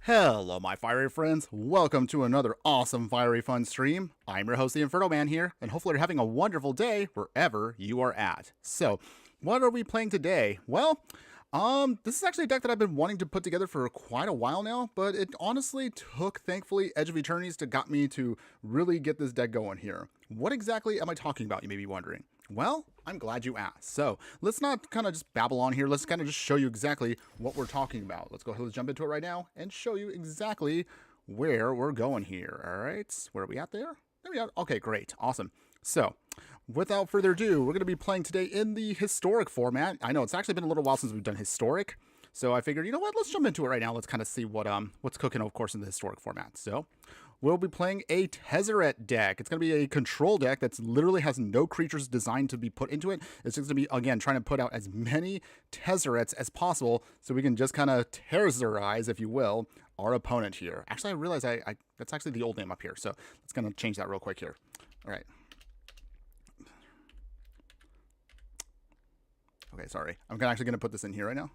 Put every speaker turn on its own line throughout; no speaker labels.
Hello, my fiery friends. Welcome to another awesome, fiery, fun stream. I'm your host, the Infernoman here, and hopefully you're having a wonderful day wherever you are at. So, what are we playing today? Well, this is actually a deck that I've been wanting to put together for quite a while now, but it honestly took, thankfully, Edge of Eternities to got me to really get this deck going here. What exactly am I talking about, you may be wondering? Well, I'm glad you asked. So let's not kind of just babble on here. Let's kind of just show you exactly what we're talking about. Let's go ahead and jump into it right now and show you exactly where we're going here. All right, where are we at there? There we are. Okay, great. Awesome. So without further ado, we're going to be playing today in the historic format. I know it's actually been a little while since we've done historic. So I figured, you know what, let's jump into it right now. Let's kind of see what's cooking, of course, in the historic format. So we'll be playing a Tezzeret deck. It's going to be a control deck that literally has no creatures designed to be put into it. It's just going to be, again, trying to put out as many Tezzerets as possible so we can just kind of Tezzerize, if you will, our opponent here. Actually, I realize that's actually the old name up here. So let's kind of change that real quick here. All right. Okay, sorry. I'm actually going to put this in here right now.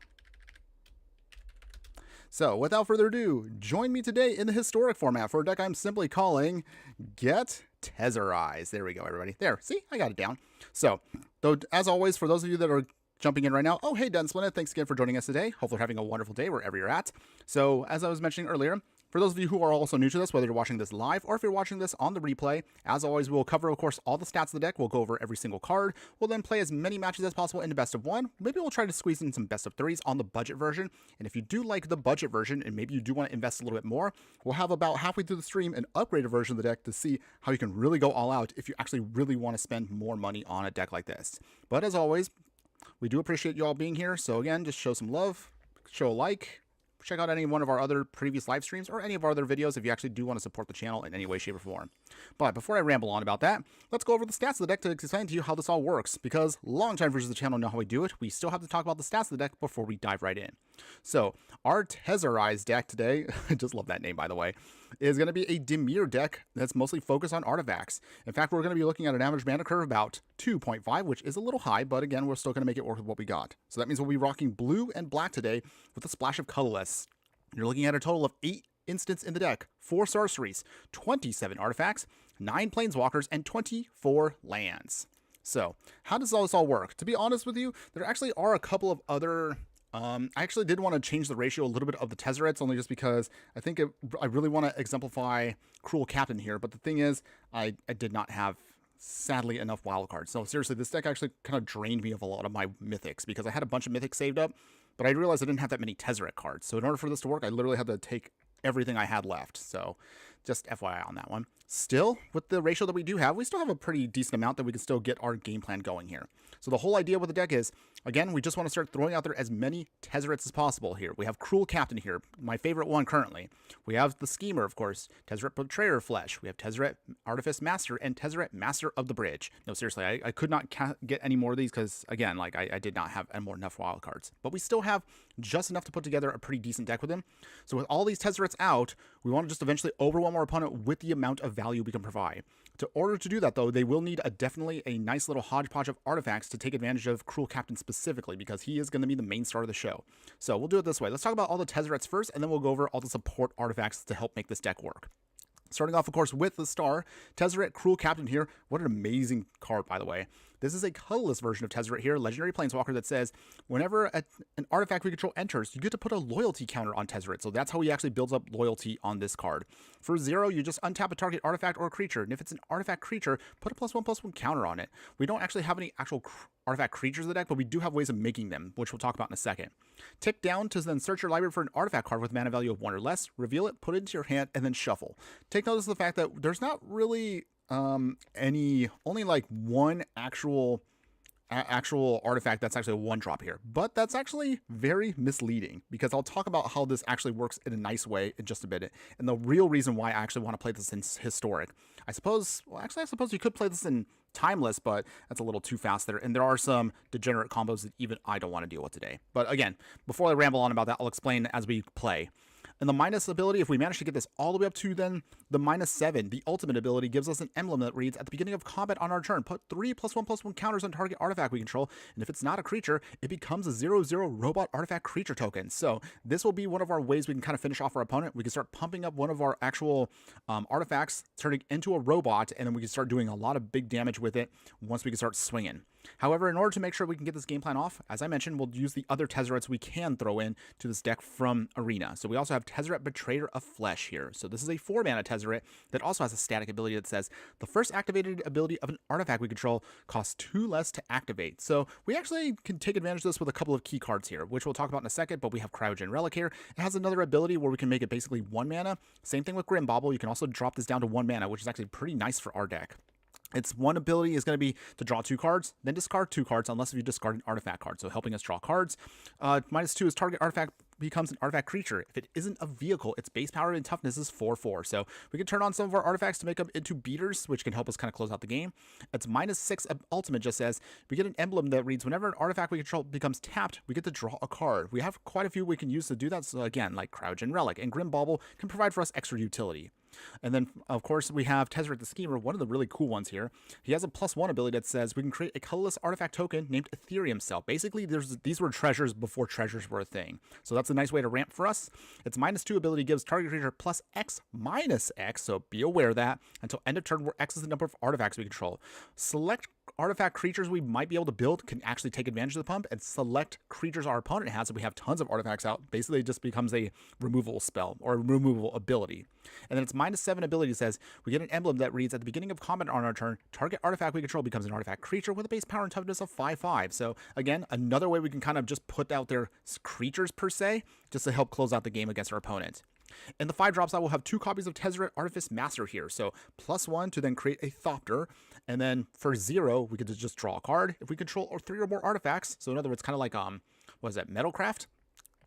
So, without further ado, join me today in the historic format for a deck I'm simply calling Get Tezzerize. There we go, everybody. There, see? I got it down. So, though, as always, for those of you that are jumping in right now, oh, hey, Dunsplendid, thanks again for joining us today. Hopefully you're having a wonderful day wherever you're at. So, as I was mentioning earlier, for those of you who are also new to this, whether you're watching this live or if you're watching this on the replay, as always, we'll cover, of course, all the stats of the deck. We'll go over every single card. We'll then play as many matches as possible in the best of one. Maybe we'll try to squeeze in some best of threes on the budget version. And if you do like the budget version and maybe you do want to invest a little bit more, we'll have about halfway through the stream an upgraded version of the deck to see how you can really go all out if you actually really want to spend more money on a deck like this. But as always, we do appreciate you all being here. So again, just show some love, show a like. Check out any one of our other previous live streams or any of our other videos if you actually do want to support the channel in any way, shape, or form. But before I ramble on about that, let's go over the stats of the deck to explain to you how this all works, because longtime viewers of the channel know how we do it. We still have to talk about the stats of the deck before we dive right in. So our Tezzerize deck today, I just love that name, by the way, is going to be a Dimir deck that's mostly focused on artifacts. In fact, we're going to be looking at an average mana curve about 2.5, which is a little high, but again, we're still going to make it work with what we got. So that means we'll be rocking blue and black today with a splash of colorless. You're looking at a total of 8 instants in the deck, 4 sorceries, 27 artifacts, 9 planeswalkers, and 24 lands. So, how does all this all work? To be honest with you, there actually are a couple of other... I actually did want to change the ratio a little bit of the Tezzerets, only just because I think I really want to exemplify Cruel Captain here. But the thing is, I did not have, sadly, enough wildcards. So seriously, this deck actually kind of drained me of a lot of my mythics, because I had a bunch of mythics saved up, but I realized I didn't have that many Tezzeret cards. So in order for this to work, I literally had to take everything I had left. So just FYI on that one. Still, with the ratio that we do have, we still have a pretty decent amount that we can still get our game plan going here. So the whole idea with the deck is, again, we just want to start throwing out there as many Tezzerets as possible here. We have Cruel Captain here, my favorite one currently. We have the Schemer, of course, Tezzeret Betrayer Flesh. We have Tezzeret Artifice Master and Tezzeret Master of the Bridge. No, seriously, I could not get any more of these because, again, like I did not have enough wild cards. But we still have just enough to put together a pretty decent deck with them. So with all these Tezzerets out, we want to just eventually overwhelm our opponent with the amount of value we can provide. In order to do that, though, they will need definitely a nice little hodgepodge of artifacts to take advantage of Cruel Captain specifically, because he is going to be the main star of the show. So we'll do it this way. Let's talk about all the Tezzerets first, and then we'll go over all the support artifacts to help make this deck work. Starting off, of course, with the star, Tezzeret Cruel Captain here. What an amazing card, by the way. This is a colorless version of Tezzeret here, legendary planeswalker that says, whenever an artifact we control enters, you get to put a loyalty counter on Tezzeret. So that's how he actually builds up loyalty on this card. For 0, you just untap a target artifact or creature, and if it's an artifact creature, put a +1/+1 counter on it. We don't actually have any actual artifact creatures in the deck, but we do have ways of making them, which we'll talk about in a second. Tick down to then search your library for an artifact card with mana value of 1 or less, reveal it, put it into your hand, and then shuffle. Take notice of the fact that there's not really only like one actual artifact that's actually a 1-drop here, but that's actually very misleading, because I'll talk about how this actually works in a nice way in just a bit, and the real reason why I actually want to play this in historic. I suppose you could play this in timeless, but that's a little too fast there, and there are some degenerate combos that even I don't want to deal with today. But again, before I ramble on about that, I'll explain as we play. And the minus ability, if we manage to get this all the way up to then the -7, the ultimate ability gives us an emblem that reads, at the beginning of combat on our turn, put 3 +1/+1 counters on target artifact we control, and if it's not a creature, it becomes a 0/0 robot artifact creature token. So this will be one of our ways we can kind of finish off our opponent. We can start pumping up one of our actual artifacts, turning into a robot, and then we can start doing a lot of big damage with it once we can start swinging. However, in order to make sure we can get this game plan off, as I mentioned, we'll use the other Tezzerets we can throw in to this deck from Arena. So we also have Tezzeret Betrayer of Flesh here. So this is a 4-mana Tezzeret that also has a static ability that says, the first activated ability of an artifact we control costs 2 less to activate. So we actually can take advantage of this with a couple of key cards here, which we'll talk about in a second, but we have Cryogen Relic here. It has another ability where we can make it basically 1 mana. Same thing with Grim Bauble. You can also drop this down to 1 mana, which is actually pretty nice for our deck. Its one ability is going to be to draw 2 cards, then discard 2 cards, unless if you discard an artifact card. So helping us draw cards. -2 is target artifact becomes an artifact creature. If it isn't a vehicle, its base power and toughness is 4/4. So we can turn on some of our artifacts to make them into beaters, which can help us kind of close out the game. Its -6 ultimate just says we get an emblem that reads, whenever an artifact we control becomes tapped, we get to draw a card. We have quite a few we can use to do that. So again, like Cryogen Relic and Grim Bauble can provide for us extra utility. And then, of course, we have Tezzeret the Schemer, one of the really cool ones here. He has a +1 ability that says we can create a colorless artifact token named Ethereum Cell. Basically, these were treasures before treasures were a thing. So that's a nice way to ramp for us. Its -2 ability gives target creature +X/-X, so be aware of that, until end of turn where X is the number of artifacts we control. Select artifact creatures we might be able to build can actually take advantage of the pump, and select creatures our opponent has if we have tons of artifacts out. Basically, it just becomes a removal spell or a removal ability. And then its -7 ability says we get an emblem that reads, at the beginning of combat on our turn, target artifact we control becomes an artifact creature with a base power and toughness of 5/5. So again, another way we can kind of just put out their creatures per se, just to help close out the game against our opponent. In the 5 drops, I will have 2 copies of Tezzeret Artifice Master here. So +1 to then create a Thopter. And then for 0, we could just draw a card. If we control 3 or more artifacts, so in other words, kind of like, what is that, Metalcraft?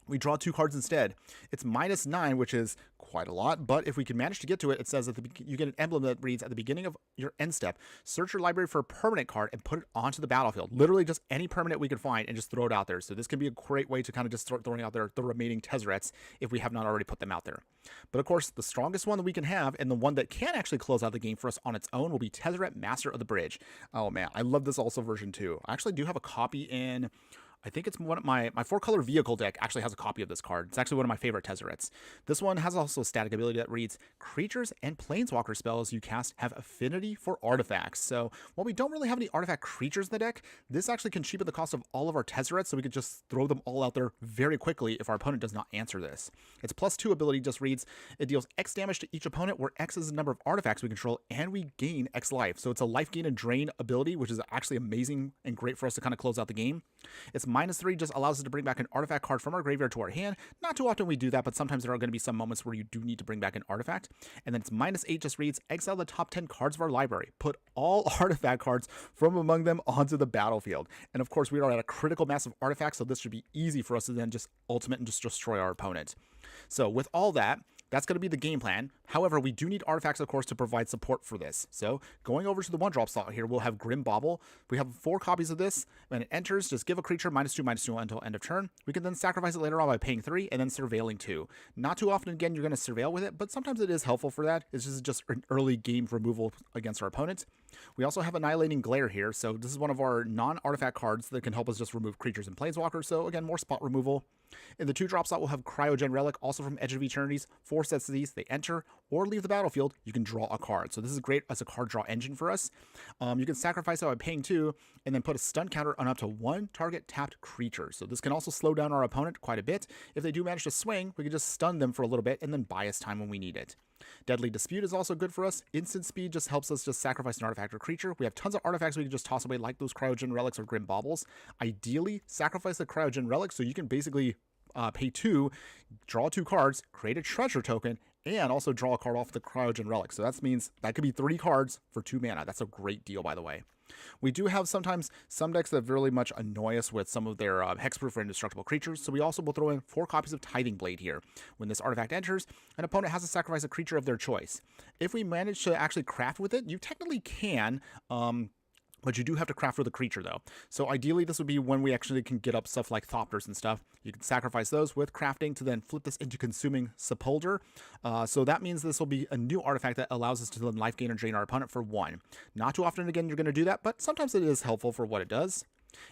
We draw 2 cards instead. It's -9, which is quite a lot, but if we can manage to get to it, it says that you get an emblem that reads, at the beginning of your end step, search your library for a permanent card and put it onto the battlefield. Literally just any permanent we can find and just throw it out there. So this can be a great way to kind of just start throwing out there the remaining Tezzerets if we have not already put them out there. But of course, the strongest one that we can have, and the one that can actually close out the game for us on its own, will be Tezzeret Master of the Bridge. Oh man, I love this also version 2. I actually do have a copy in... I think it's one of my 4-color vehicle deck actually has a copy of this card. It's actually one of my favorite Tezzerets. This one has also a static ability that reads, creatures and planeswalker spells you cast have affinity for artifacts. So while we don't really have any artifact creatures in the deck, this actually can cheapen the cost of all of our Tezzerets, so we could just throw them all out there very quickly if our opponent does not answer this. Its +2 ability just reads, it deals X damage to each opponent, where X is the number of artifacts we control, and we gain X life. So it's a life gain and drain ability, which is actually amazing and great for us to kind of close out the game. It's -3 just allows us to bring back an artifact card from our graveyard to our hand. Not too often we do that, but sometimes there are going to be some moments where you do need to bring back an artifact. And then it's -8 just reads, exile the top 10 cards of our library. Put all artifact cards from among them onto the battlefield. And of course, we are at a critical mass of artifacts, so this should be easy for us to then just ultimate and just destroy our opponent. So with all that, that's going to be the game plan. However, we do need artifacts, of course, to provide support for this. So going over to the 1-drop slot here, we'll have Grim Bauble. We have 4 copies of this. When it enters, just give a creature -2/-2 until end of turn. We can then sacrifice it later on by paying 3 and then surveilling 2. Not too often, again, you're going to surveil with it, but sometimes it is helpful for that. It's just an early game removal against our opponent. We also have Annihilating Glare here. So this is one of our non-artifact cards that can help us just remove creatures and planeswalkers. So again, more spot removal. In the 2-drop slot, we'll have Cryogen Relic, also from Edge of Eternities. 4 sets of these. They enter or leave the battlefield. You can draw a card. So this is great as a card draw engine for us. You can sacrifice it by paying 2 and then put a stun counter on up to 1 target tapped creature. So this can also slow down our opponent quite a bit. If they do manage to swing, we can just stun them for a little bit and then buy us time when we need it. Deadly Dispute is also good for us. Instant Speed just helps us just sacrifice an artifact or creature. We have tons of artifacts we can just toss away, like those Cryogen Relics or Grim Baubles. Ideally, sacrifice the Cryogen Relic so you can basically pay 2, draw 2 cards, create a treasure token, and also draw a card off the Cryogen Relic. So that means that could be 3 cards for 2 mana. That's a great deal, by the way. We do have sometimes some decks that really much annoy us with some of their hexproof or indestructible creatures, so we also will throw in 4 copies of Tithing Blade here. When this artifact enters, an opponent has to sacrifice a creature of their choice. If we manage to actually craft with it, you technically can, But you do have to craft for the creature, though. So ideally, this would be when we actually can get up stuff like Thopters and stuff. You can sacrifice those with crafting to then flip this into Consuming Sepulcher. So that means this will be a new artifact that allows us to then life gain or drain our opponent for 1. Not too often, again, you're going to do that, but sometimes it is helpful for what it does.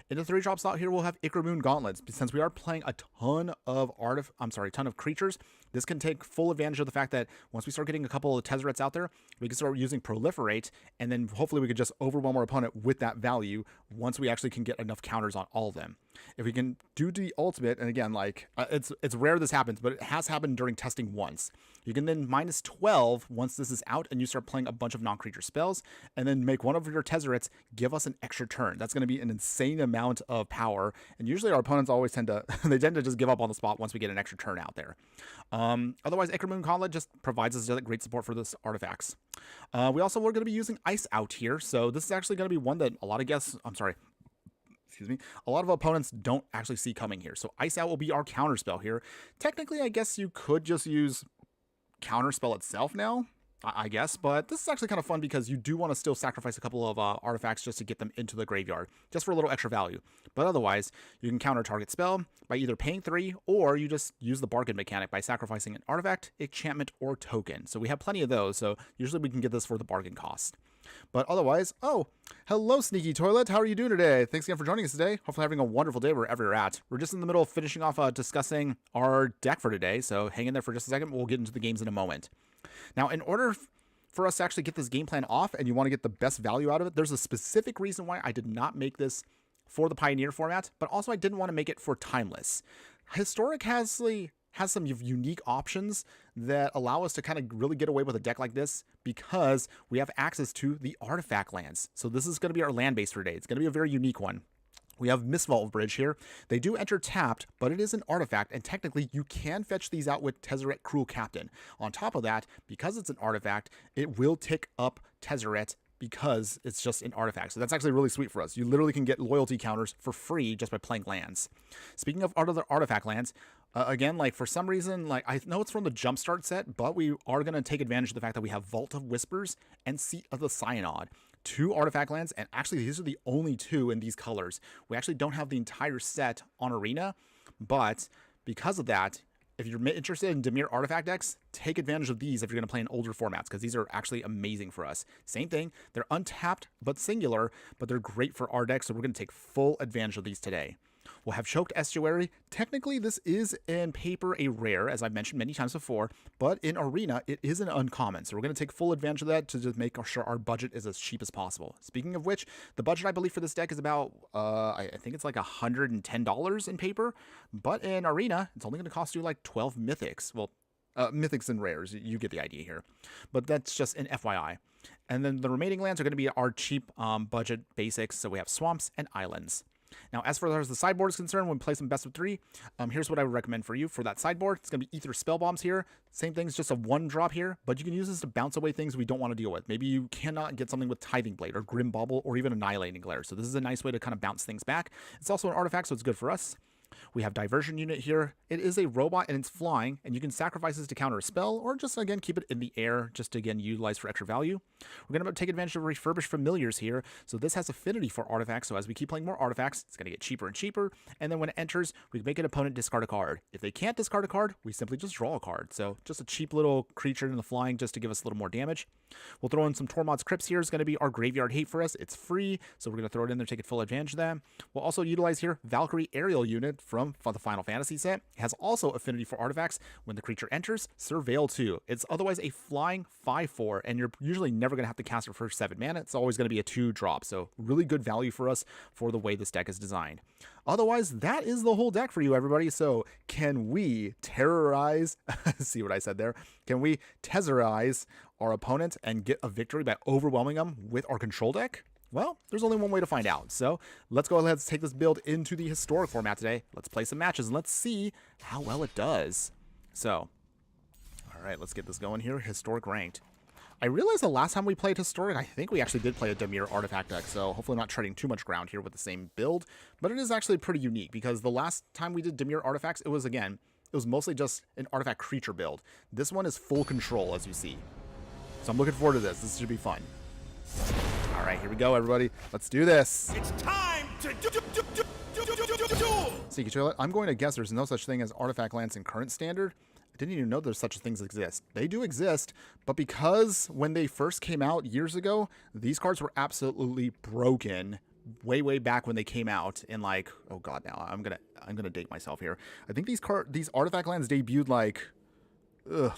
In the 3-drop slot here, we'll have Ichor Gauntlets. Since we are playing a ton of creatures, this can take full advantage of the fact that once we start getting a couple of Tezzerets out there, we can start using Proliferate, and then hopefully we could just overwhelm our opponent with that value once we actually can get enough counters on all of them. If we can do the ultimate, and again, like, it's rare this happens, but it has happened during testing once. You can then -12 once this is out and you start playing a bunch of non-creature spells, and then make one of your Tezzerets give us an extra turn. That's going to be an insane amount of power, and usually our opponents always tend to just give up on the spot once we get an extra turn out there. Otherwise, Ichor Gauntlet just provides us great support for this artifacts. We're going to be using Ice Out here, so this is actually going to be one that a lot of opponents don't actually see coming here. So Ice Out will be our counter spell here. Technically, I guess you could just use counter spell itself now, I guess, but this is actually kind of fun because you do want to still sacrifice a couple of artifacts just to get them into the graveyard, just for a little extra value. But otherwise, you can counter target spell by either paying 3, or you just use the bargain mechanic by sacrificing an artifact, enchantment, or token. So we have plenty of those, so usually we can get this for the bargain cost. But otherwise, oh, hello, Sneaky Toilet. How are you doing today? Thanks again for joining us today. Hopefully having a wonderful day wherever you're at. We're just in the middle of finishing off discussing our deck for today, so hang in there for just a second. We'll get into the games in a moment. Now, in order for us to actually get this game plan off and you want to get the best value out of it, there's a specific reason why I did not make this for the Pioneer format, but also I didn't want to make it for Timeless. Historic has some unique options that allow us to kind of really get away with a deck like this because we have access to the artifact lands. So this is going to be our land base for today. It's going to be a very unique one. We have Mistvault Bridge here. They do enter tapped, but it is an artifact, and technically you can fetch these out with Tezzeret Cruel Captain. On top of that, because it's an artifact, it will tick up Tezzeret because it's just an artifact. So that's actually really sweet for us. You literally can get loyalty counters for free just by playing lands. Speaking of other artifact lands, again, like for some reason, like I know it's from the Jumpstart set, but we are going to take advantage of the fact that we have Vault of Whispers and Seat of the Synod. 2 artifact lands, and actually these are the only 2 in these colors. We actually don't have the entire set on Arena, but because of that, if you're interested in Dimir artifact decks, take advantage of these if you're going to play in older formats, because these are actually amazing for us. Same thing, they're untapped but singular, but they're great for our deck, so we're going to take full advantage of these today. We'll have Choked Estuary. Technically, this is in paper a rare, as I've mentioned many times before, but in Arena, it is an uncommon. So we're going to take full advantage of that to just make sure our budget is as cheap as possible. Speaking of which, the budget, I believe, for this deck is about, I think it's like $110 in paper, but in Arena, it's only going to cost you like 12 mythics. Well, mythics and rares, you get the idea here. But that's just an FYI. And then the remaining lands are going to be our cheap budget basics. So we have Swamps and Islands. Now, as far as the sideboard is concerned, when we play some best of 3, here's what I would recommend for you for that sideboard. It's going to be Ether Spell Bombs here. Same thing, it's just a 1-drop here, but you can use this to bounce away things we don't want to deal with. Maybe you cannot get something with Tithing Blade or Grim Bauble or even Annihilating Glare. So this is a nice way to kind of bounce things back. It's also an artifact, so it's good for us. We have Diversion Unit here. It is a robot and it's flying, and you can sacrifice this to counter a spell or just, again, keep it in the air just to, again, utilize for extra value. We're going to take advantage of Refurbished Familiars here. So this has affinity for artifacts, so as we keep playing more artifacts, it's going to get cheaper and cheaper, and then when it enters, we make an opponent discard a card. If they can't discard a card, we simply just draw a card. So just a cheap little creature in the flying just to give us a little more damage. We'll throw in some Tormod's Crypts here. It's going to be our Graveyard Hate for us. It's free, so we're going to throw it in there, take full advantage of that. We'll also utilize here Valkyrie Aerial Unit from the Final Fantasy set. It has also affinity for artifacts. When the creature enters, Surveil 2. It's otherwise a flying 5/4, and you're usually never going to have to cast it for 7 mana. It's always going to be a 2-drop, so really good value for us for the way this deck is designed. Otherwise, that is the whole deck for you, everybody. So can we terrorize, see what I said there? Can we Tezzerize our opponent and get a victory by overwhelming them with our control deck? Well, there's only one way to find out. So let's go ahead and take this build into the historic format today. Let's play some matches and let's see how well it does. So, all right, let's get this going here. Historic ranked. I realized the last time we played Historic, I think we actually did play a Dimir artifact deck, so hopefully I'm not treading too much ground here with the same build, but it is actually pretty unique because the last time we did Dimir artifacts, it was mostly just an artifact creature build. This one is full control, as you see. So I'm looking forward to this. This should be fun. All All right, here we go, everybody. Let's do this.
It's time to do.
Sneaky Toilet, I'm going to guess there's no such thing as artifact lands in current standard. I didn't even know there's such things exist. They do exist, but because when they first came out years ago, these cards were absolutely broken way back when they came out in like, oh god, now I'm gonna date myself here. I think these artifact lands debuted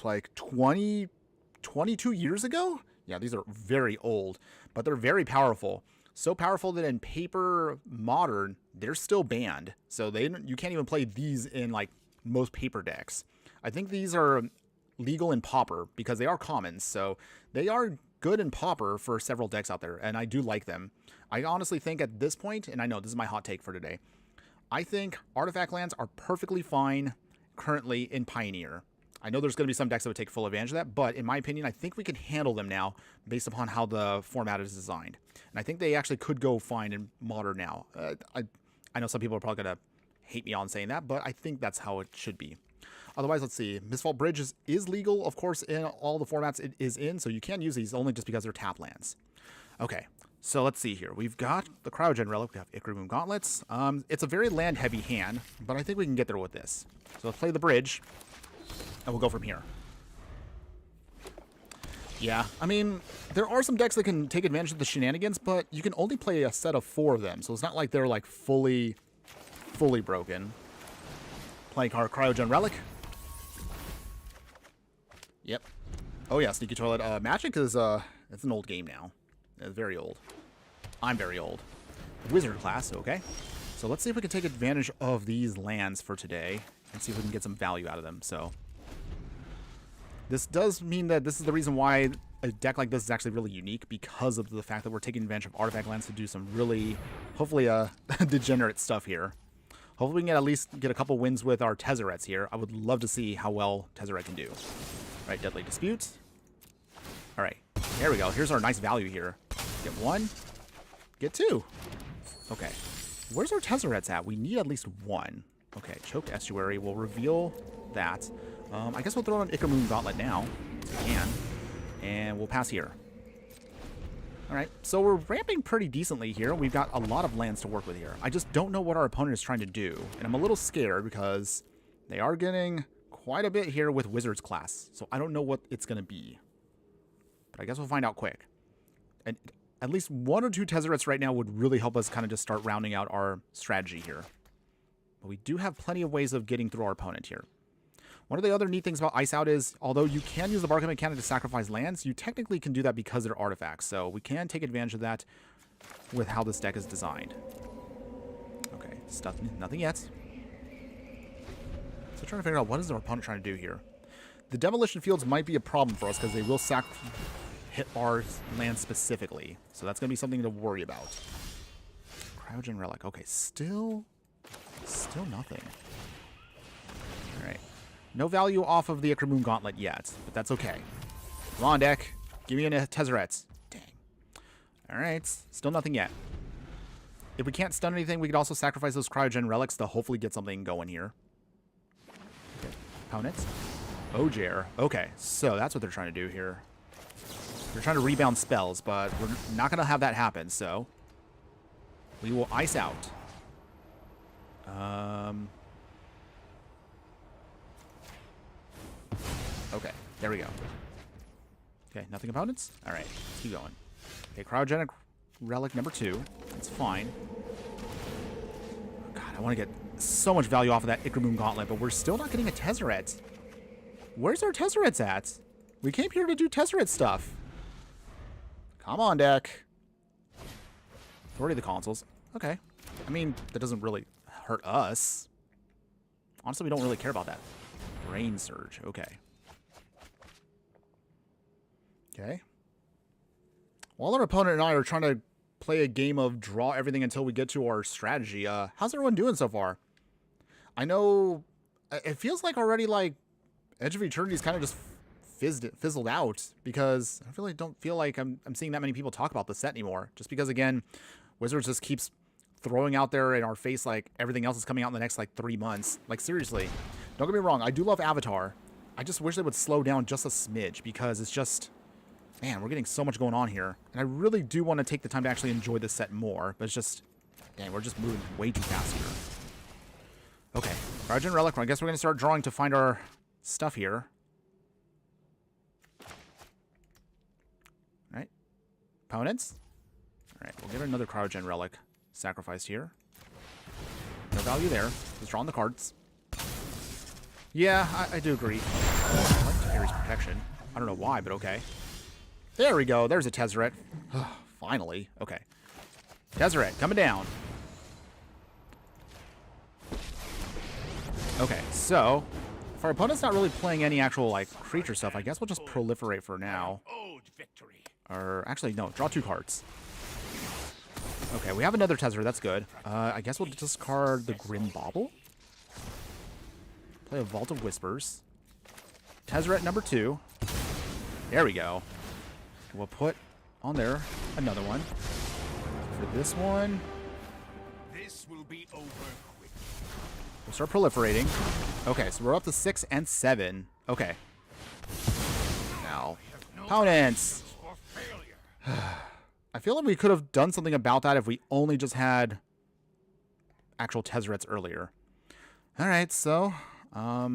like 22 years ago. Yeah, these are very old, but they're very powerful. So powerful that in paper modern, they're still banned. So you can't even play these in like most paper decks. I think these are legal in Pauper because they are commons. So they are good in Pauper for several decks out there, and I do like them. I honestly think at this point, and I know this is my hot take for today, I think artifact lands are perfectly fine currently in Pioneer. I know there's going to be some decks that would take full advantage of that, but in my opinion, I think we can handle them now based upon how the format is designed. And I think they actually could go fine in Modern now. I know some people are probably going to hate me on saying that, but I think that's how it should be. Otherwise, let's see. Mistfall Bridge is legal, of course, in all the formats it is in, so you can use these only just because they're tap lands. Okay, so let's see here. We've got the Cryogen Relic. We have Icrumoon Gauntlets. It's a very land-heavy hand, but I think we can get there with this. So let's play the Bridge, and we'll go from here. Yeah, I mean, there are some decks that can take advantage of the shenanigans, but you can only play a set of 4 of them, so it's not like they're, like, fully broken. Playing our Cryogen Relic. Yep. Oh, yeah, Sneaky Toilet. Magic is, it's an old game now. It's very old. I'm very old. Wizard class, okay. So let's see if we can take advantage of these lands for today and see if we can get some value out of them, so... This does mean that this is the reason why a deck like this is actually really unique, because of the fact that we're taking advantage of artifact lands to do some really, hopefully, degenerate stuff here. Hopefully we can at least get a couple wins with our Tezzerets here. I would love to see how well Tezzeret can do. All right, Deadly Dispute. All right, there we go. Here's our nice value here. Get 1, get 2. Okay, where's our Tezzerets at? We need at least 1. Okay, Choked Estuary will reveal that. I guess we'll throw on Icrumoon Gauntlet now, if we can, and we'll pass here. All right, so we're ramping pretty decently here. We've got a lot of lands to work with here. I just don't know what our opponent is trying to do, and I'm a little scared because they are getting quite a bit here with Wizards class, so I don't know what it's going to be. But I guess we'll find out quick. And at least 1 or 2 Tezzerets right now would really help us kind of just start rounding out our strategy here. But we do have plenty of ways of getting through our opponent here. One of the other neat things about Ice Out is, although you can use the Barcode mechanic to sacrifice lands, you technically can do that because they're artifacts. So we can take advantage of that with how this deck is designed. Okay, stuff, nothing yet. So trying to figure out what is our opponent trying to do here. The Demolition Fields might be a problem for us because they will hit our land specifically. So that's going to be something to worry about. Cryogen Relic. Okay, still nothing. All right. No value off of the Icrumoon Gauntlet yet, but that's okay. Come on, deck. Give me a Tezzeret. Dang. All right. Still nothing yet. If we can't stun anything, we could also sacrifice those Cryogen Relics to hopefully get something going here. Okay. Opponents. Ojair. Okay, so that's what they're trying to do here. They're trying to rebound spells, but we're not going to have that happen, so we will Ice Out. Okay, there we go. Okay, nothing opponents? All right, let's keep going. Okay, Cryogenic Relic number 2. That's fine. God, I want to get so much value off of that Icrumoon Gauntlet, but we're still not getting a Tezzeret. Where's our Tezzerets at? We came here to do Tezzeret stuff. Come on, deck. Authority of the Consoles. Okay. I mean, that doesn't really hurt us. Honestly, we don't really care about that. Brain Surge. Okay. Okay. While our opponent and I are trying to play a game of draw everything until we get to our strategy, how's everyone doing so far? I know it feels like already like Edge of Eternities kind of just fizzled out because I really don't feel like I'm seeing that many people talk about the set anymore. Just because, again, Wizards just keeps throwing out there in our face like everything else is coming out in the next like 3 months. Like, seriously, don't get me wrong. I do love Avatar. I just wish they would slow down just a smidge because it's just Man, we're getting so much going on here. And I really do want to take the time to actually enjoy this set more. But it's just... Dang, we're just moving way too fast here. Okay. Cryogen Relic. I guess we're going to start drawing to find our stuff here. Alright. Opponents. Alright, we'll get another Cryogen Relic sacrificed here. No value there. Just drawing the cards. Yeah, I do agree. I like Ares Protection. I don't know why, but okay. There we go. There's a Tezzeret. Finally. Okay. Tezzeret, coming down. Okay, so if our opponent's not really playing any actual like creature stuff, I guess we'll just proliferate for now. Or actually, no, draw 2 cards. Okay, we have another Tezzeret. That's good. I guess we'll discard the Grim Bauble. Play a Vault of Whispers. Tezzeret number 2. There we go. We'll put on there another one. For this one,
this will be over quick.
We'll start proliferating. Okay, so we're up to 6 and 7. Okay. Now, opponents. I feel like we could have done something about that if we only just had actual Tezzerets earlier. All right, so I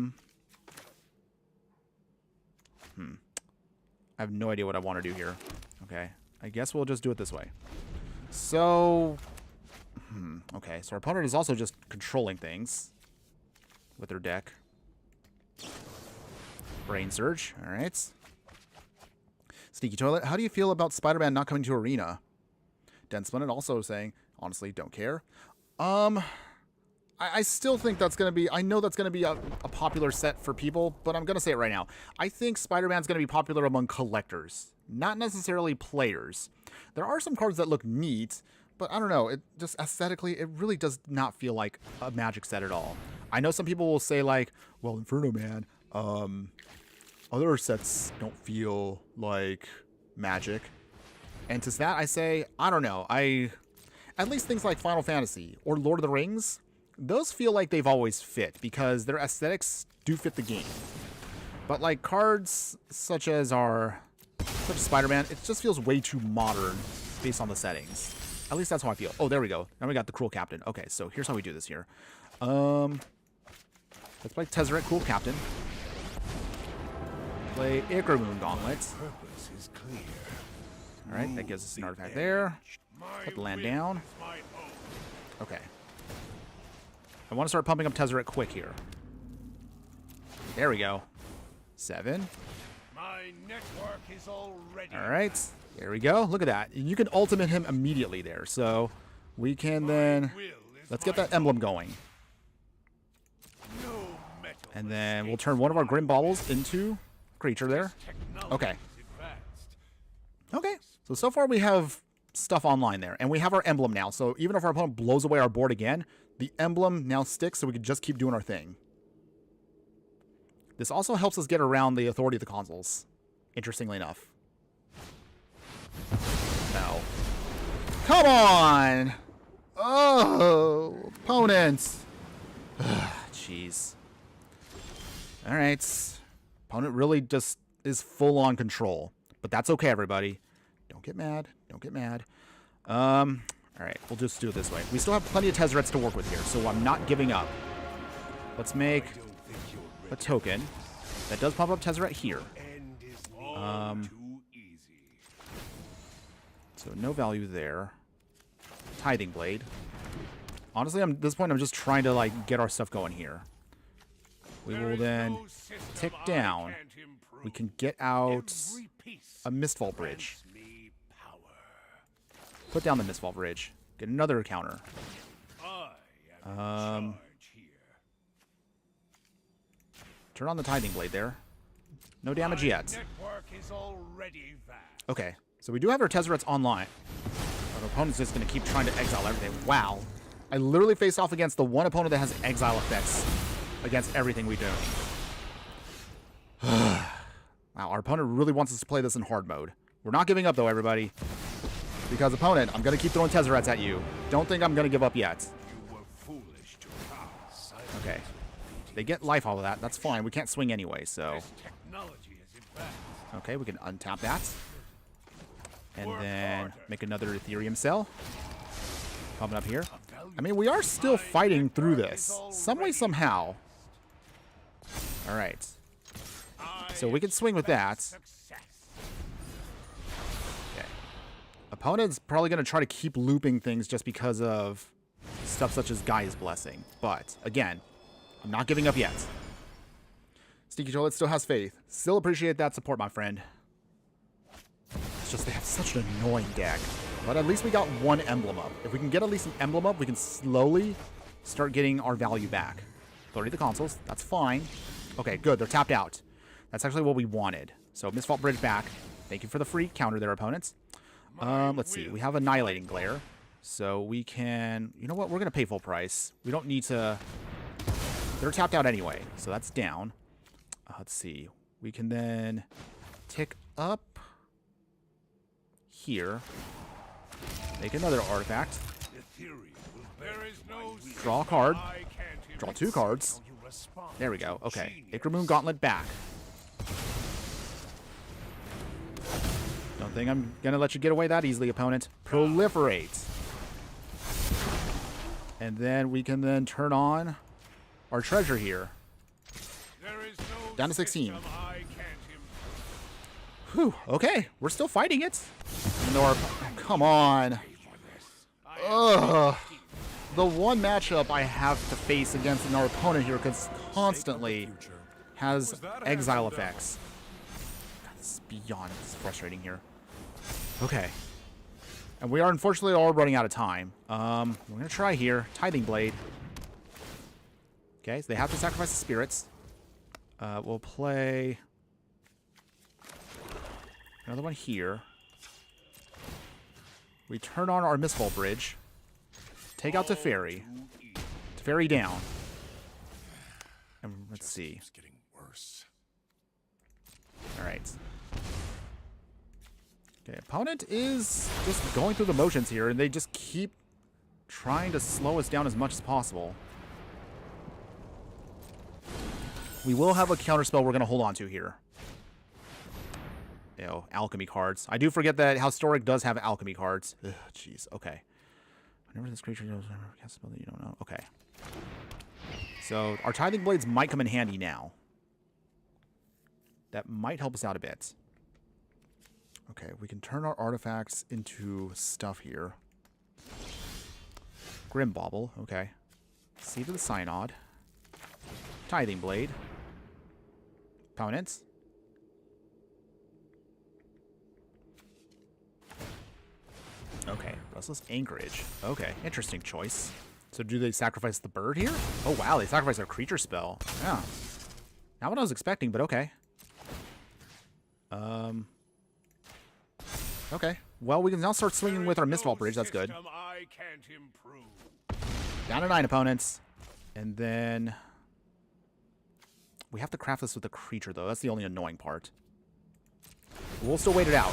have no idea what I want to do here. Okay, I guess we'll just do it this way. So, okay, so our opponent is also just controlling things with their deck. Brain Surge, all right. Sneaky Toilet, how do you feel about Spider-Man not coming to Arena? Dense Planet also saying, honestly, don't care. I still think that's going to be, I know that's going to be a popular set for people, but I'm going to say it right now. I think Spider-Man's going to be popular among collectors, not necessarily players. There are some cards that look neat, but I don't know, it just aesthetically, it really does not feel like a Magic set at all. I know some people will say like, well, Infernoman, other sets don't feel like Magic. And to that I say, I don't know. At least things like Final Fantasy or Lord of the Rings, those feel like they've always fit because their aesthetics do fit the game. But like cards such as Spider-Man, it just feels way too modern based on the settings. At least that's how I feel. Oh, there we go. Now we got the Cruel Captain. Okay, so here's how we do this here. Let's play Tezzeret Cruel Captain. Play Moon Gauntlet.
Purpose is clear.
Alright, that gives us an artifact there. Put the land down. Okay. I want to start pumping up Tezzeret quick here. There we go. 7.
My network is already.
Alright. There we go. Look at that. You can ultimate him immediately there. So we can then... Let's get that emblem going. And then we'll turn one of our Grim Baubles into creature there. Okay. Okay. So far we have stuff online there. And we have our emblem now. So even if our opponent blows away our board again, the emblem now sticks so we can just keep doing our thing. This also helps us get around the authority of the consoles. Interestingly enough. No. Come on! Oh, opponents. Jeez. Alright. Opponent really just is full on control. But that's okay, everybody. Don't get mad. Don't get mad. Alright, we'll just do it this way. We still have plenty of Tezzerets to work with here, so I'm not giving up. Let's make a token that does pop up Tezzeret here. So no value there. Tithing Blade. Honestly, at this point, I'm just trying to like get our stuff going here. We will then tick down. We can get out a Mistfall Bridge. Put down the Mistfall Bridge. Get another counter. Turn on the Tithing Blade there. No damage yet. Okay, so we do have our Tezzerets online. Our opponent's just going to keep trying to exile everything. Wow. I literally face off against the one opponent that has exile effects against everything we do. Wow, our opponent really wants us to play this in hard mode. We're not giving up, though, everybody. Because, opponent, I'm going to keep throwing Tezzerets at you. Don't think I'm going to give up yet. Okay. They get life all of that. That's fine. We can't swing anyway, so... Okay, we can untap that. And
Work
then
harder.
make another Ethereum cell. Pumping up here. I mean, we are still fighting through this. Some way, somehow. Alright. So we can swing with that.
Success.
Okay. Opponent's probably going to try to keep looping things just because of stuff such as Gaia's Blessing. But, again, I'm not giving up yet. Sneaky Toilet still has faith. Still appreciate that support, my friend. It's just they have such an annoying deck. But at least we got one emblem up. If we can get at least an emblem up, we can slowly start getting our value back. 30 the consoles. That's fine. Okay, good. They're tapped out. That's actually what we wanted. So, Mistfault Bridge back. Thank you for the free counter there, opponents. Let's see. We have Annihilating Glare. So, we can... You know what? We're going to pay full price. We don't need to... They're tapped out anyway. So, that's down. Let's see. We can then tick up here. Make another artifact.
There is no
Draw a card.
I can't
Draw 2 cards.
you respond.
There we go. Okay. Ichor Gauntlet back. Don't think I'm going to let you get away that easily, opponent. Proliferate. And then we can then turn on our treasure here.
There is no
Down to 16.
system I can't
Whew. Okay. We're still fighting it. Even though our... Come on. Ugh. The one matchup I have to face against our opponent here because constantly has exile effects. God, this is beyond frustrating here. Okay. And we are unfortunately all running out of time. We're going to try here. Tithing Blade. Okay, so they have to sacrifice the spirits. We'll play another one here. We turn on our Mistfall Bridge. Take out Teferi. Teferi down. And let's see.
It's getting worse.
Alright. Okay, opponent is just going through the motions here, and they just keep trying to slow us down as much as possible. We will have a counterspell we're going to hold on to here. You know, alchemy cards. I do forget that Historic does have alchemy cards. Ugh, jeez. Okay. Whenever this creature does cast a spell that you don't know. Okay. So our Tithing Blades might come in handy now. That might help us out a bit. Okay, we can turn our artifacts into stuff here. Grim Bauble. Okay. Seed of the Synod. Tithing Blade. Opponents. Okay, Restless Anchorage. Okay, interesting choice. So do they sacrifice the bird here? Oh wow, they sacrifice their creature spell. Yeah. Not what I was expecting, but okay. Okay. Well, we can now start swinging with our Mistfall Bridge. That's good.
I can't improve.
Down to 9 opponents. And then... We have to craft this with a creature, though. That's the only annoying part. We'll still wait it out.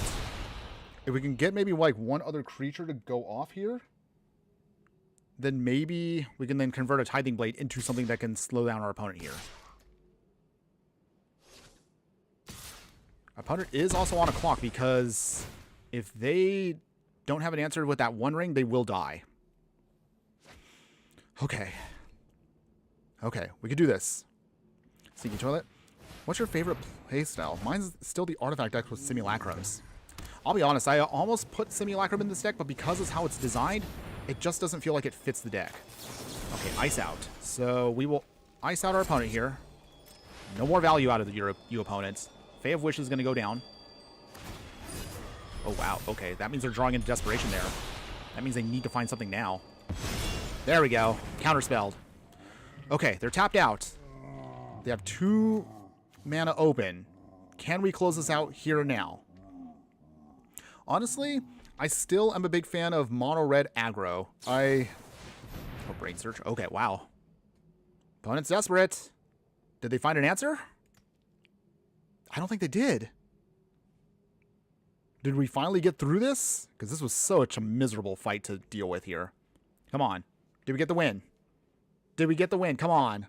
If we can get maybe, like, one other creature to go off here, then maybe we can then convert a Tithing Blade into something that can slow down our opponent here. Our opponent is also on a clock because if they don't have an answer with that one ring, they will die. Okay. Okay, we can do this. Sneaky Toilet. What's your favorite playstyle? Mine's still the artifact deck with Simulacrums. I'll be honest, I almost put Simulacrum in this deck, but because of how it's designed, it just doesn't feel like it fits the deck. Okay, Ice Out. So we will Ice Out our opponent here. No more value out of you opponents. Fae of Wish is going to go down. Oh, wow. Okay, that means they're drawing into Desperation there. That means they need to find something now. There we go. Counterspelled. Okay, they're tapped out. They have 2 mana open. Can we close this out here and now? Honestly, I still am a big fan of mono red aggro. Oh, Brain Search. Okay, wow. Opponent's desperate. Did they find an answer? I don't think they did. Did we finally get through this? Because this was such a miserable fight to deal with here. Come on. Did we get the win? Did we get the win? Come on.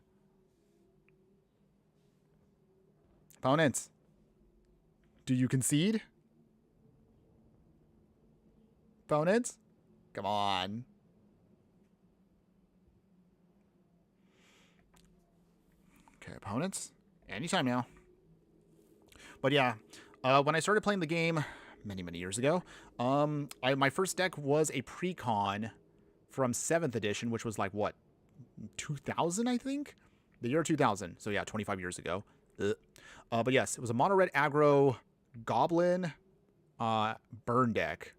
Opponents. Do you concede? Opponent? Come on. Okay, opponents. Anytime now. But yeah, when I started playing the game many, many years ago, my first deck was a Precon from 7th edition, which was like, what, 2000, I think? The year 2000. So yeah, 25 years ago. But yes, it was a mono red aggro goblin burn deck.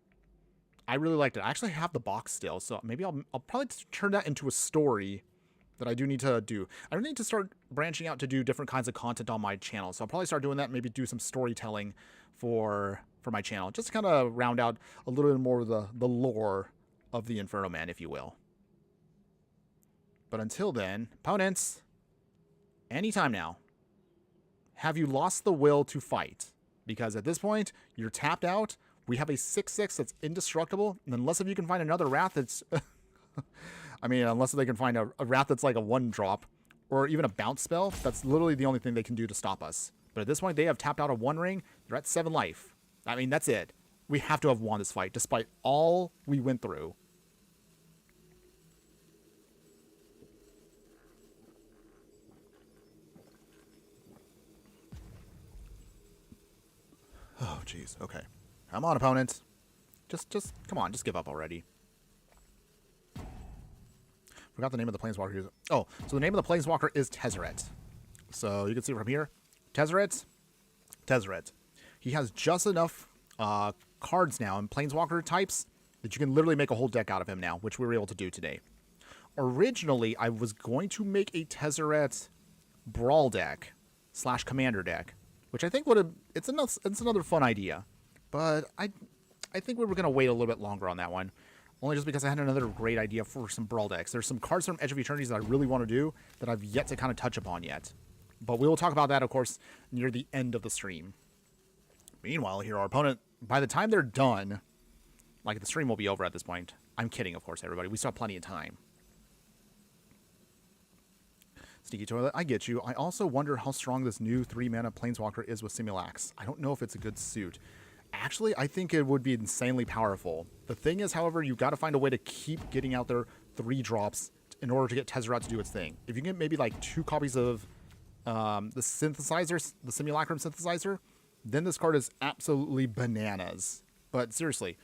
I really liked it. I actually have the box still, so maybe I'll probably turn that into a story that I do need to do. I need to start branching out to do different kinds of content on my channel. So I'll probably start doing that, maybe do some storytelling for my channel, just to kind of round out a little bit more of the lore of the Infernoman, if you will. But until then, opponents, anytime now, have you lost the will to fight? Because at this point, you're tapped out. We have a 6/6 that's indestructible, and unless if you can find another Wrath that's... I mean, unless they can find a Wrath that's like a 1-drop, or even a bounce spell, that's literally the only thing they can do to stop us. But at this point, they have tapped out a 1 ring. They're at 7 life. I mean, that's it. We have to have won this fight, despite all we went through. Oh, jeez. Okay. Come on, opponents. Just, come on. Just give up already. Forgot the name of the Planeswalker here. Oh, so the name of the Planeswalker is Tezzeret. So you can see from here. Tezzeret. He has just enough cards now and Planeswalker types that you can literally make a whole deck out of him now, which we were able to do today. Originally, I was going to make a Tezzeret Brawl deck / Commander deck, which I think would have... It's another fun idea. But I think we were going to wait a little bit longer on that one. Only just because I had another great idea for some Brawl decks. There's some cards from Edge of Eternities that I really want to do that I've yet to kind of touch upon yet. But we will talk about that, of course, near the end of the stream. Meanwhile, here, our opponent, by the time they're done, like the stream will be over at this point. I'm kidding, of course, everybody. We still have plenty of time. Sneaky Toilet, I get you. I also wonder how strong this new 3-mana Planeswalker is with Simulax. I don't know if it's a good suit. Actually, I think it would be insanely powerful. The thing is, however, you've got to find a way to keep getting out there 3 drops in order to get Tezzeret to do its thing. If you get maybe like 2 copies of the synthesizer, the Simulacrum synthesizer, then this card is absolutely bananas. But seriously,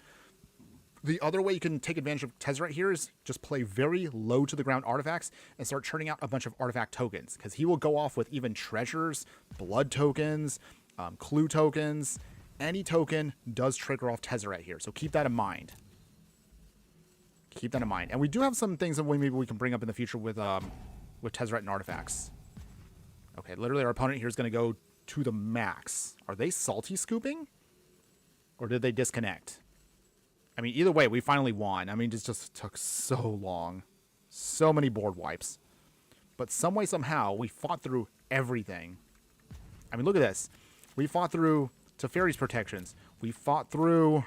the other way you can take advantage of Tezzeret here is just play very low to the ground artifacts and start churning out a bunch of artifact tokens, because he will go off with even treasures, blood tokens, clue tokens. Any token does trigger off Tezzeret here, so keep that in mind. Keep that in mind. And we do have some things that maybe we can bring up in the future with Tezzeret and artifacts. Okay, literally our opponent here is going to go to the max. Are they salty scooping? Or did they disconnect? I mean, either way, we finally won. I mean, it just took so long. So many board wipes. But some way, somehow, we fought through everything. I mean, look at this. We fought through Teferi's protections. We fought through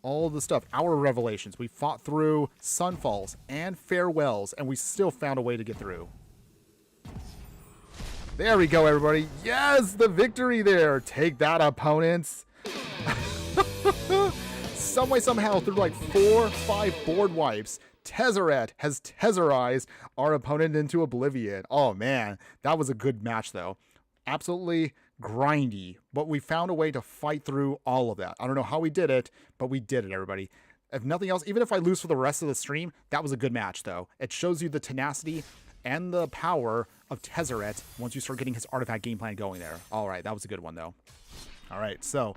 all the stuff. Our revelations. We fought through Sunfalls and Farewells, and we still found a way to get through. There we go, everybody. Yes, the victory there. Take that, opponents. Some way, somehow, through like 4 or 5 board wipes, Tezzeret has Tezzerized our opponent into oblivion. Oh, man. That was a good match, though. Absolutely grindy, but we found a way to fight through all of that. I don't know how we did it, but we did it, everybody. If nothing else, even if I lose for the rest of the stream, that was a good match, though. It shows you the tenacity and the power of Tezzeret once you start getting his artifact game plan going there. All right, that was a good one, though. All right, so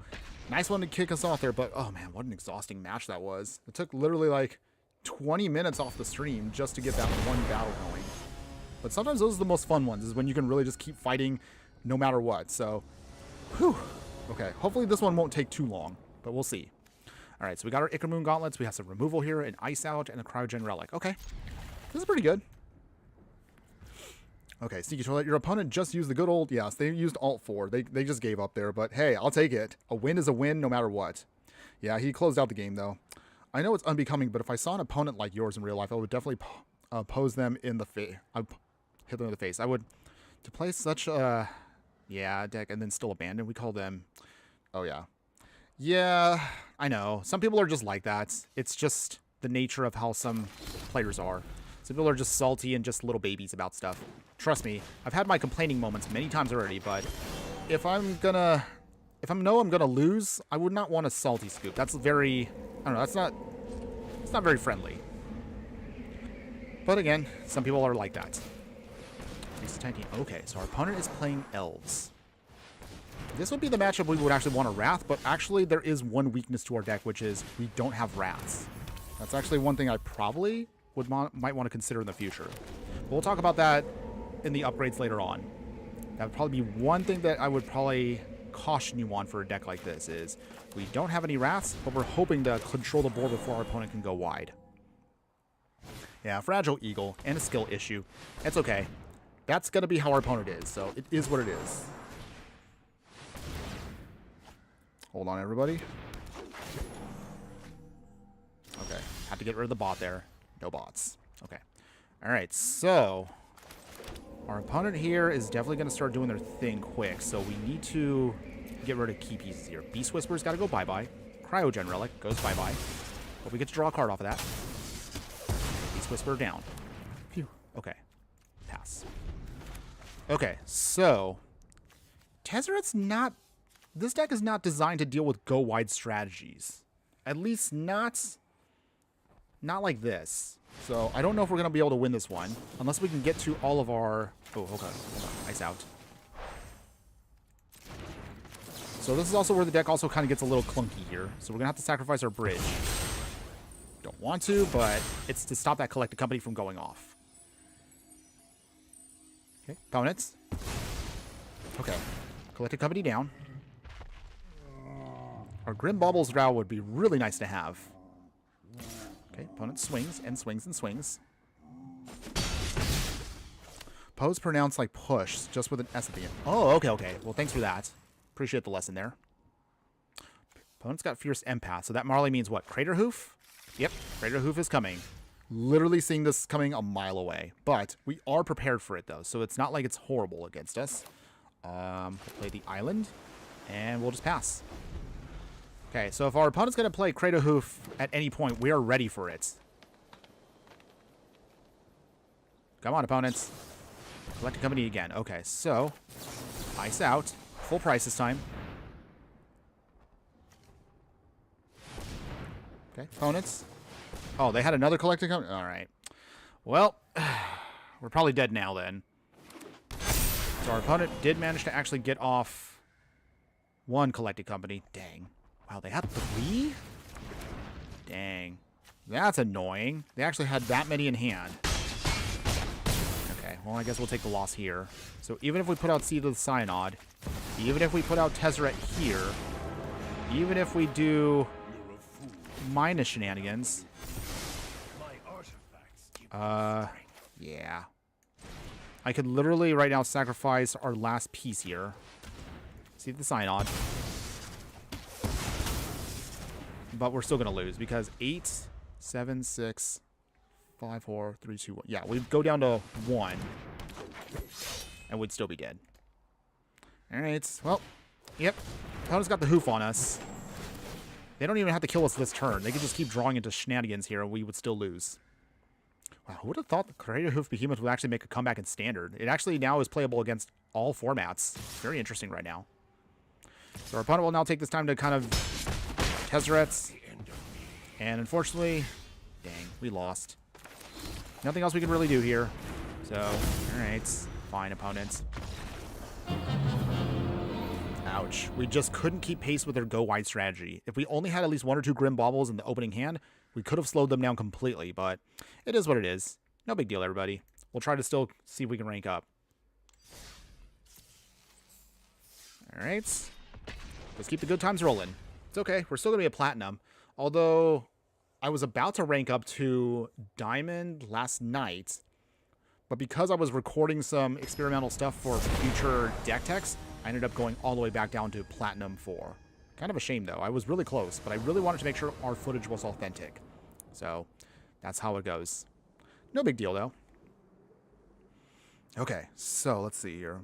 nice one to kick us off there, but oh man, what an exhausting match that was. It took literally like 20 minutes off the stream just to get that one battle going. But sometimes those are the most fun ones, is when you can really just keep fighting no matter what. So, whew. Okay, hopefully this one won't take too long, but we'll see. All right, so we got our Ichor Gauntlets. We have some removal here, an Ice Out, and a Cryogen Relic. Okay, this is pretty good. Okay, Sneaky Toilet, your opponent just used the good old... Yes, they used Alt 4. They just gave up there, but hey, I'll take it. A win is a win no matter what. Yeah, he closed out the game, though. I know it's unbecoming, but if I saw an opponent like yours in real life, I would definitely pose them in the face. I'd hit them in the face. I would... To play such a... Yeah, deck, and then still abandon. We call them... Oh, yeah. Yeah, I know. Some people are just like that. It's just the nature of how some players are. Some people are just salty and just little babies about stuff. Trust me, I've had my complaining moments many times already, but if I know I'm gonna lose, I would not want a salty scoop. That's very, I don't know, it's not very friendly. But again, some people are like that. Okay, so our opponent is playing elves. This would be the matchup we would actually want a Wrath, but actually there is one weakness to our deck, which is we don't have Wraths. That's actually one thing I probably might want to consider in the future. But we'll talk about that in the upgrades later on. That would probably be one thing that I would probably caution you on for a deck like this is we don't have any Wraths, but we're hoping to control the board before our opponent can go wide. Yeah, Fragile Eagle and a skill issue. It's okay. That's going to be how our opponent is, so it is what it is. Hold on, everybody. Okay, have to get rid of the bot there. No bots. Okay. All right, so our opponent here is definitely going to start doing their thing quick, so we need to get rid of key pieces here. Beast Whisper's got to go bye-bye. Cryogen Relic goes bye-bye. But we get to draw a card off of that. Beast Whisper down. Phew. Okay. Pass. Okay, so Tezzeret's not... This deck is not designed to deal with go-wide strategies. At least not like this. So I don't know if we're going to be able to win this one. Unless we can get to all of our... Oh, okay. Hold on. Ice out. So this is also where the deck also kind of gets a little clunky here. So we're going to have to sacrifice our bridge. Don't want to, but it's to stop that Collected Company from going off. Okay, opponents. Okay. Collected Company down. Our Grim Baubles Drow would be really nice to have. Okay, opponent swings and swings and swings. Pose pronounced like push, just with an S at the end. Oh, okay, okay. Well, thanks for that. Appreciate the lesson there. Opponent's got Fierce Empath, so that Marley means what? Crater Hoof? Yep, Crater Hoof is coming. Literally seeing this coming a mile away. But we are prepared for it, though, so it's not like it's horrible against us. We'll play the Island, and we'll just pass. Okay, so if our opponent's going to play Crater Hoof at any point, we are ready for it. Come on, opponents. Collected Company again. Okay, so ice out. Full price this time. Okay, opponents. Oh, they had another Collected Company? All right. Well, we're probably dead now then. So our opponent did manage to actually get off one Collected Company. Dang. Wow, they had 3? Dang. That's annoying. They actually had that many in hand. Okay, well, I guess we'll take the loss here. So even if we put out Seed of the Synod, even if we put out Tezzeret here, even if we do minus shenanigans, yeah. I could literally right now sacrifice our last piece here. Seed of the Synod. But we're still going to lose because 8, 7, 6, 5, 4, 3, 2, 1. Yeah, we'd go down to 1. And we'd still be dead. Alright, well, yep. Opponent's got the hoof on us. They don't even have to kill us this turn. They could just keep drawing into shenanigans here and we would still lose. Wow, who would have thought the Crater Hoof Behemoth would actually make a comeback in Standard? It actually now is playable against all formats. Very interesting right now. So our opponent will now take this time to kind of Tezzerets. And unfortunately, dang, we lost. Nothing else we can really do here. So, alright. Fine, opponents. Ouch. We just couldn't keep pace with their go-wide strategy. If we only had at least 1 or 2 Grim Baubles in the opening hand, we could have slowed them down completely, but it is what it is. No big deal, everybody. We'll try to still see if we can rank up. Alright. Let's keep the good times rolling. It's okay. We're still going to be a Platinum. Although, I was about to rank up to Diamond last night, but because I was recording some experimental stuff for future deck techs, I ended up going all the way back down to Platinum 4. Kind of a shame, though. I was really close, but I really wanted to make sure our footage was authentic. So, that's how it goes. No big deal, though. Okay, so let's see here.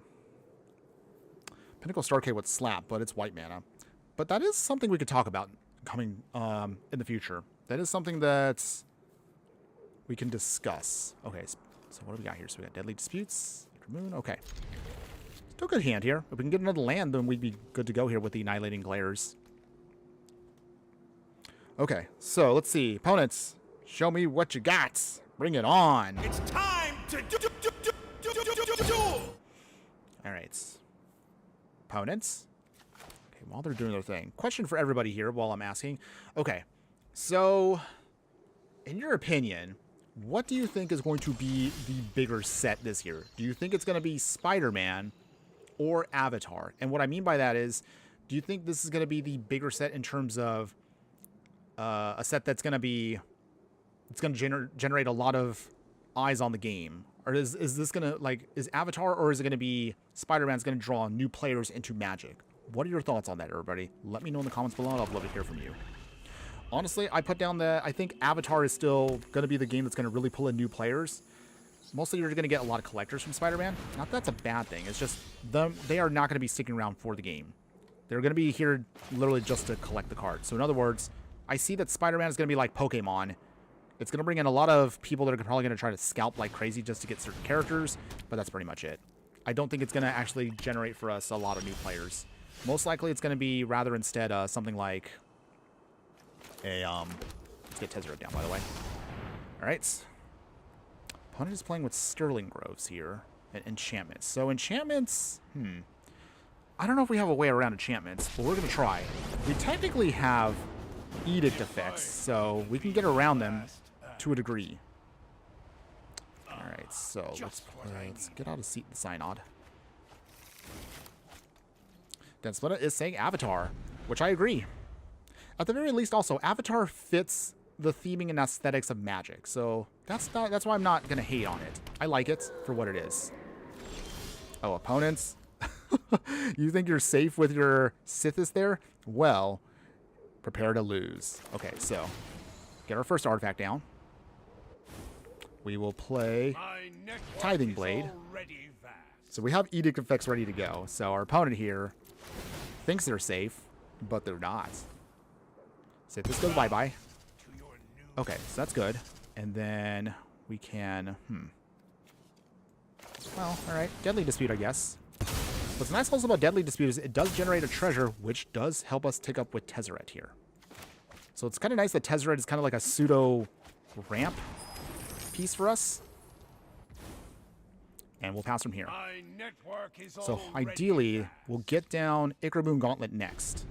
Pinnacle Starcade would slap, but it's white mana. But that is something we could talk about coming in the future. That is something that we can discuss. Okay, so what do we got here? So we got Deadly Disputes, Moon. Okay. Still good hand here. If we can get another land, then we'd be good to go here with the Annihilating Glares. Okay, so let's see. Opponents, show me what you got. Bring it on.
It's time to do.
All right. Opponents. Okay, while they're doing their thing. Question for everybody here while I'm asking. Okay, so in your opinion, what do you think is going to be the bigger set this year? Do you think it's going to be Spider-Man or Avatar? And what I mean by that is, do you think this is going to be the bigger set in terms of a set that's going to be, it's going to generate a lot of eyes on the game? Or is this going to, like, is Avatar, or is it going to be Spider-Man's going to draw new players into Magic? What are your thoughts on that, everybody? Let me know in the comments below, and I'd love to hear from you. Honestly, I put down that I think Avatar is still going to be the game that's going to really pull in new players. Mostly you're going to get a lot of collectors from Spider-Man. Not that that's a bad thing. It's just they are not going to be sticking around for the game. They're going to be here literally just to collect the cards. So in other words, I see that Spider-Man is going to be like Pokemon. It's going to bring in a lot of people that are probably going to try to scalp like crazy just to get certain characters, but that's pretty much it. I don't think it's going to actually generate for us a lot of new players. Most likely it's going to be rather instead something like a, let's get Tezzeret down, by the way. All right. Opponent is playing with Sterling Groves here and enchantments. So enchantments, I don't know if we have a way around enchantments, but we're going to try. We technically have edict effects, so we can get around them to a degree. All right, so let's get out of seat the Synod. Densplita is saying Avatar, which I agree. At the very least, also, Avatar fits the theming and aesthetics of Magic, so that's why I'm not gonna hate on it. I like it for what it is. Oh, opponents, you think you're safe with your Sithis there? Well, prepare to lose. Okay, so get our first artifact down. We will play Tithing Blade. So we have Edict effects ready to go. So our opponent here thinks they're safe, but they're not. So this goes bye-bye. Okay, so that's good. And then we can, well, all right, Deadly Dispute, I guess. What's nice also about Deadly Dispute is it does generate a treasure, which does help us tick up with Tezzeret here. So it's kind of nice that Tezzeret is kind of like a pseudo ramp piece for us. And we'll pass from here. So ideally, we'll get down Infernoman Gauntlet next.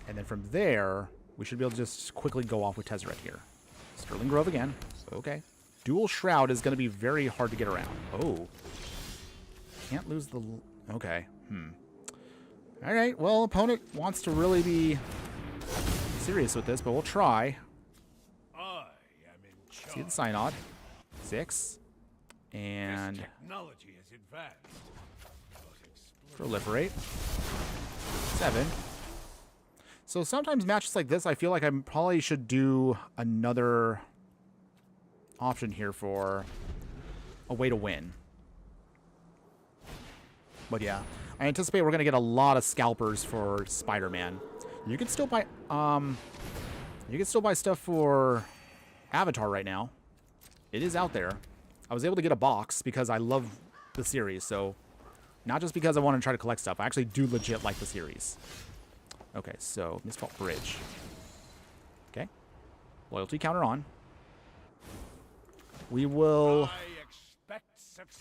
And then from there, we should be able to just quickly go off with Tezzeret here. Sterling Grove again. Okay. Dual Shroud is going to be very hard to get around. Oh. Can't lose the... Okay. All right. Well, opponent wants to really be serious with this, but we'll try.
I am in charge.
See the Synod. 6. And...
Technology has advanced.
Proliferate. 7. So sometimes matches like this, I feel like I probably should do another option here for a way to win. But yeah, I anticipate we're going to get a lot of scalpers for Spider-Man. You can still buy stuff for Avatar right now. It is out there. I was able to get a box because I love the series, so not just because I want to try to collect stuff. I actually do legit like the series. Okay, so Misfault Bridge. Okay. Loyalty counter on. We will...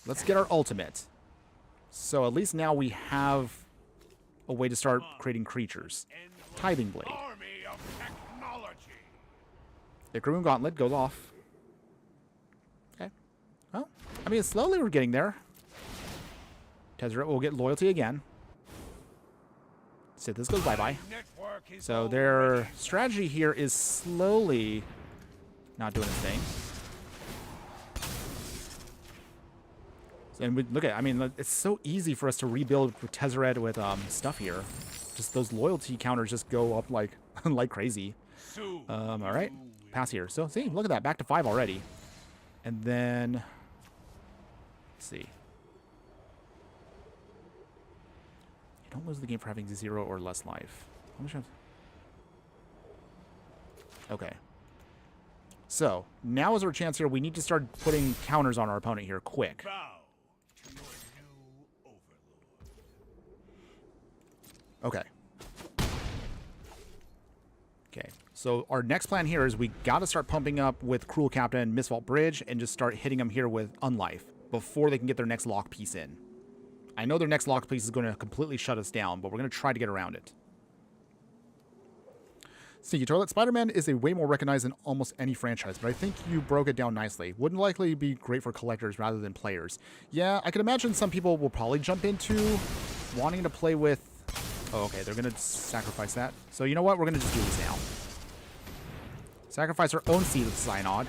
Let's get our ultimate. So at least now we have a way to start creating creatures. Tithing Blade. Infernoman Gauntlet goes off. Okay. Well, I mean, slowly we're getting there. Tezzeret will get loyalty again. So this goes bye-bye. So their strategy here is slowly not doing anything. And we look at, I mean, it's so easy for us to rebuild with Tezzeret with stuff here. Just those loyalty counters just go up like like crazy. All right, pass here. So see, look at that, back to 5 already. And then, let's see. You don't lose the game for having 0 or less life. Okay. So, now is our chance here. We need to start putting counters on our opponent here quick.
Bow to your new overlord.
Okay. Okay. So, our next plan here is we got to start pumping up with Cruel Captain, Mistvault Bridge, and just start hitting them here with Unlife before they can get their next lock piece in. I know their next lock piece is going to completely shut us down, but we're going to try to get around it. Sneaky Toilet, Spider-Man is a way more recognized in almost any franchise, but I think you broke it down nicely. Wouldn't likely be great for collectors rather than players. Yeah, I can imagine some people will probably jump into wanting to play with... Oh, okay, they're going to sacrifice that. So you know what? We're going to just do this now. Sacrifice our own Seed of Synod,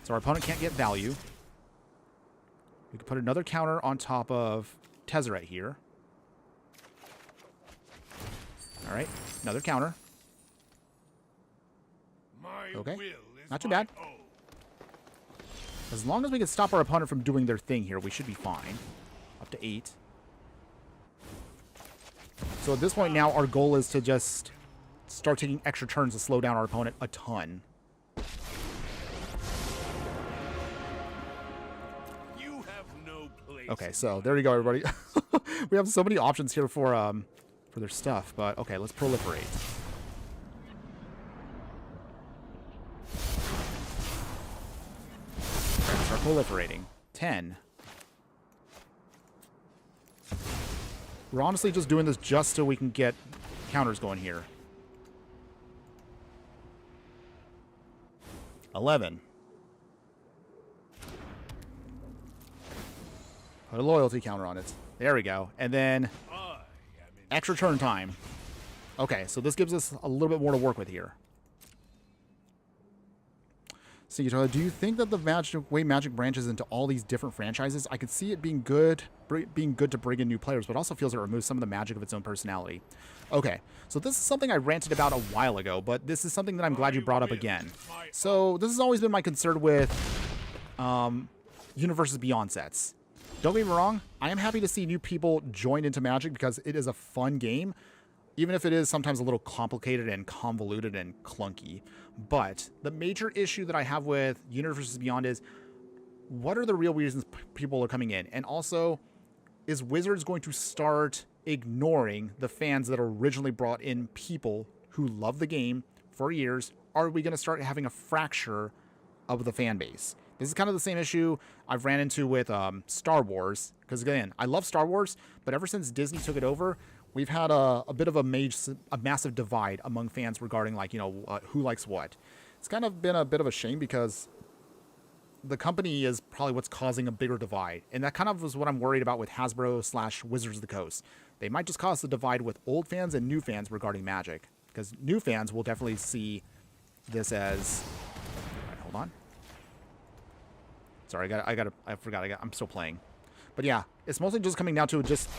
so our opponent can't get value. We can put another counter on top of Tezzeret here. Alright, another counter. Okay, not too bad. As long as we can stop our opponent from doing their thing here, we should be fine. Up to 8. So at this point now, our goal is to just start taking extra turns to slow down our opponent a ton.
You have no place.
Okay, so there you go, everybody. We have so many options here for their stuff, but okay, let's proliferate. Start proliferating. 10. We're honestly just doing this just so we can get counters going here. 11. Put a loyalty counter on it. There we go. And then extra turn time. Okay, so this gives us a little bit more to work with here. So, do you think that the way Magic branches into all these different franchises, I could see it being good to bring in new players, but also feels it removes some of the magic of its own personality. Okay, so this is something I ranted about a while ago, but this is something that I'm glad you brought up again. So this has always been my concern with Universes Beyond sets. Don't get me wrong, I am happy to see new people join into Magic because it is a fun game, even if it is sometimes a little complicated and convoluted and clunky. But the major issue that I have with Universes Beyond is, what are the real reasons people are coming in? And also, is Wizards going to start ignoring the fans that originally brought in people who love the game for years? Are we going to start having a fracture of the fan base? This is kind of the same issue I've ran into with Star Wars. Because again, I love Star Wars, but ever since Disney took it over, we've had a bit of a massive divide among fans regarding, like, who likes what. It's kind of been a bit of a shame because the company is probably what's causing a bigger divide. And that kind of was what I'm worried about with Hasbro/Wizards of the Coast. They might just cause the divide with old fans and new fans regarding Magic. Because new fans will definitely see this as... All right, hold on. Sorry, I forgot. I'm still playing. But yeah, it's mostly just coming down to just...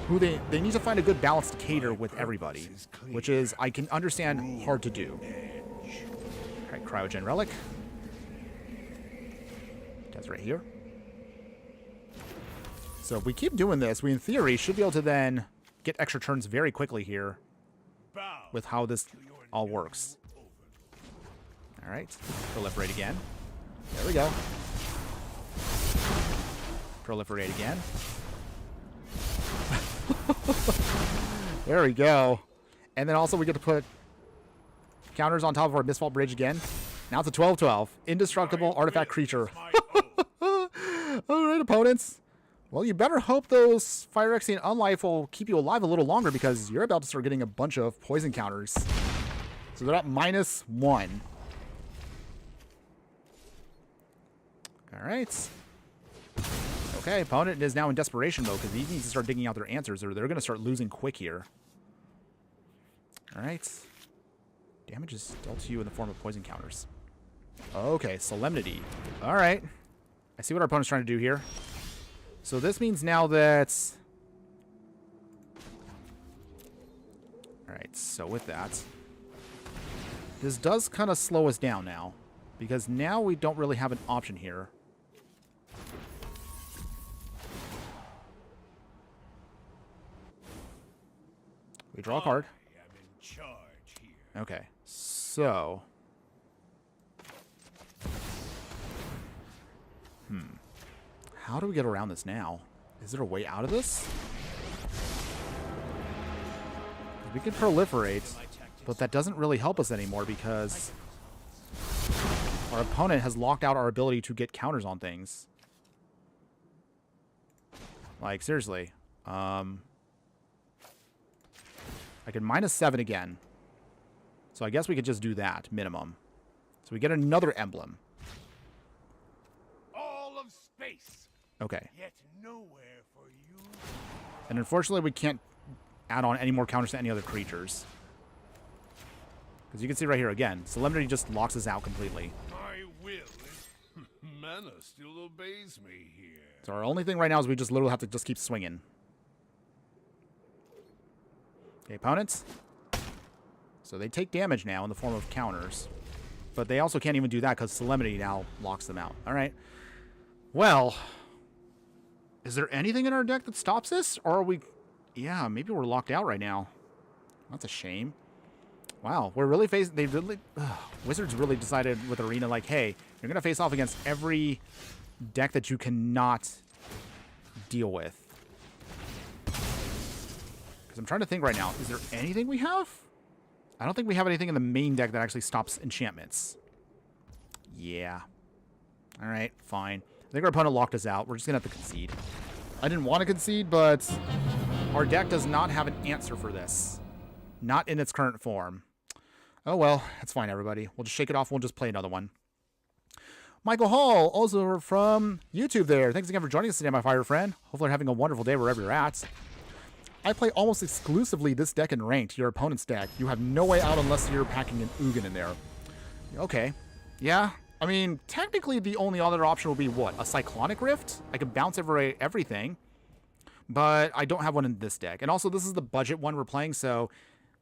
who they need to find a good balance to cater with everybody, which is, I can understand, hard to do. All right, Cryogen Relic. That's right here. So if we keep doing this, we in theory should be able to then get extra turns very quickly here with how this all works. All right, proliferate again. There we go. Proliferate again. There we go. And then also we get to put counters on top of our Mistvault Bridge again. Now it's a 12/12. Indestructible artifact creature. Alright, opponents. Well, you better hope those Fire Exy and Unlife will keep you alive a little longer because you're about to start getting a bunch of poison counters. So they're at -1. Alright. Okay, opponent is now in desperation mode because he needs to start digging out their answers or they're going to start losing quick here. Alright. Damage is dealt to you in the form of poison counters. Okay, Solemnity. Alright. I see what our opponent's trying to do here. So this means now that... Alright, so with that... This does kind of slow us down now. Because now we don't really have an option here. We draw a card.
charge here.
Okay, so... How do we get around this now? Is there a way out of this? We can proliferate, but that doesn't really help us anymore because our opponent has locked out our ability to get counters on things. Like, seriously. I can -7 again. So I guess we could just do that, minimum. So we get another emblem.
All of space.
Okay.
Yet nowhere for you.
And unfortunately, we can't add on any more counters to any other creatures. Because you can see right here, again, Solemnity just locks us out completely.
My will is mana still obeys me here.
So our only thing right now is we just literally have to just keep swinging. Okay, opponents. So they take damage now in the form of counters. But they also can't even do that because Solemnity now locks them out. All right. Well, is there anything in our deck that stops this? Or are we... Yeah, maybe we're locked out right now. That's a shame. Wow, we're really facing... They really... Wizards really decided with Arena, like, hey, you're going to face off against every deck that you cannot deal with. Because I'm trying to think right now. Is there anything we have? I don't think we have anything in the main deck that actually stops enchantments. Yeah. All right, fine. I think our opponent locked us out. We're just going to have to concede. I didn't want to concede, but our deck does not have an answer for this. Not in its current form. Oh, well, that's fine, everybody. We'll just shake it off. We'll just play another one. Michael Hall, also from YouTube there. Thanks again for joining us today, my fire friend. Hopefully you're having a wonderful day wherever you're at. I play almost exclusively this deck in ranked, your opponent's deck. You have no way out unless you're packing an Ugin in there. Okay. Yeah. I mean, technically the only other option would be what? A Cyclonic Rift? I can bounce everything. But I don't have one in this deck. And also, this is the budget one we're playing, so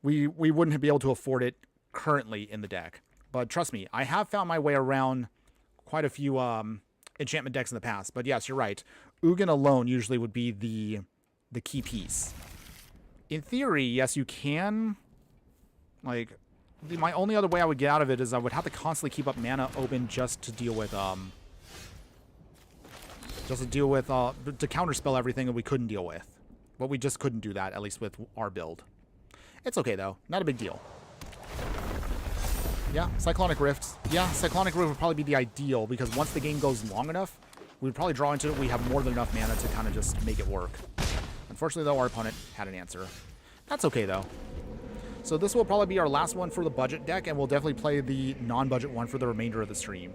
we wouldn't be able to afford it currently in the deck. But trust me, I have found my way around quite a few enchantment decks in the past. But yes, you're right. Ugin alone usually would be the key piece. In theory, yes, you can. Like, my only other way I would get out of it is I would have to constantly keep up mana open just to deal with to counterspell everything that we couldn't deal with. But we just couldn't do that, at least with our build. It's okay though, not a big deal. Yeah, Cyclonic Rift. Yeah, Cyclonic Rift would probably be the ideal because once the game goes long enough, we'd probably draw into it. We have more than enough mana to kind of just make it work. Unfortunately, though, our opponent had an answer. That's okay, though. So this will probably be our last one for the budget deck, and we'll definitely play the non-budget one for the remainder of the stream.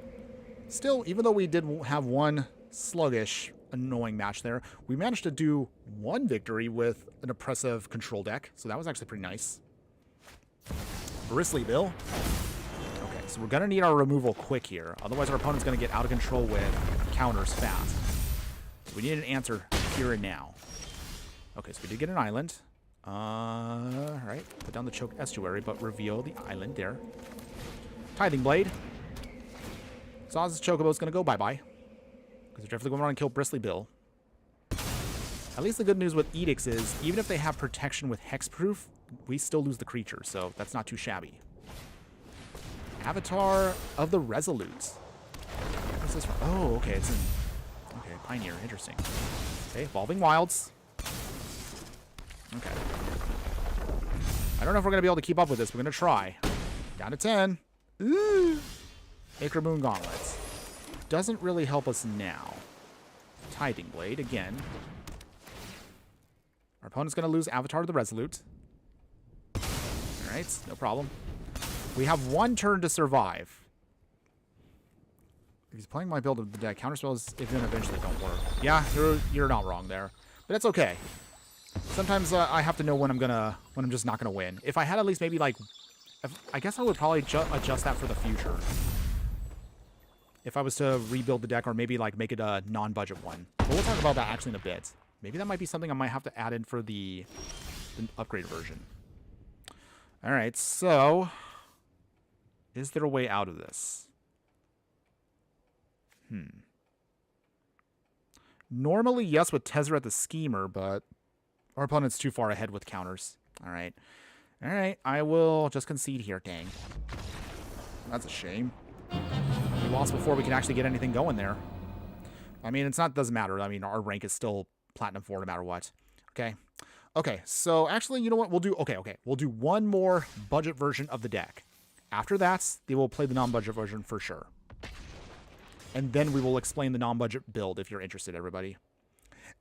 Still, even though we did have one sluggish, annoying match there, we managed to do one victory with an oppressive control deck, so that was actually pretty nice. Bristly Bill. Okay, so we're going to need our removal quick here. Otherwise, our opponent's going to get out of control with counters fast. So we need an answer here and now. Okay, so we did get an island. Right, put down the choked estuary, but reveal the island there. Tithing Blade. Saw's Chocobo's gonna go bye-bye. Because they're definitely going to run and kill Bristly Bill. At least the good news with Edicts is, even if they have protection with Hexproof, we still lose the creature, so that's not too shabby. Avatar of the Resolute. What's this from? Oh, okay, it's in... Okay, Pioneer, interesting. Okay, Evolving Wilds. Okay. I don't know if we're going to be able to keep up with this. We're going to try. Down to 10. Ooh. Acre Moon Gauntlets. Doesn't really help us now. Tithing Blade, again. Our opponent's going to lose Avatar of the Resolute. Alright, no problem. We have one turn to survive. If he's playing my build of the deck, counterspells even eventually don't work. Yeah, you're not wrong there. But it's okay. Sometimes I have to know when I'm just not gonna win. If I had at least maybe like, I guess I would probably adjust that for the future. If I was to rebuild the deck or maybe like make it a non-budget one. But we'll talk about that actually in a bit. Maybe that might be something I might have to add in for the upgraded version. All right, so is there a way out of this? Normally, yes, with Tezzeret the Schemer, but our opponent's too far ahead with counters. All right. All right, I will just concede here. Dang. That's a shame. We lost before we can actually get anything going there. I mean, doesn't matter. I mean, our rank is still Platinum 4 no matter what. Okay. Okay, so actually, you know what? We'll do... Okay. We'll do one more budget version of the deck. After that, they will play the non-budget version for sure. And then we will explain the non-budget build if you're interested, everybody.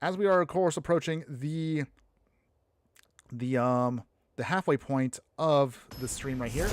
As we are, of course, approaching the halfway point of the stream right here.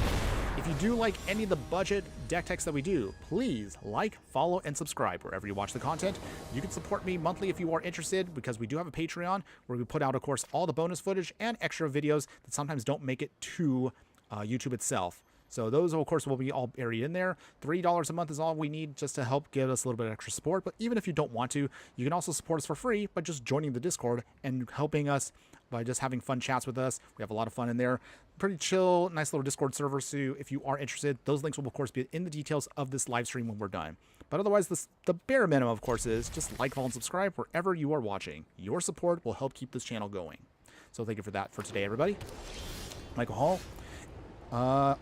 If you do like any of the budget deck techs that we do, please like, follow, and subscribe wherever you watch the content. You can support me monthly if you are interested, because we do have a Patreon where we put out, of course, all the bonus footage and extra videos that sometimes don't make it to YouTube itself. So those, of course, will be all buried in there. $3 a month is all we need just to help give us a little bit of extra support. But even if you don't want to, you can also support us for free by just joining the Discord and helping us by just having fun chats with us. We have a lot of fun in there. Pretty chill, nice little Discord server. So if you are interested, those links will, of course, be in the details of this live stream when we're done. But otherwise, the bare minimum, of course, is just like, follow, and subscribe wherever you are watching. Your support will help keep this channel going. So thank you for that for today, everybody. Michael Hall.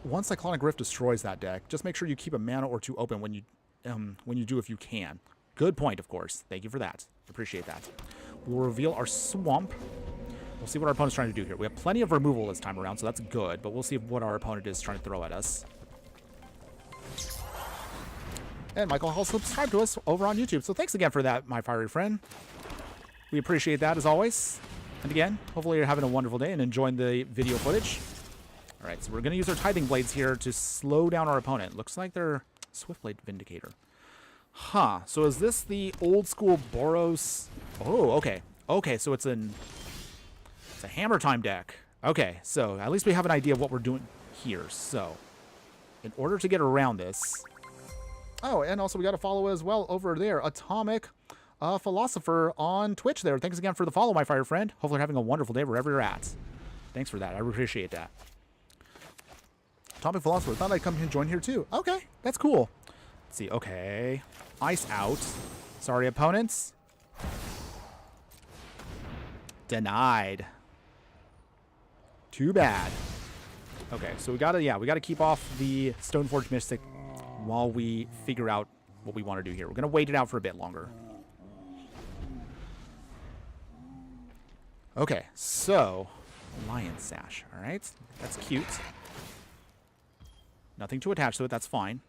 Once Cyclonic Rift destroys that deck, just make sure you keep a mana or two open when you do if you can. Good point, of course. Thank you for that. Appreciate that. We'll reveal our swamp. We'll see what our opponent's trying to do here. We have plenty of removal this time around, so that's good, but we'll see what our opponent is trying to throw at us. And Michael Hall subscribed to us over on YouTube, so thanks again for that, my fiery friend. We appreciate that, as always. And again, hopefully you're having a wonderful day and enjoying the video footage. All right, so we're going to use our Tithing Blades here to slow down our opponent. Looks like they're Swiftblade Vindicator. Huh, so is this the old school Boros? Oh, okay. Okay, so it's a Hammer Time deck. Okay, so at least we have an idea of what we're doing here. So, in order to get around this... Oh, and also we got to follow as well over there, Atomic Philosopher on Twitch there. Thanks again for the follow, my fire friend. Hopefully you're having a wonderful day wherever you're at. Thanks for that. I appreciate that. Atomic Philosopher, thought I'd come and join here too. Okay, that's cool. Let's see, okay. Ice out. Sorry, opponents. Denied. Too bad. Okay, so we gotta keep off the Stoneforge Mystic while we figure out what we want to do here. We're gonna wait it out for a bit longer. Okay, so Lion Sash, alright. That's cute. Nothing to attach to it, that's fine.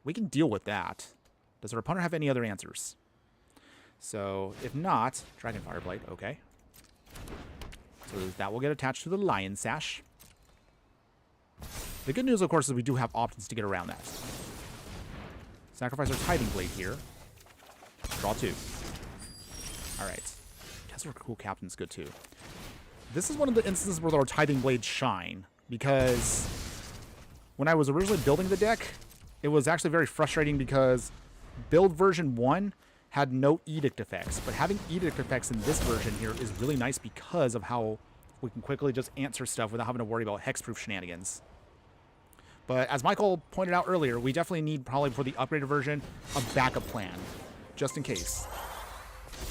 We can deal with that. Does our opponent have any other answers? So, if not, Dragon Fireblade, okay. So that will get attached to the Lion Sash. The good news, of course, is we do have options to get around that. Sacrifice our Tithing Blade here. Draw 2. Alright. Tezzeret Cool Captain's good too. This is one of the instances where our Tithing Blades shine, because when I was originally building the deck, it was actually very frustrating because build version 1 had no edict effects, but having edict effects in this version here is really nice because of how we can quickly just answer stuff without having to worry about hexproof shenanigans. But as Michael pointed out earlier, we definitely need, probably for the upgraded version, a backup plan, just in case.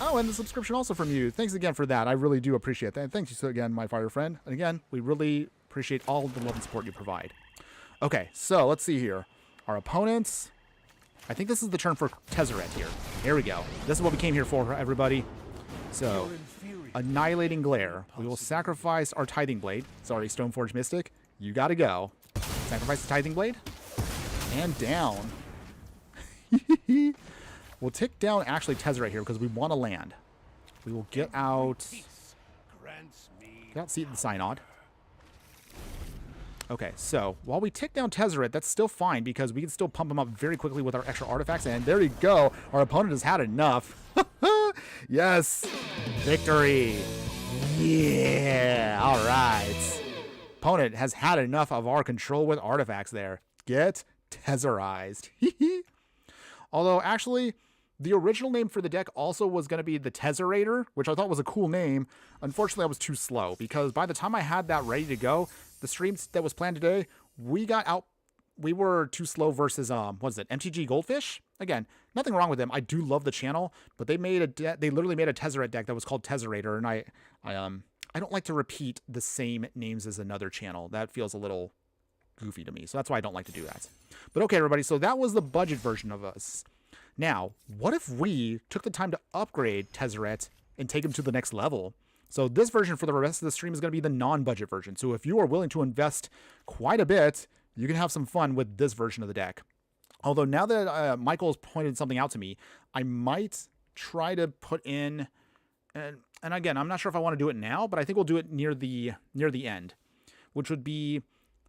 Oh, and the subscription also from you. Thanks again for that. I really do appreciate that. Thank you so again, my fire friend. And again, we really appreciate all the love and support you provide. Okay, so let's see here. Our opponents... I think this is the turn for Tezzeret here. Here we go. This is what we came here for, everybody. So, Annihilating Glare. We will sacrifice our Tithing Blade. Sorry, Stoneforge Mystic. You gotta go. Sacrifice the Tithing Blade. And down. We'll tick down, actually, Tezzeret here, because we want to land. We will get out... Get out Seat and Synod. Okay, so while we tick down Tezzeret, that's still fine because we can still pump him up very quickly with our extra artifacts. And there you go. Our opponent has had enough. Yes. Victory. Yeah. All right. Opponent has had enough of our control with artifacts there. Get Tezzerized. Although, actually, the original name for the deck also was going to be the Tezzerator, which I thought was a cool name. Unfortunately, I was too slow because by the time I had that ready to go, the streams that was planned today, we were too slow versus, what is it, MTG Goldfish? Again, nothing wrong with them. I do love the channel, but they literally made a Tezzeret deck that was called Tezzerator, and I don't like to repeat the same names as another channel. That feels a little goofy to me. So that's why I don't like to do that. But okay, everybody. So that was the budget version of us. Now, what if we took the time to upgrade Tezzeret and take him to the next level? So this version for the rest of the stream is going to be the non-budget version. So if you are willing to invest quite a bit, you can have some fun with this version of the deck. Although now that Michael has pointed something out to me, I might try to put in, and again, I'm not sure if I want to do it now, but I think we'll do it near the end, which would be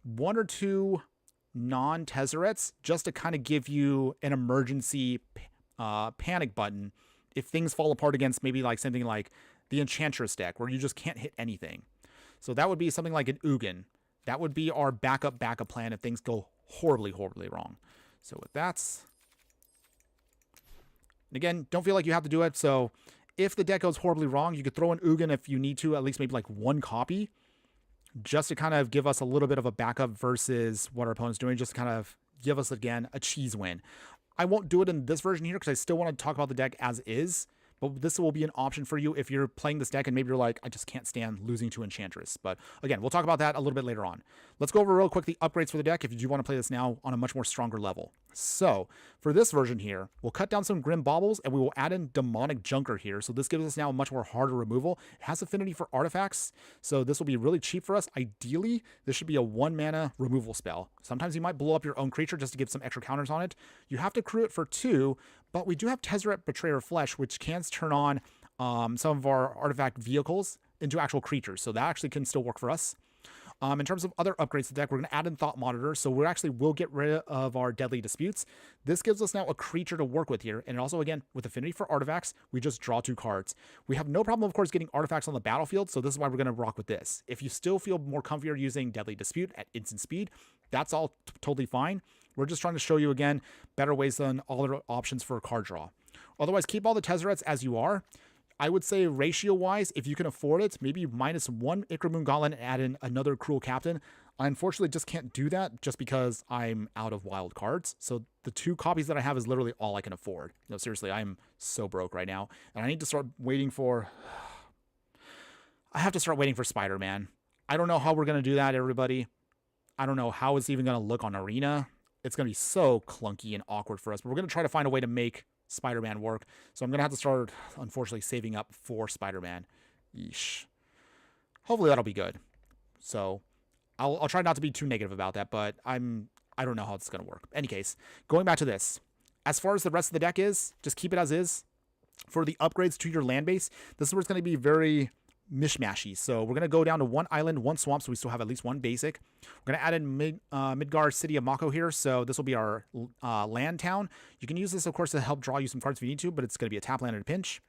1 or 2 non-Tezzerets just to kind of give you an emergency panic button if things fall apart against maybe like something like the Enchantress deck where you just can't hit anything. So that would be something like an Ugin. That would be our backup plan if things go horribly wrong. So with that, again, don't feel like you have to do it. So if the deck goes horribly wrong, you could throw an Ugin if you need to, at least maybe like 1 copy, just to kind of give us a little bit of a backup versus what our opponent's doing, just to kind of give us, again, a cheese win. I won't do it in this version here because I still want to talk about the deck as is, but this will be an option for you if you're playing this deck and maybe you're like, I just can't stand losing to Enchantress. But again, we'll talk about that a little bit later on. Let's go over real quick the upgrades for the deck if you do want to play this now on a much more stronger level. So for this version here, we'll cut down some Grim Baubles and we will add in Demonic Junker here. So this gives us now a much more harder removal. It has affinity for artifacts, so this will be really cheap for us. Ideally, this should be a 1 mana removal spell. Sometimes you might blow up your own creature just to give some extra counters on it. You have to crew it for 2, but we do have Tezzeret Betrayer Flesh, which can turn on some of our artifact vehicles into actual creatures. So that actually can still work for us. In terms of other upgrades to the deck, we're going to add in Thought Monitor. So we actually will get rid of our Deadly Disputes. This gives us now a creature to work with here. And also, again, with affinity for artifacts, we just draw 2 cards. We have no problem, of course, getting artifacts on the battlefield. So this is why we're going to rock with this. If you still feel more comfier using Deadly Dispute at instant speed, that's all totally fine. We're just trying to show you, again, better ways than all other options for a card draw. Otherwise, keep all the Tezzerets as you are. I would say ratio-wise, if you can afford it, maybe minus 1 Infernoman Gauntlet and add in another Cruel Captain. I unfortunately just can't do that just because I'm out of wild cards. So the 2 copies that I have is literally all I can afford. No, seriously, I'm so broke right now. And I need to start waiting for... I have to start waiting for Spider-Man. I don't know how we're going to do that, everybody. I don't know how it's even going to look on Arena. It's going to be so clunky and awkward for us. But we're going to try to find a way to make Spider-Man work. So I'm going to have to start, unfortunately, saving up for Spider-Man. Yeesh. Hopefully that'll be good. So I'll try not to be too negative about that, but I don't know how it's going to work. Any case, going back to this. As far as the rest of the deck is, just keep it as is. For the upgrades to your land base, this is where it's going to be very mishmashy. So we're going to go down to 1 island, 1 swamp, so we still have at least 1 basic. We're going to add in Midgar City of Mako here, so this will be our land town. You can use this, of course, to help draw you some cards if you need to, but it's going to be a tap land in a pinch.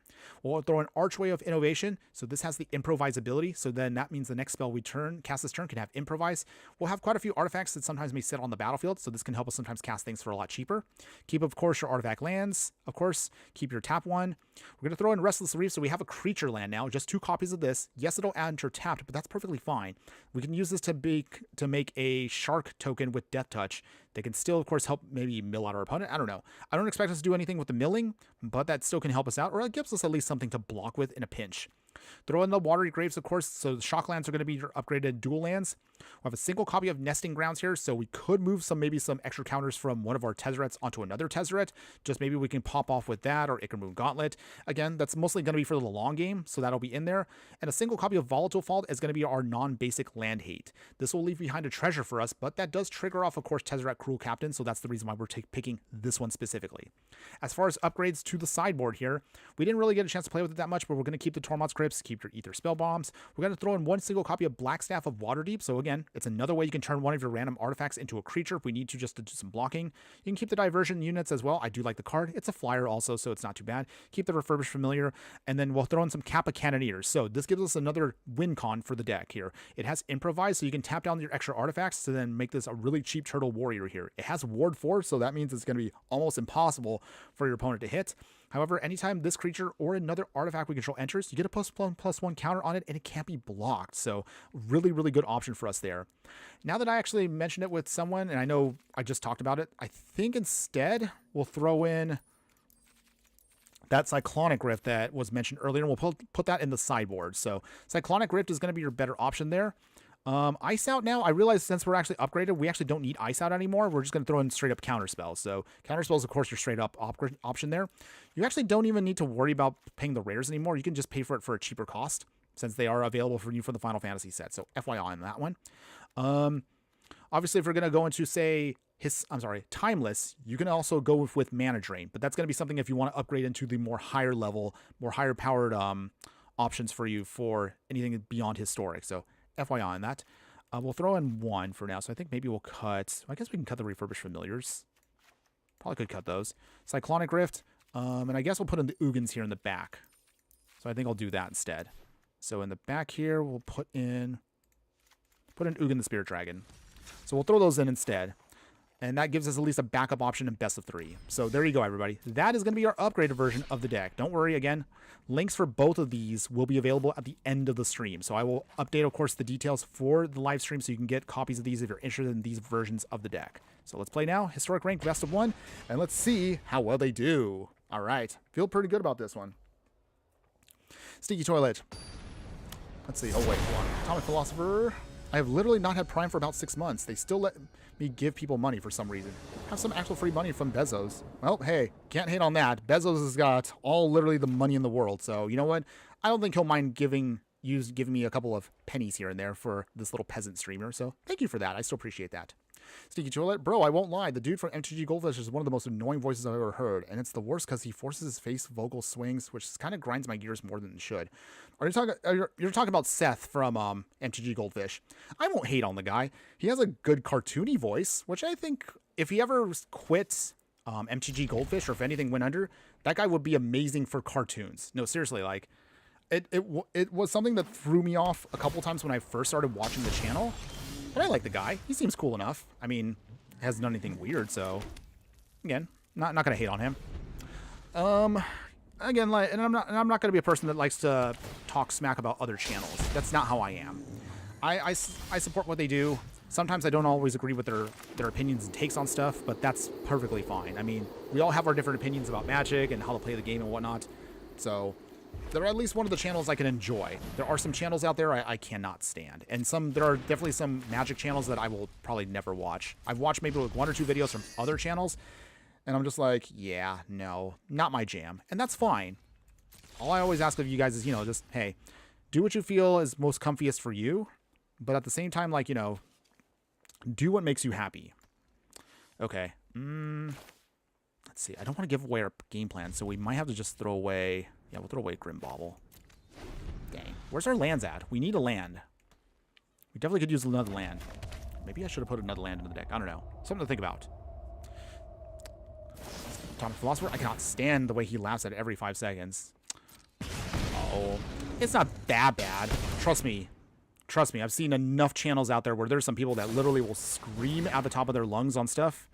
We'll throw an Archway of Innovation, so this has the improvisability, so then that means the next spell we cast this turn can have improvise. We'll have quite a few artifacts that sometimes may sit on the battlefield, so this can help us sometimes cast things for a lot cheaper. Keep, of course, your artifact lands. Of course, keep your tap 1. We're going to throw in Restless Reef, so we have a creature land now, just 2 copies of this. Yes, it'll enter tapped, but that's perfectly fine. We can use this to make a shark token with Death Touch. They can still, of course, help maybe mill out our opponent. I don't know. I don't expect us to do anything with the milling, but that still can help us out, or it gives us at least something to block with in a pinch. Throw in the Watery Graves, of course, so the shock lands are going to be your upgraded dual lands. We have a single copy of Nesting Grounds here, so we could move maybe some extra counters from one of our Tezzerets onto another Tezzeret. Just maybe we can pop off with that, or Infernoman Gauntlet. Again, that's mostly going to be for the long game, so that'll be in there. And a single copy of Volatile Fault is going to be our non-basic land hate. This will leave behind a treasure for us, but that does trigger off, of course, Tezzeret Cruel Captain, so that's the reason why we're picking this one specifically. As far as upgrades to the sideboard here, we didn't really get a chance to play with it that much, but we're going to keep the Tormod's Crypts, keep your Ether Spell Bombs. We're going to throw in 1 single copy of Blackstaff of Waterdeep, so again, it's another way you can turn one of your random artifacts into a creature if we need to, just to do some blocking. You can keep the Diversion units as well. I do like the card. It's a flyer also, so it's not too bad. Keep the Refurbished Familiar, and then we'll throw in some Kappa Cannoneers. So this gives us another win con for the deck here. It has Improvise, so you can tap down your extra artifacts to then make this a really cheap Turtle Warrior here. It has Ward 4, so that means it's going to be almost impossible for your opponent to hit. However, anytime this creature or another artifact we control enters, you get a +1/+1 counter on it, and it can't be blocked. So really, really good option for us there. Now that I actually mentioned it with someone, and I know I just talked about it, I think instead we'll throw in that Cyclonic Rift that was mentioned earlier. And we'll put that in the sideboard. So Cyclonic Rift is going to be your better option there. Ice Out now, I realize since we're actually upgraded, we actually don't need Ice Out anymore. We're just going to throw in straight up Counterspell. So Counterspell is, of course, your straight up option there. You actually don't even need to worry about paying the rares anymore. You can just pay for it for a cheaper cost since they are available for you for the Final Fantasy set. So FYI on that one. Obviously, if we're going to go into, say, Timeless, you can also go with Mana Drain. But that's going to be something if you want to upgrade into the more higher level, more higher powered options for you for anything beyond Historic. So FYI on that. We'll throw in 1 for now. So I think maybe we'll cut... I guess we can cut the Refurbished Familiars. Probably could cut those. Cyclonic Rift. And I guess we'll put in the Ugins here in the back. So I think I'll do that instead. So in the back here, we'll put in Ugin the Spirit Dragon. So we'll throw those in instead. And that gives us at least a backup option in best of 3. So there you go, everybody. That is going to be our upgraded version of the deck. Don't worry, again, links for both of these will be available at the end of the stream. So I will update, of course, the details for the live stream so you can get copies of these if you're interested in these versions of the deck. So let's play now. Historic Rank Best of 1. And let's see how well they do. All right. Feel pretty good about this one. Sneaky Toilet. Let's see. Oh, wait. Hold on. Atomic Philosopher. I have literally not had Prime for about 6 months. They still let me give people money for some reason. Have some actual free money from Bezos. Well, hey, can't hate on that. Bezos has got literally the money in the world. So, you know what? I don't think he'll mind giving me a couple of pennies here and there for this little peasant streamer. So, thank you for that. I still appreciate that. Sneaky Toilet. Bro, I won't lie. The dude from MTG Goldfish is one of the most annoying voices I've ever heard. And it's the worst because he forces his face vocal swings, which kind of grinds my gears more than it should. You're talking about Seth from MTG Goldfish. I won't hate on the guy. He has a good cartoony voice, which I think if he ever quits MTG Goldfish or if anything went under, that guy would be amazing for cartoons. No, seriously, like it was something that threw me off a couple times when I first started watching the channel. But I like the guy. He seems cool enough. I mean, hasn't done anything weird, so again, not gonna hate on him. Again, like, and I'm not gonna be a person that likes to talk smack about other channels. That's not how I am. I support what they do. Sometimes I don't always agree with their opinions and takes on stuff, but that's perfectly fine. I mean, we all have our different opinions about Magic and how to play the game and whatnot. So they're at least one of the channels I can enjoy. There are some channels out there I cannot stand. And there are definitely some Magic channels that I will probably never watch. I've watched maybe like 1 or 2 videos from other channels, and I'm just like, yeah, no, not my jam. And that's fine. All I always ask of you guys is, you know, just, hey, do what you feel is most comfiest for you. But at the same time, like, you know, do what makes you happy. Okay. Let's see. I don't want to give away our game plan, so we might have to just throw away... Yeah, we'll throw away Grim Bauble. Dang. Where's our lands at? We need a land. We definitely could use another land. Maybe I should have put another land in the deck. I don't know. Something to think about. Atomic Philosopher. I cannot stand the way he laughs at every 5 seconds. Oh. It's not that bad. Trust me. Trust me. I've seen enough channels out there where there's some people that literally will scream at the top of their lungs on stuff.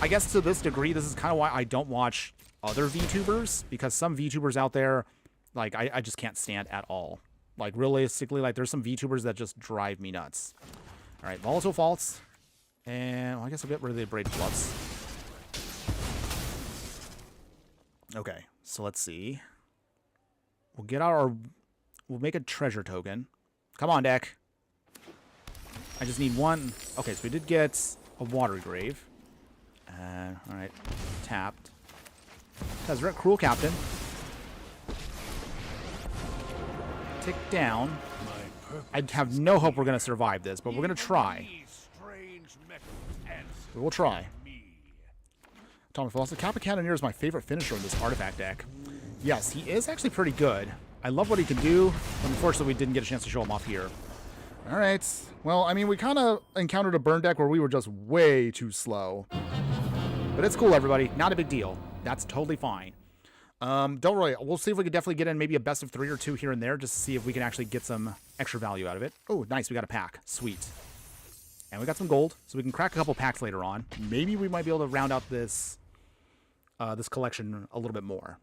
I guess to this degree, this is kind of why I don't watch other VTubers, because some VTubers out there, like, I just can't stand at all. Like, realistically, like, there's some VTubers that just drive me nuts. All right, Volatile Faults. And, well, I guess I'll get rid of the Abraded Bluffs. Okay, so let's see. We'll get we'll make a treasure token. Come on, deck. I just need 1. Okay, so we did get a Watery Grave. All right, tapped. Tezzeret, Cruel Captain. Tick down. I have no hope we're going to survive this, but we're going to try. We will try. Atomic Philosopher. Kappa Cannoneer is my favorite finisher in this artifact deck. Yes, he is actually pretty good. I love what he can do. Unfortunately, we didn't get a chance to show him off here. All right. Well, I mean, we kind of encountered a burn deck where we were just way too slow. But it's cool, everybody. Not a big deal. That's totally fine. Don't worry. We'll see if we can definitely get in maybe a best of 3 or 2 here and there just to see if we can actually get some extra value out of it. Oh, nice. We got a pack. Sweet. And we got some gold, so we can crack a couple packs later on. Maybe we might be able to round out this this collection a little bit more.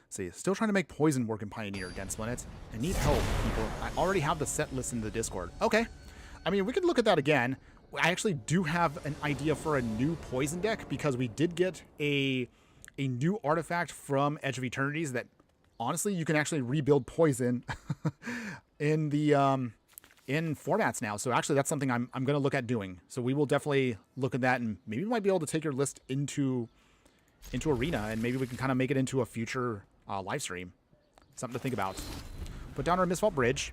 Let's see. Still trying to make poison work in Pioneer against Linnet. I need help, people. I already have the set list in the Discord. Okay. I mean, we could look at that again. I actually do have an idea for a new poison deck because we did get a a new artifact from Edge of Eternities that, honestly, you can actually rebuild poison in the in formats now. So actually, that's something I'm going to look at doing. So we will definitely look at that, and maybe we might be able to take your list into Arena, and maybe we can kind of make it into a future live stream. Something to think about. Put down our Mistfall Bridge.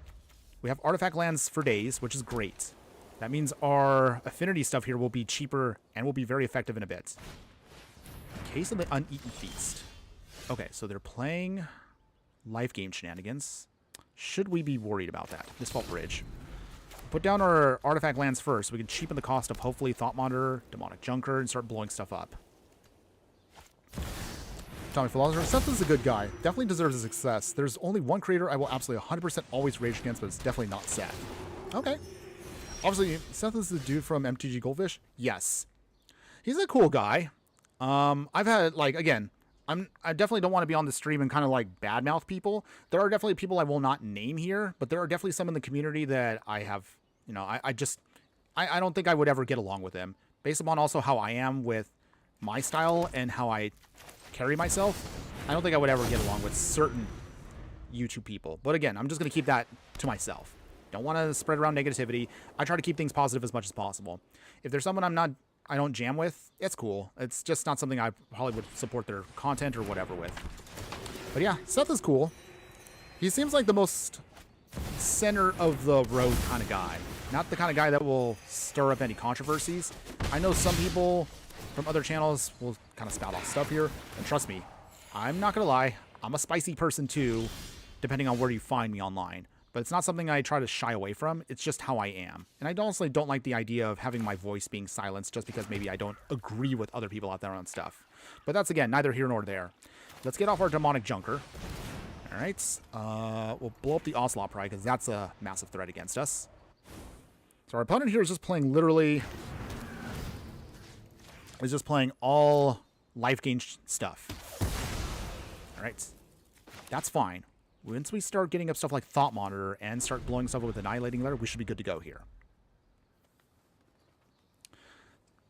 We have artifact lands for days, which is great. That means our affinity stuff here will be cheaper and will be very effective in a bit. In case of the Uneaten Feast. Okay, so they're playing life game shenanigans. Should we be worried about that? Mistfall Bridge. Put down our artifact lands first so we can cheapen the cost of hopefully Thought Monitor, Demonic Junker, and start blowing stuff up. Tommy Philosopher. Seth is a good guy. Definitely deserves a success. There's only one creator I will absolutely 100% always rage against, but it's definitely not Seth. Okay. Obviously, Seth is the dude from MTG Goldfish. Yes. He's a cool guy. I've had, like, again, I definitely don't want to be on the stream and kind of, like, badmouth people. There are definitely people I will not name here, but there are definitely some in the community that I have, you know, I don't think I would ever get along with them. Based upon also how I am with my style and how I carry myself, I don't think I would ever get along with certain YouTube people. But again, I'm just going to keep that to myself. Don't want to spread around negativity. I try to keep things positive as much as possible. If there's someone I don't jam with, it's cool. It's just not something I probably would support their content or whatever with. But yeah, Seth is cool. He seems like the most center of the road kind of guy. Not the kind of guy that will stir up any controversies. I know some people from other channels will kind of spout off stuff here. And trust me, I'm not going to lie. I'm a spicy person too, depending on where you find me online. But it's not something I try to shy away from. It's just how I am. And I honestly don't like the idea of having my voice being silenced just because maybe I don't agree with other people out there on stuff. But that's, again, neither here nor there. Let's get off our Demonic Junker. All right. We'll blow up the Ocelot Pride because that's a massive threat against us. So our opponent here is just playing literally... is just playing all life gain stuff. All right. That's fine. Once we start getting up stuff like Thought Monitor and start blowing stuff up with Annihilating Letter, we should be good to go here.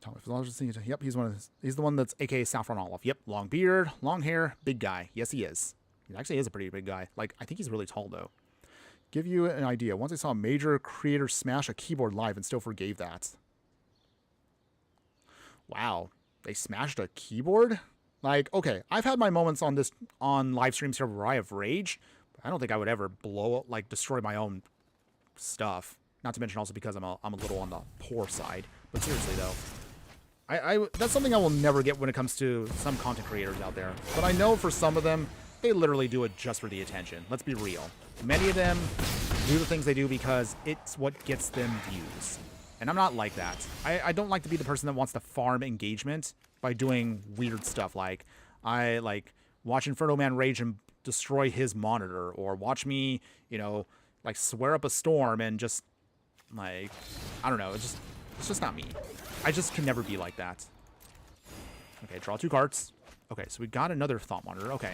Yep, he's the one that's aka Saffron Olive. Yep, long beard, long hair, big guy. Yes, he is. He actually is a pretty big guy. Like, I think he's really tall, though. Give you an idea. Once I saw a major creator smash a keyboard live and still forgave that. Wow. They smashed a keyboard? Like, okay, I've had my moments on live streams here where I have rage. I don't think I would ever destroy my own stuff. Not to mention also because I'm a little on the poor side. But seriously, though, that's something I will never get when it comes to some content creators out there. But I know for some of them, they literally do it just for the attention. Let's be real. Many of them do the things they do because it's what gets them views. And I'm not like that. I don't like to be the person that wants to farm engagement by doing weird stuff like watch Infernoman rage and destroy his monitor, or watch me, you know, like swear up a storm and just like, I don't know, it's just not me. I just can never be like that. Okay, draw 2 cards. Okay, so we got another Thought Monitor. Okay.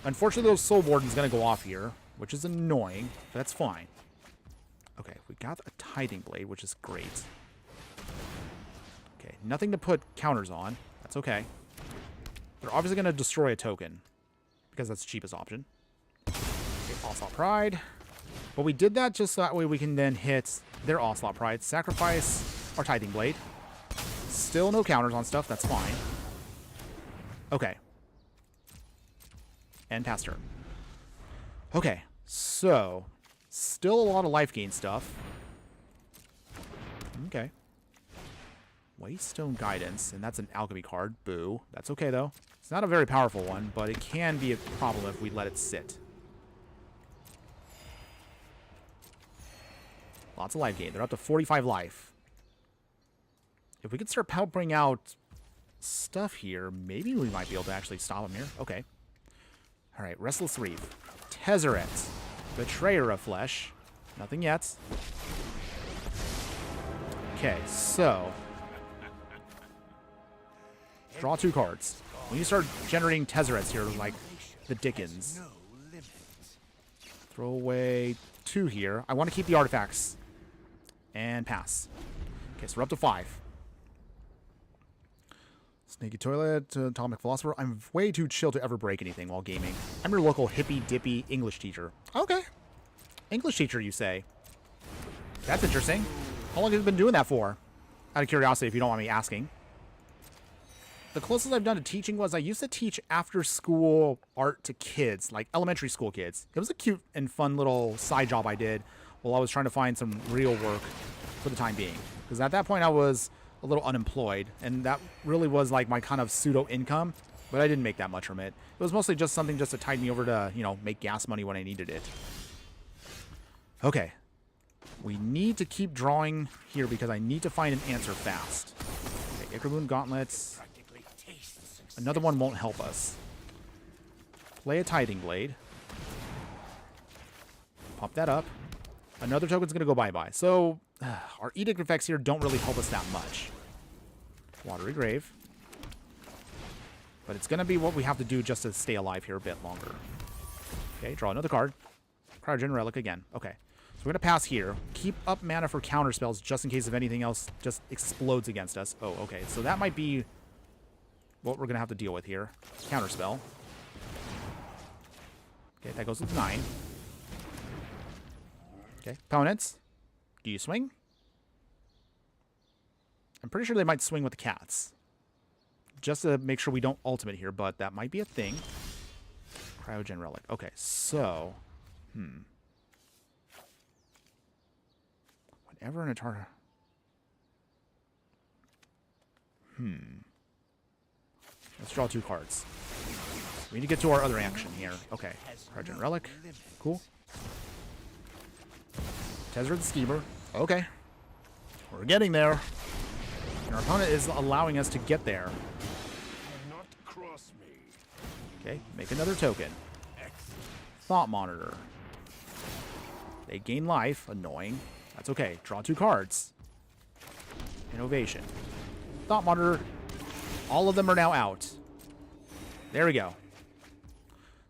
Unfortunately, those Soul Warden's gonna go off here, which is annoying, but that's fine. Okay, we got a Tithing Blade, which is great. Okay, nothing to put counters on. That's okay. They're obviously going to destroy a token, because that's the cheapest option. Okay, Ocelot Pride. But we did that just so that way we can then hit their Ocelot Pride, sacrifice our Tithing Blade. Still no counters on stuff, that's fine. Okay. And pass turn. Okay, so... still a lot of life gain stuff. Okay. Waystone Guidance, and that's an alchemy card. Boo. That's okay, though. It's not a very powerful one, but it can be a problem if we let it sit. Lots of life gain. They're up to 45 life. If we could start helping out stuff here, maybe we might be able to actually stop them here. Okay. All right, Restless Reef. Tezzeret. Betrayer of Flesh. Nothing yet. Okay, so... draw 2 cards. When you start generating Tezzerets here, like the Dickens. Throw away 2 here. I want to keep the artifacts. And pass. Okay, so we're up to 5. Sneaky Toilet, Atomic Philosopher. I'm way too chill to ever break anything while gaming. I'm your local hippy-dippy English teacher. Okay. English teacher, you say? That's interesting. How long have you been doing that for? Out of curiosity, if you don't want me asking. The closest I've done to teaching was I used to teach after-school art to kids, like elementary school kids. It was a cute and fun little side job I did while I was trying to find some real work for the time being. Because at that point, I was a little unemployed, and that really was like my kind of pseudo income, but I didn't make that much from it. It was mostly just something just to tide me over to, you know, make gas money when I needed it. Okay. We need to keep drawing here because I need to find an answer fast. Okay, Icarboon Gauntlets. Another one won't help us. Play a Tiding Blade. Pop that up. Another token's going to go bye-bye. So, our Edict effects here don't really help us that much. Watery Grave. But it's going to be what we have to do just to stay alive here a bit longer. Okay, draw another card. Cryogen Relic again. Okay. So we're going to pass here. Keep up mana for counter spells just in case if anything else just explodes against us. Oh, okay. So that might be what we're going to have to deal with here. Counter spell. Okay, that goes with 9. Okay, opponents. Do you swing? I'm pretty sure they might swing with the cats. Just to make sure we don't ultimate here, but that might be a thing. Cryogen Relic. Okay, so... Whenever an Atara... Let's draw 2 cards. We need to get to our other action here. Okay, Cryogen Relic. Cool. Tezzeret the Schemer. Okay. We're getting there. And our opponent is allowing us to get there.
Not cross me.
Okay, make another token. Thought Monitor. They gain life. Annoying. That's okay. Draw 2 cards. Innovation. Thought Monitor. All of them are now out. There we go.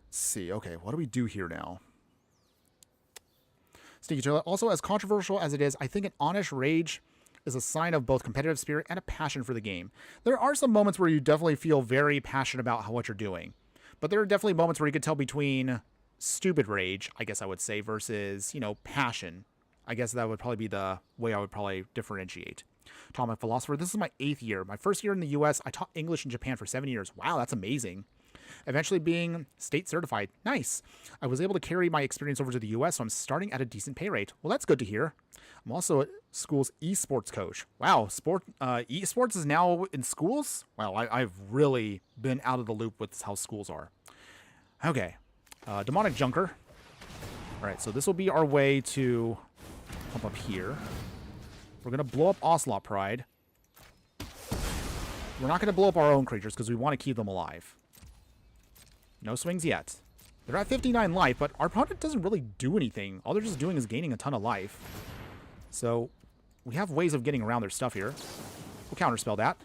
Let's see. Okay, what do we do here now? Sneaky Toilet. Also, as controversial as it is, I think an honest rage is a sign of both competitive spirit and a passion for the game. There are some moments where you definitely feel very passionate about what you're doing. But there are definitely moments where you could tell between stupid rage, I guess I would say, versus, you know, passion. I guess that would probably be the way I would probably differentiate. Atomic Philosopher. This is my 8th year. My first year in the US, I taught English in Japan for 7 years. Wow, that's amazing. Eventually being state certified. Nice. I was able to carry my experience over to the US, so I'm starting at a decent pay rate. Well, that's good to hear. I'm also at school's esports coach. Wow, esports is now in schools? Well, I've really been out of the loop with how schools are. Okay. Demonic Junker. All right, so this will be our way to pump up here. We're going to blow up Ocelot Pride. We're not going to blow up our own creatures because we want to keep them alive. No swings yet. They're at 59 life, but our opponent doesn't really do anything. All they're just doing is gaining a ton of life. So we have ways of getting around their stuff here. We'll counterspell that.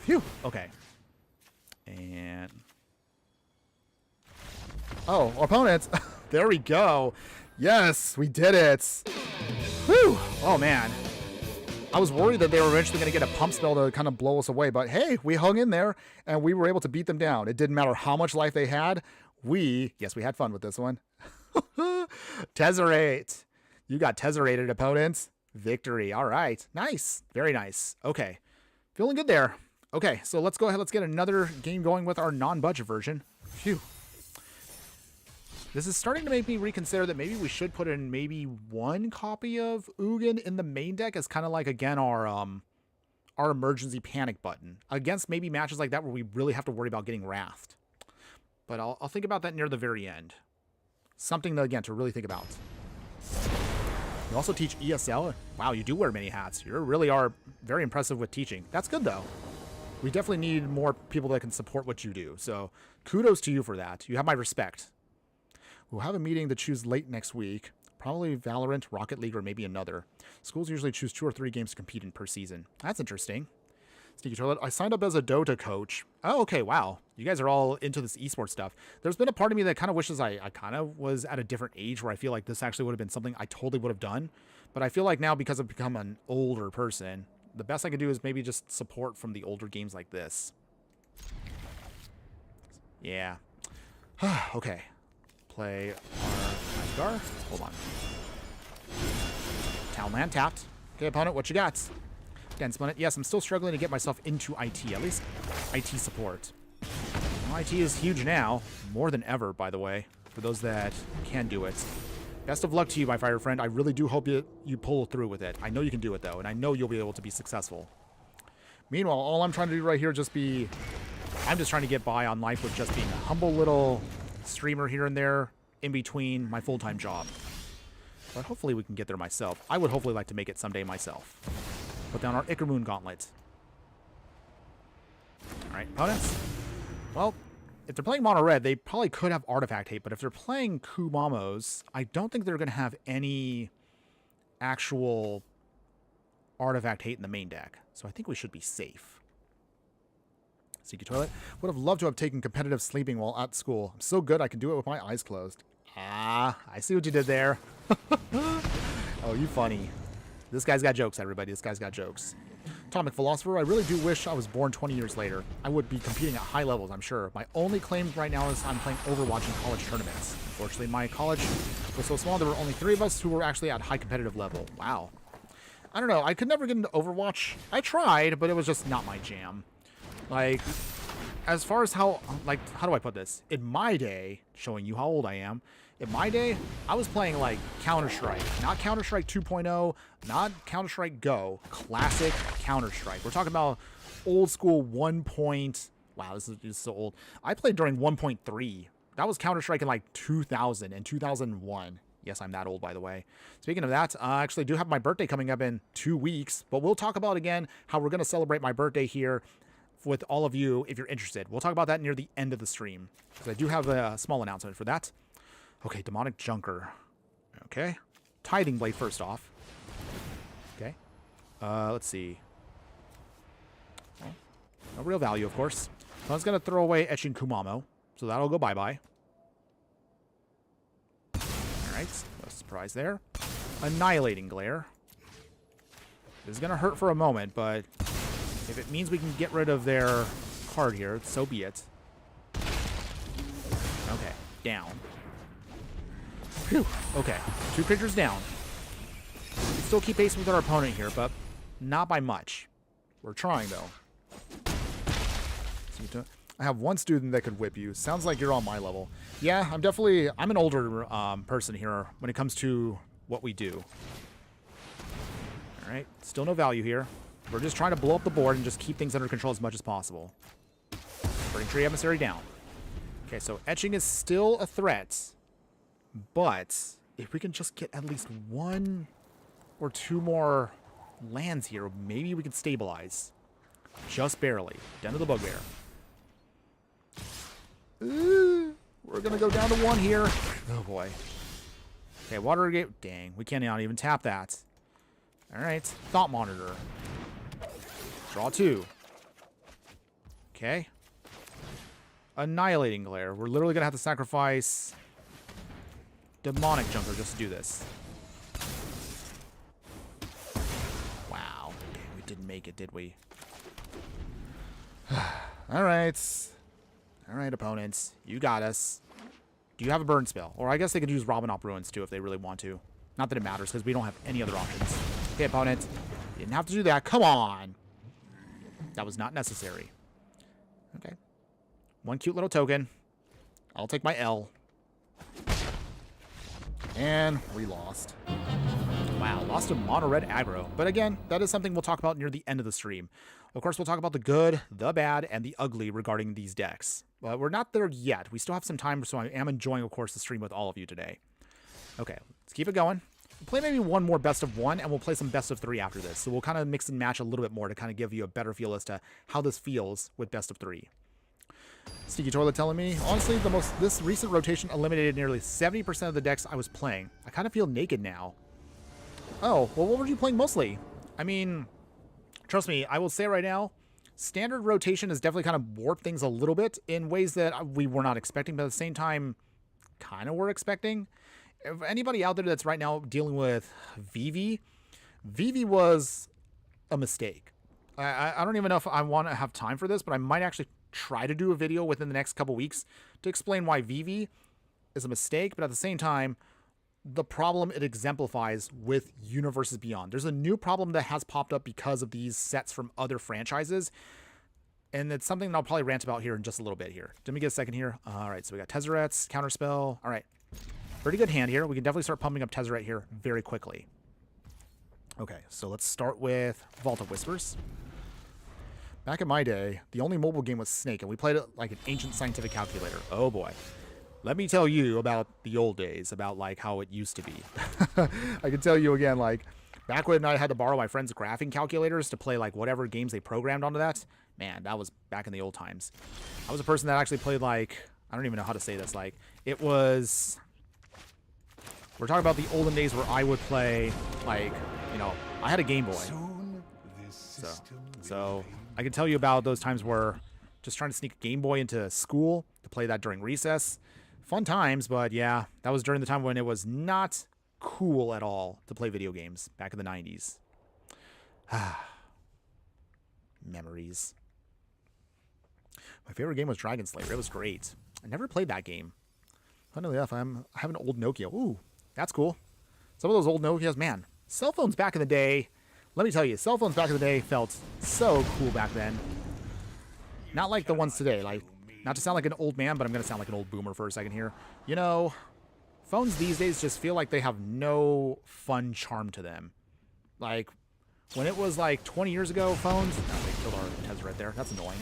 Phew. Okay. And... oh, our opponents. There we go. Yes, we did it. Whew. Oh, man. I was worried that they were eventually going to get a pump spell to kind of blow us away, but hey, we hung in there and we were able to beat them down. It didn't matter how much life they had. Yes, we had fun with this one. Tezzeret. You got Tezzerated, opponents. Victory. All right. Nice. Very nice. Okay. Feeling good there. Okay, so let's go ahead. Let's get another game going with our non-budget version. Phew. This is starting to make me reconsider that maybe we should put in maybe 1 copy of Ugin in the main deck as kind of like, again, our emergency panic button against maybe matches like that where we really have to worry about getting wrathed. But I'll think about that near the very end. Something, again, to really think about. You also teach ESL. Wow, you do wear many hats. You really are very impressive with teaching. That's good, though. We definitely need more people that can support what you do. So kudos to you for that. You have my respect. We'll have a meeting to choose late next week. Probably Valorant, Rocket League, or maybe another. Schools usually choose 2 or 3 games to compete in per season. That's interesting. Sneaky Toilet. I signed up as a Dota coach. Oh, okay, wow. You guys are all into this esports stuff. There's been a part of me that kind of wishes I kind of was at a different age where I feel like this actually would have been something I totally would have done. But I feel like now, because I've become an older person, the best I could do is maybe just support from the older games like this. Yeah. Okay. Play our Icegar. Hold on. Townland tapped. Okay, opponent, what you got? Dense Planet. Yes, I'm still struggling to get myself into IT. At least IT support. Well, IT is huge now. More than ever, by the way. For those that can do it. Best of luck to you, my fire friend. I really do hope you pull through with it. I know you can do it, though, and I know you'll be able to be successful. Meanwhile, all I'm trying to do right here I'm just trying to get by on life with just being a humble little streamer here and there in between my full-time job. But hopefully we can get there myself. I would hopefully like to make it someday myself. Put down our Icarmoon Gauntlet. Alright, opponents. Well, if they're playing mono red, they probably could have Artifact Hate, but if they're playing Kumamos, I don't think they're going to have any actual Artifact Hate in the main deck. So I think we should be safe. Seeky Toilet. Would have loved to have taken competitive sleeping while at school. I'm so good I can do it with my eyes closed. Ah, I see what you did there. Oh, you funny. This guy's got jokes, everybody. This guy's got jokes. Atomic Philosopher, I really do wish I was born 20 years later. I would be competing at high levels, I'm sure. My only claim right now is I'm playing Overwatch in college tournaments. Unfortunately, my college was so small, there were only 3 of us who were actually at high competitive level. Wow. I don't know. I could never get into Overwatch. I tried, but it was just not my jam. Like, as far as how do I put this? In my day, showing you how old I am, in my day, I was playing, like, Counter-Strike. Not Counter-Strike 2.0, not Counter-Strike Go. Classic Counter-Strike. We're talking about old school 1. Wow, this is so old. I played during 1.3. That was Counter-Strike in, like, 2000 and 2001. Yes, I'm that old, by the way. Speaking of that, I actually do have my birthday coming up in 2 weeks. But we'll talk about, again, how we're going to celebrate my birthday here with all of you if you're interested. We'll talk about that near the end of the stream. Because I do have a small announcement for that. Okay, Demonic Junker. Okay. Tithing Blade first off. Okay. Let's see. Well, no real value, of course. So I was going to throw away Etching Kumamo. So that'll go bye-bye. Alright, no surprise there. Annihilating Glare. This is going to hurt for a moment, but if it means we can get rid of their card here, so be it. Okay, down. Phew. Okay, 2 creatures down. We still keep pace with our opponent here, but not by much. We're trying, though. I have 1 student that could whip you. Sounds like you're on my level. Yeah, I'm an older person here when it comes to what we do. All right, still no value here. We're just trying to blow up the board and just keep things under control as much as possible. Burning Tree Emissary down. Okay, so Etching is still a threat. But if we can just get at least 1 or 2 more lands here, maybe we can stabilize. Just barely. Den of the Bugbear. We're going to go down to 1 here. Oh, boy. Okay, Water Gate. Dang, we cannot even tap that. All right, Thought Monitor. Draw 2. Okay. Annihilating Glare. We're literally going to have to sacrifice Demonic Junker just to do this. Wow. Damn, we didn't make it, did we? Alright. Alright, opponents. You got us. Do you have a burn spell? Or I guess they could use Robin Op Ruins too if they really want to. Not that it matters, because we don't have any other options. Okay, opponent. You didn't have to do that. Come on! That was not necessary. Okay. 1 cute little token. I'll take my L. And we lost. Wow, lost to mono red aggro. But again, that is something we'll talk about near the end of the stream. Of course, we'll talk about the good, the bad, and the ugly regarding these decks. But we're not there yet. We still have some time, so I am enjoying, of course, the stream with all of you today. Okay, let's keep it going. We'll play maybe 1 more best of 1, and we'll play some best of 3 after this. So we'll kind of mix and match a little bit more to kind of give you a better feel as to how this feels with best of 3. Sneaky Toilet telling me, honestly, this recent rotation eliminated nearly 70% of the decks I was playing. I kind of feel naked now. Oh, well, what were you playing mostly? I mean, trust me, I will say right now, standard rotation has definitely kind of warped things a little bit in ways that we were not expecting, but at the same time, kind of were expecting. If anybody out there that's right now dealing with Vivi was a mistake. I don't even know if I want to have time for this, but I might actually try to do a video within the next couple weeks to explain why VV is a mistake, but at the same time, the problem it exemplifies with Universes Beyond. There's a new problem that has popped up because of these sets from other franchises, and it's something that I'll probably rant about here in just a little bit here. Let me get a second here. All right, so we got Tezzeret's Counterspell. All right, pretty good hand here. We can definitely start pumping up Tezzeret here very quickly. Okay, so let's start with Vault of Whispers. Back in my day, the only mobile game was Snake, and we played it like an ancient scientific calculator. Oh boy. Let me tell you about the old days, about like how it used to be. I can tell you again, like back when I had to borrow my friends' graphing calculators to play like whatever games they programmed onto that. Man, that was back in the old times. I was a person that actually played like, I don't even know how to say this. Like it was, we're talking about the olden days where I would play like, you know, I had a Game Boy. So I can tell you about those times where just trying to sneak a Game Boy into school to play that during recess. Fun times, but yeah, that was during the time when it was not cool at all to play video games back in the 90s. Memories. My favorite game was Dragon Slayer. It was great. I never played that game. Funnily enough, I have an old Nokia. Ooh, that's cool. Some of those old Nokias, man. Cell phones back in the day, let me tell you, cell phones back in the day felt so cool back then. Not like the ones today. Like, not to sound like an old man, but I'm going to sound like an old boomer for a second here. You know, phones these days just feel like they have no fun charm to them. Like, when it was like 20 years ago, phones... Oh, they killed our Tezzeret there. That's annoying.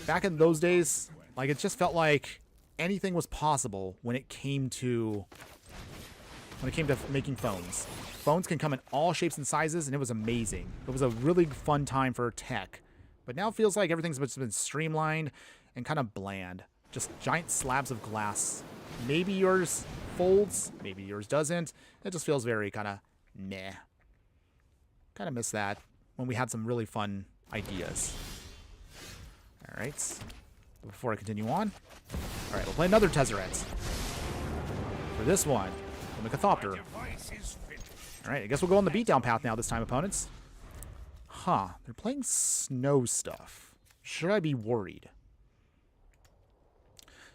Back in those days, like, it just felt like anything was possible when it came to making phones. Phones can come in all shapes and sizes, and it was amazing. It was a really fun time for tech. But now it feels like everything's been streamlined and kind of bland. Just giant slabs of glass. Maybe yours folds, maybe yours doesn't. It just feels very kind of meh. Kind of miss that when we had some really fun ideas. All right. Before I continue on. All right, we'll play another Tezzeret. For this one, we'll make a Thopter. All right, I guess we'll go on the beatdown path now this time, opponents. Huh, they're playing snow stuff. Should I be worried?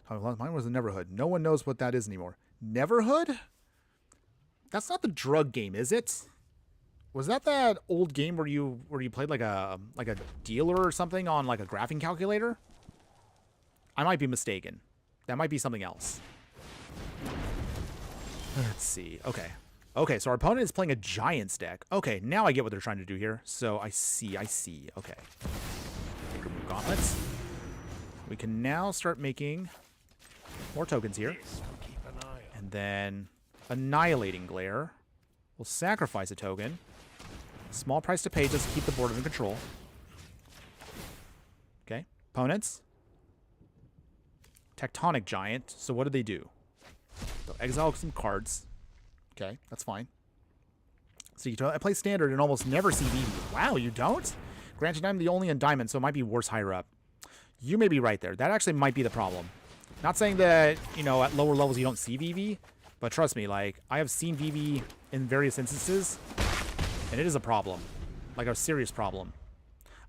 Oh, mine was a Neverhood. No one knows what that is anymore. Neverhood? That's not the drug game, is it? Was that old game where you played like a dealer or something on like a graphing calculator? I might be mistaken. That might be something else. Let's see. Okay. Okay, so our opponent is playing a Giants deck. Okay, now I get what they're trying to do here. So I see. Okay. Remove gauntlets. We can now start making more tokens here. And then Annihilating Glare. We'll sacrifice a token. Small price to pay just to keep the board under control. Okay, opponents. Tectonic Giant. So what do they do? They'll exile some cards. Okay, that's fine. So I play Standard and almost never see VV. Wow, you don't? Granted, I'm the only in Diamond, so it might be worse higher up. You may be right there. That actually might be the problem. Not saying that, you know, at lower levels you don't see VV, but trust me, like, I have seen VV in various instances, and it is a problem. Like, a serious problem.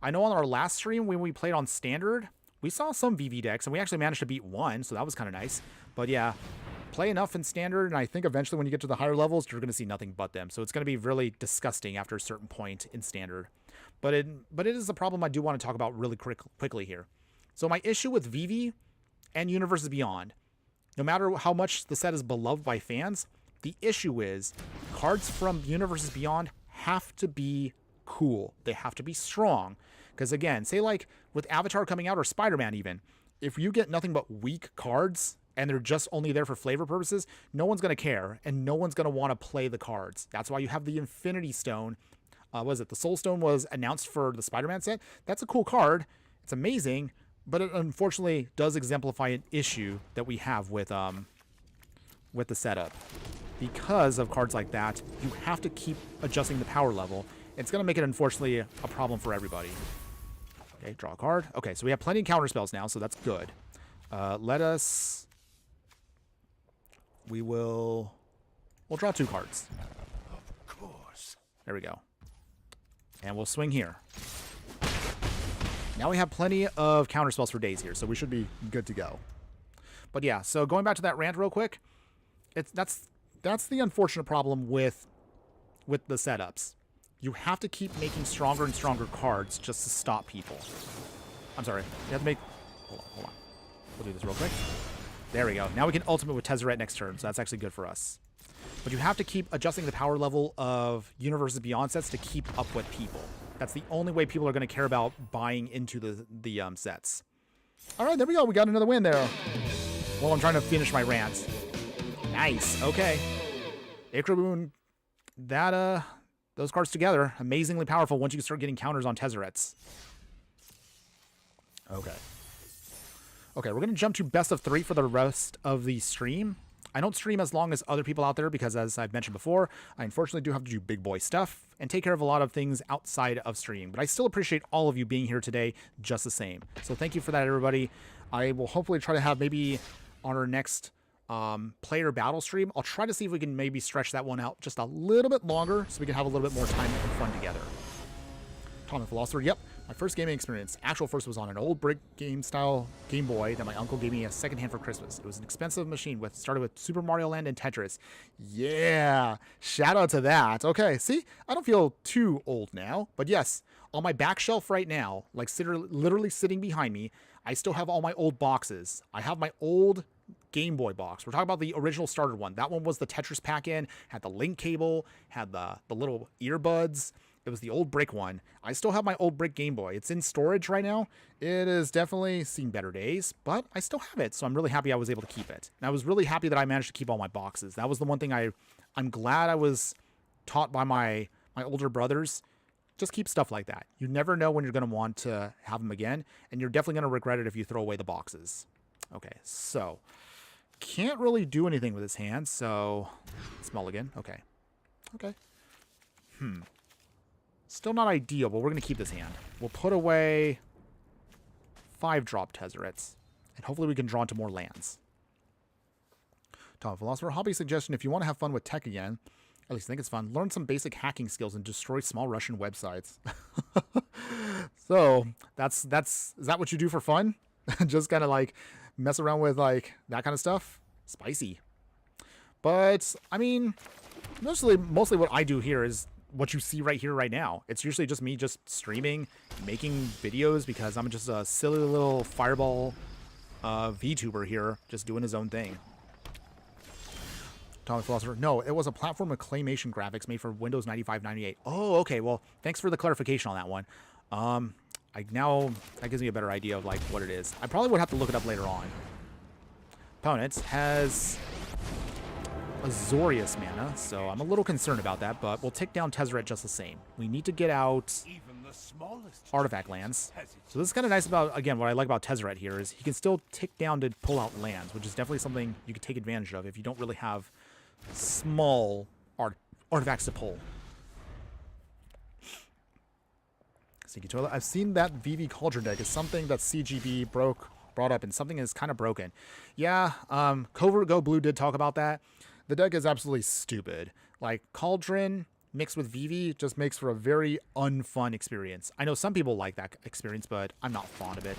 I know on our last stream, when we played on Standard, we saw some VV decks, and we actually managed to beat one, so that was kind of nice. But yeah, play enough in Standard, and I think eventually when you get to the higher levels, you're going to see nothing but them. So it's going to be really disgusting after a certain point in Standard. But it is a problem I do want to talk about really quickly here. So my issue with VV and Universes Beyond, no matter how much the set is beloved by fans, the issue is cards from Universes Beyond have to be cool. They have to be strong. Because again, say like with Avatar coming out or Spider-Man even, if you get nothing but weak cards and they're just only there for flavor purposes, no one's going to care and no one's going to want to play the cards. That's why you have the Infinity Stone. The Soul Stone was announced for the Spider-Man set. That's a cool card. It's amazing, but it unfortunately does exemplify an issue that we have with the setup. Because of cards like that, you have to keep adjusting the power level. It's going to make it, unfortunately, a problem for everybody. Okay, draw a card. Okay, so we have plenty of counter spells now, so that's good. We'll draw 2 cards.
Of course.
There we go. And we'll swing here. Now we have plenty of counter spells for days here, so we should be good to go. But yeah, so going back to that rant real quick, that's the unfortunate problem with the setups. You have to keep making stronger and stronger cards just to stop people. I'm sorry. You have to make... Hold on. We'll do this real quick. There we go. Now we can ultimate with Tezzeret next turn, so that's actually good for us. But you have to keep adjusting the power level of Universes Beyond sets to keep up with people. That's the only way people are going to care about buying into the sets. All right, there we go. We got another win there. Well, I'm trying to finish my rant. Nice. Okay. Ikraboon, those cards together, amazingly powerful once you start getting counters on Tezzerets. Okay. Okay, we're going to jump to best of 3 for the rest of the stream. I don't stream as long as other people out there because, as I've mentioned before, I unfortunately do have to do big boy stuff and take care of a lot of things outside of stream. But I still appreciate all of you being here today just the same. So thank you for that, everybody. I will hopefully try to have maybe on our next player battle stream, I'll try to see if we can maybe stretch that one out just a little bit longer so we can have a little bit more time and fun together. Tom the Philosopher, yep. My first gaming experience, actual first, was on an old brick game style Game Boy that my uncle gave me a secondhand for Christmas. It was an expensive machine started with Super Mario Land and Tetris. Yeah, shout out to that. Okay, see, I don't feel too old now, but yes, on my back shelf right now, like literally sitting behind me, I still have all my old boxes. I have my old Game Boy box. We're talking about the original starter one. That one was the Tetris pack-in, had the link cable, had the little earbuds. It was the old brick one. I still have my old brick Game Boy. It's in storage right now. It has definitely seen better days, but I still have it, so I'm really happy I was able to keep it. And I was really happy that I managed to keep all my boxes. That was the one thing I'm glad I was taught by my older brothers. Just keep stuff like that. You never know when you're going to want to have them again, and you're definitely going to regret it if you throw away the boxes. Okay, so can't really do anything with his hand, so smell again. Okay. Still not ideal, but we're going to keep this hand. We'll put away 5-drop Tezzerets, and hopefully we can draw into more lands. Tom Philosopher, hobby suggestion: if you want to have fun with tech again, at least think it's fun, learn some basic hacking skills and destroy small Russian websites. So, is that what you do for fun? Just kind of like mess around with like that kind of stuff? Spicy. But, I mean, mostly what I do here is what you see right here, right now. It's usually just me just streaming, making videos, because I'm just a silly little fireball VTuber here, just doing his own thing. Tommy Philosopher, no, it was a platform with claymation graphics made for Windows 95, 98. Oh, okay, well, thanks for the clarification on that one. Now that gives me a better idea of like what it is. I probably would have to look it up later on. Opponent has Azorius mana, so I'm a little concerned about that, but we'll take down Tezzeret just the same. We need to get out artifact lands. So this is kind of nice about, again, what I like about Tezzeret here is he can still tick down to pull out lands, which is definitely something you can take advantage of if you don't really have small artifacts to pull. Sneaky Toilet. I've seen that VV Cauldron deck is something that CGB brought up, and something is kind of broken. Yeah, Covert Go Blue did talk about that. The deck is absolutely stupid. Like, Cauldron mixed with VV just makes for a very unfun experience. I know some people like that experience, but I'm not fond of it.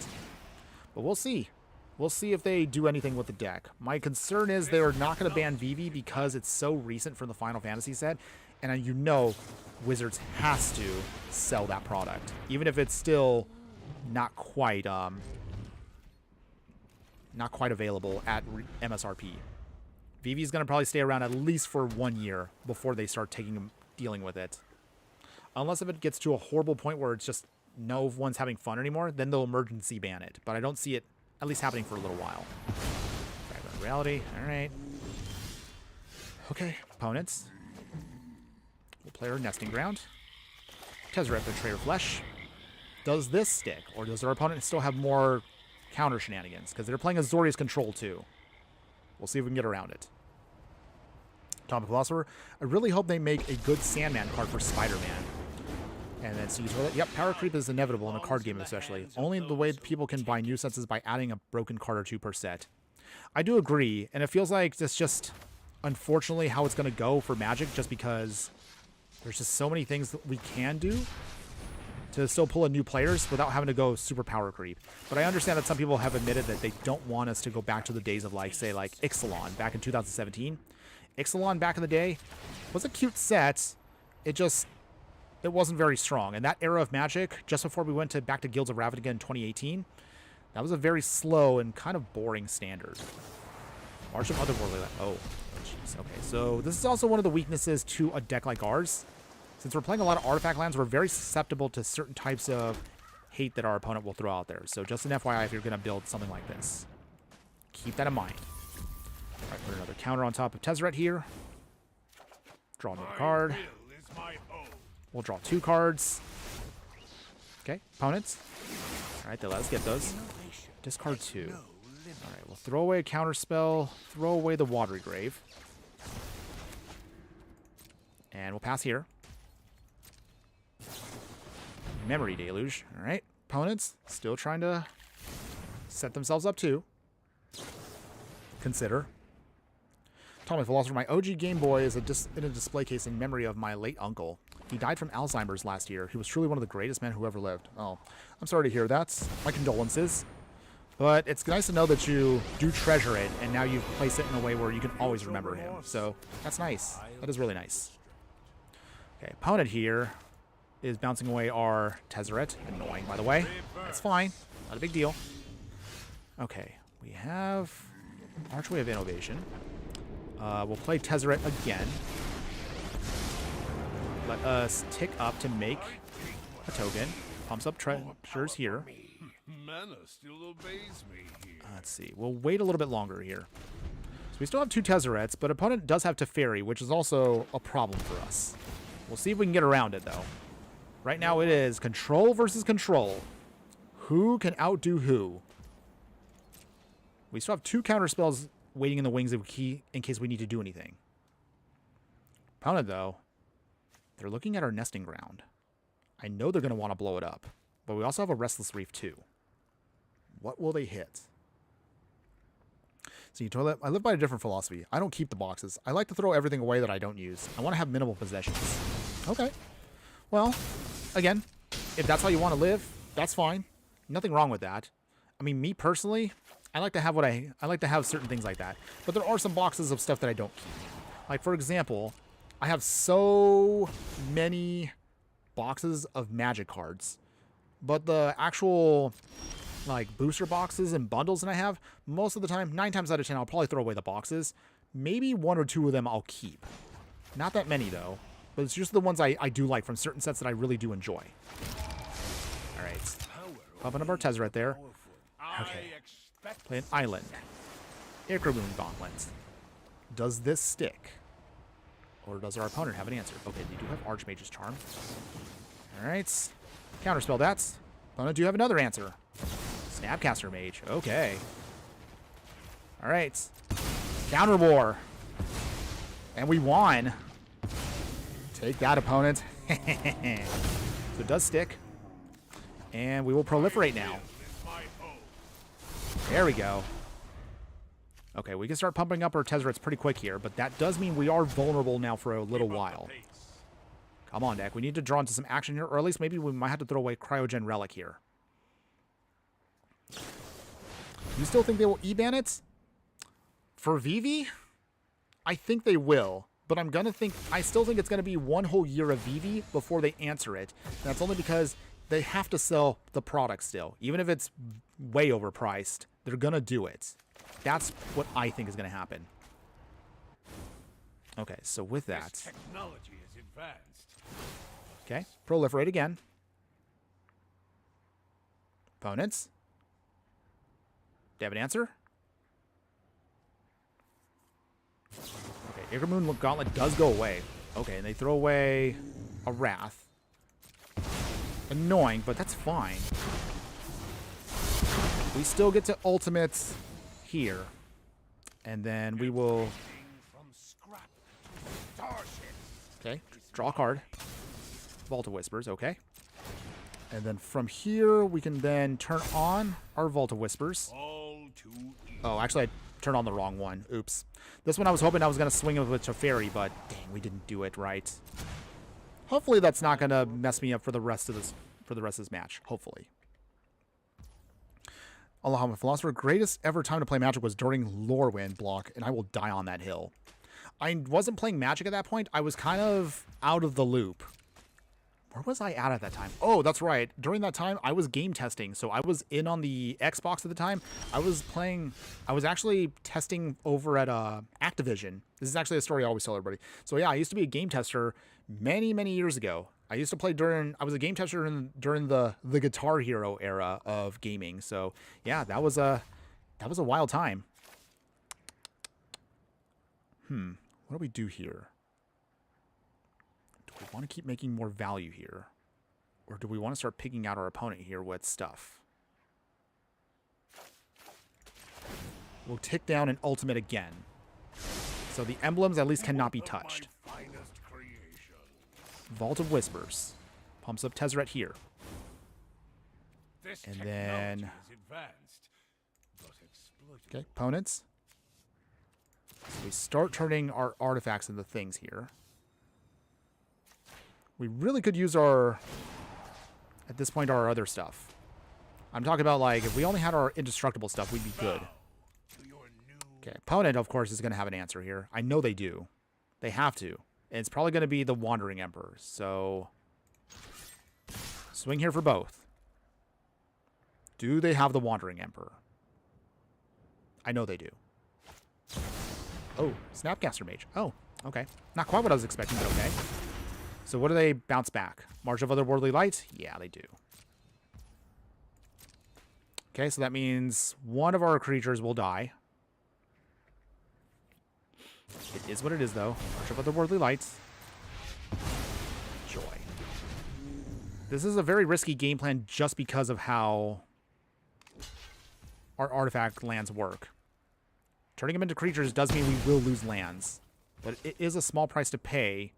But we'll see. We'll see if they do anything with the deck. My concern is they're not going to ban VV because it's so recent from the Final Fantasy set, and you know Wizards has to sell that product, even if it's still not quite available at MSRP. VV is going to probably stay around at least for 1 year before they start dealing with it. Unless if it gets to a horrible point where it's just no one's having fun anymore, then they'll emergency ban it. But I don't see it at least happening for a little while. Fragment Reality. All right. Okay, opponents. We'll play our Nesting Ground. Tezzeret Betrayer Flesh. Does this stick? Or does our opponent still have more counter shenanigans? Because they're playing Azorius Control too. We'll see if we can get around it. Tom Philosopher, I really hope they make a good Sandman card for Spider-Man. And then Siege Toilet. Yep, power creep is inevitable in a card game especially. Only the way people can buy new sets is by adding a broken card or two per set. I do agree, and it feels like it's just, unfortunately, how it's going to go for Magic, just because there's just so many things that we can do. to still pull in new players without having to go super power creep. But I understand that some people have admitted that they don't want us to go back to the days of, like, say, like Ixalan back in 2017. Ixalan back in the day was a cute set. It wasn't very strong. And that era of Magic, just before we went back to Guilds of Ravnica in 2018, that was a very slow and kind of boring standard. March of Otherworldly. Oh, jeez. Okay, so this is also one of the weaknesses to a deck like ours. Since we're playing a lot of artifact lands, we're very susceptible to certain types of hate that our opponent will throw out there. So just an FYI if you're going to build something like this. Keep that in mind. All right, put another counter on top of Tezzeret here. Draw another card. We'll draw 2 cards. Okay, opponents. All right, they let us get those. Discard 2. All right, we'll throw away a counter spell. Throw away the Watery Grave. And we'll pass here. Memory Deluge. All right, opponents still trying to set themselves up too. Consider. Tommy Philosopher, my OG Game Boy is in a display case in memory of my late uncle. He died from Alzheimer's last year. He was truly one of the greatest men who ever lived. Oh, I'm sorry to hear that. My condolences. But it's nice to know that you do treasure it, and now you've placed it in a way where you can always remember him. So that's nice. That is really nice. Okay, opponent here is bouncing away our Tezzeret. Annoying, by the way. That's fine. Not a big deal. Okay, we have Archway of Innovation. We'll play Tezzeret again. Let us tick up to make a token. Pumps up treasures here.
Mana still obeys me here.
Let's see. We'll wait a little bit longer here. So we still have 2 Tezzerets, but opponent does have Teferi, which is also a problem for us. We'll see if we can get around it, though. Right now it is control versus control. Who can outdo who? We still have 2 counter spells waiting in the wings of key in case we need to do anything. Opponent, though, they're looking at our nesting ground. I know they're going to want to blow it up, but we also have a Restless Reef, too. What will they hit? See, Toilet, I live by a different philosophy. I don't keep the boxes. I like to throw everything away that I don't use. I want to have minimal possessions. Okay. Well, again, if that's how you want to live, that's fine. Nothing wrong with that. I mean, me personally, I like to have I like to have certain things like that. But there are some boxes of stuff that I don't keep. Like, for example, I have so many boxes of Magic cards. But the actual, like, booster boxes and bundles that I have, most of the time, 9 times out of 10, I'll probably throw away the boxes. Maybe 1 or 2 of them I'll keep. Not that many, though. But it's just the ones I do like from certain sets that I really do enjoy. All right. Pumping up our Tezzeret there. Okay. Play an island. Infernoman Gauntlet. Does this stick? Or does our opponent have an answer? Okay, they do have Archmage's Charm. All right. Counterspell that. Opponent do have another answer. Snapcaster Mage. Okay. All right. Counter War. And we won. Take that, opponent. So it does stick. And we will proliferate now. There we go. Okay, we can start pumping up our Tezzerets pretty quick here, but that does mean we are vulnerable now for a little while. Come on, deck. We need to draw into some action here, or at least maybe we might have to throw away Cryogen Relic here. You still think they will E-ban it? For Vivi? I think they will. But I still think it's going to be 1 whole year of Vivi before they answer it. And that's only because they have to sell the product still. Even if it's way overpriced, they're going to do it. That's what I think is going to happen. Okay, so with that.
This technology is advanced.
Okay, proliferate again. Opponents. Do you have an answer? Okay, Infernoman Gauntlet does go away. Okay, and they throw away a Wrath. Annoying, but that's fine. We still get to ultimates here. And then we will... Okay, draw a card. Vault of Whispers, okay. And then from here, we can then turn on our Vault of Whispers. Oh, actually, I turned on the wrong one. Oops. This one I was hoping I was going to swing it with Teferi, but dang, we didn't do it right. Hopefully that's not going to mess me up for the rest of this for the rest of this match, hopefully. Aloha, my philosopher. Greatest ever time to play Magic was during Lorwyn block, and I will die on that hill. I wasn't playing Magic at that point. I was kind of out of the loop. Where was I at that time? Oh, that's right. During that time, I was game testing. So I was in on the Xbox at the time. I was actually testing over at Activision. This is actually a story I always tell everybody. So yeah, I used to be a game tester many, many years ago. I used to play I was a game tester during the Guitar Hero era of gaming. So yeah, that was a wild time. What do we do here? Do we want to keep making more value here? Or do we want to start picking out our opponent here with stuff? We'll tick down an ultimate again. So the emblems at least cannot be touched. Vault of Whispers. Pumps up Tezzeret here. And then... Okay, opponents. So we start turning our artifacts into things here. We really could use at this point, our other stuff. I'm talking about, like, if we only had our indestructible stuff, we'd be good. Okay, opponent, of course, is going to have an answer here. I know they do. They have to. And it's probably going to be the Wandering Emperor. So, swing here for both. Do they have the Wandering Emperor? I know they do. Oh, Snapcaster Mage. Oh, okay. Not quite what I was expecting, but okay. So what do they bounce back? March of Otherworldly Light? Yeah, they do. Okay, so that means one of our creatures will die. It is what it is, though. March of Otherworldly Lights. Joy. This is a very risky game plan just because of how our artifact lands work. Turning them into creatures does mean we will lose lands. But it is a small price to pay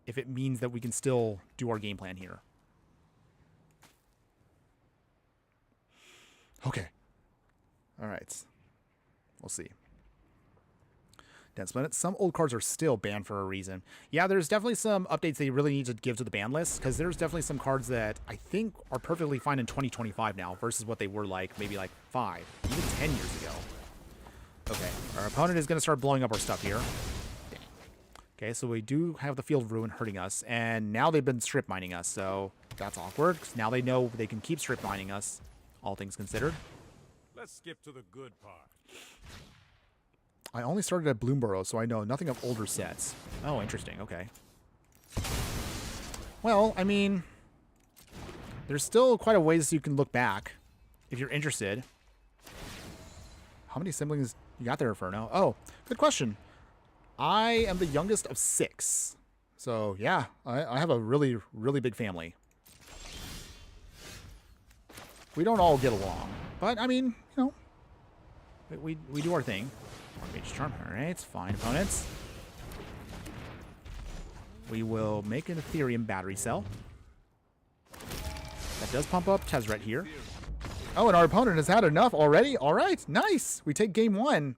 if it means that we can still do our game plan here. Okay. All right. We'll see. Dense Planet. Some old cards are still banned for a reason. Yeah, there's definitely some updates they really need to give to the ban list, because there's definitely some cards that I think are perfectly fine in 2025 now versus what they were like maybe like 5, even 10 years ago. Okay, our opponent is going to start blowing up our stuff here. Okay, so we do have the Field of Ruin hurting us, and now they've been strip mining us, so that's awkward. Now they know they can keep strip mining us, all things considered.
Let's skip to the good part.
I only started at Bloomborough, so I know nothing of older sets. Oh, interesting, okay. Well, I mean, there's still quite a ways you can look back, if you're interested. How many siblings you got there, Inferno? Oh, good question. I am the youngest of 6. So, yeah, I have a really, really big family. We don't all get along. But, I mean, you know, we do our thing. Mage Charm. Alright, fine, opponents. We will make an Ethereum battery cell. That does pump up Tezzeret here. Oh, and our opponent has had enough already? Alright, nice. We take game 1.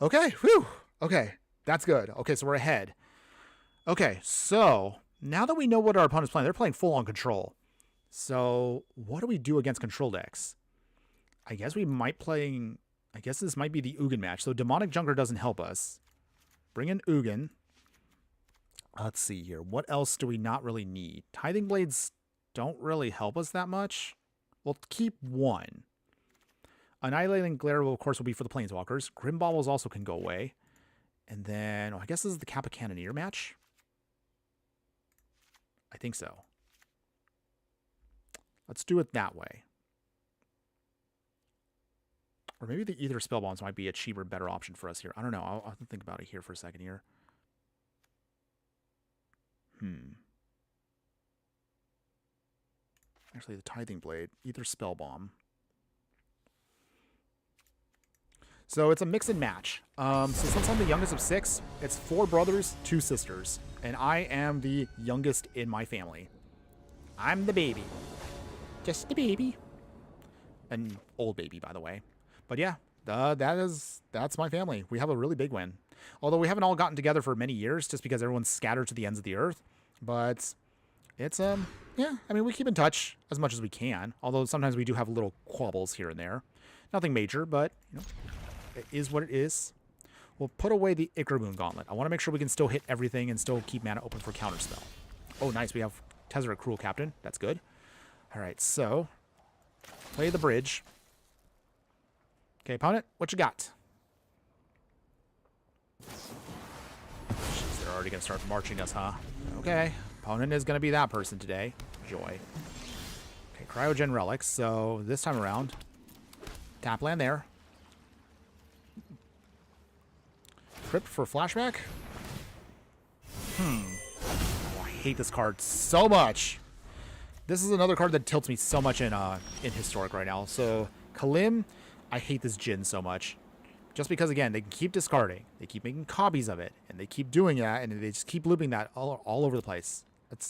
Okay, whew. Okay. That's good. Okay, so we're ahead. Okay, so now that we know what our opponent's playing, they're playing full-on control. So what do we do against control decks? I guess we might I guess this might be the Ugin match. So Demonic Junker doesn't help us. Bring in Ugin. Let's see here. What else do we not really need? Tithing Blades don't really help us that much. We'll keep 1. Annihilating Glare, of course, will be for the Planeswalkers. Grim Baubles also can go away. And then, I guess this is the Kappa Cannoneer match. I think so. Let's do it that way. Or maybe the Ether Spellbombs might be a cheaper, better option for us here. I don't know. I'll have to think about it here for a second here. Actually, the Tithing Blade. Ether Spellbomb. So it's a mix and match. So since I'm the youngest of 6, it's 4 brothers, 2 sisters. And I am the youngest in my family. I'm the baby. Just the baby. An old baby, by the way. But yeah, that's my family. We have a really big one. Although we haven't all gotten together for many years just because everyone's scattered to the ends of the earth. But it's Yeah, I mean, we keep in touch as much as we can, although sometimes we do have little quabbles here and there. Nothing major, but, you know, it is what it is. We'll put away the Infernoman Gauntlet. I want to make sure we can still hit everything and still keep mana open for Counterspell. Oh, nice. We have Tezzeret Cruel Captain. That's good. All right, so play the bridge. Okay, opponent, what you got? Jeez, they're already going to start marching us, huh? Okay, opponent is going to be that person today. Joy. Okay, Cryogen Relics. So this time around, tap land there. Crypt for flashback? Oh, I hate this card so much. This is another card that tilts me so much in Historic right now. So, Kalim, I hate this Djinn so much. Just because, again, they can keep discarding. They keep making copies of it. And they keep doing that. And they just keep looping that all over the place.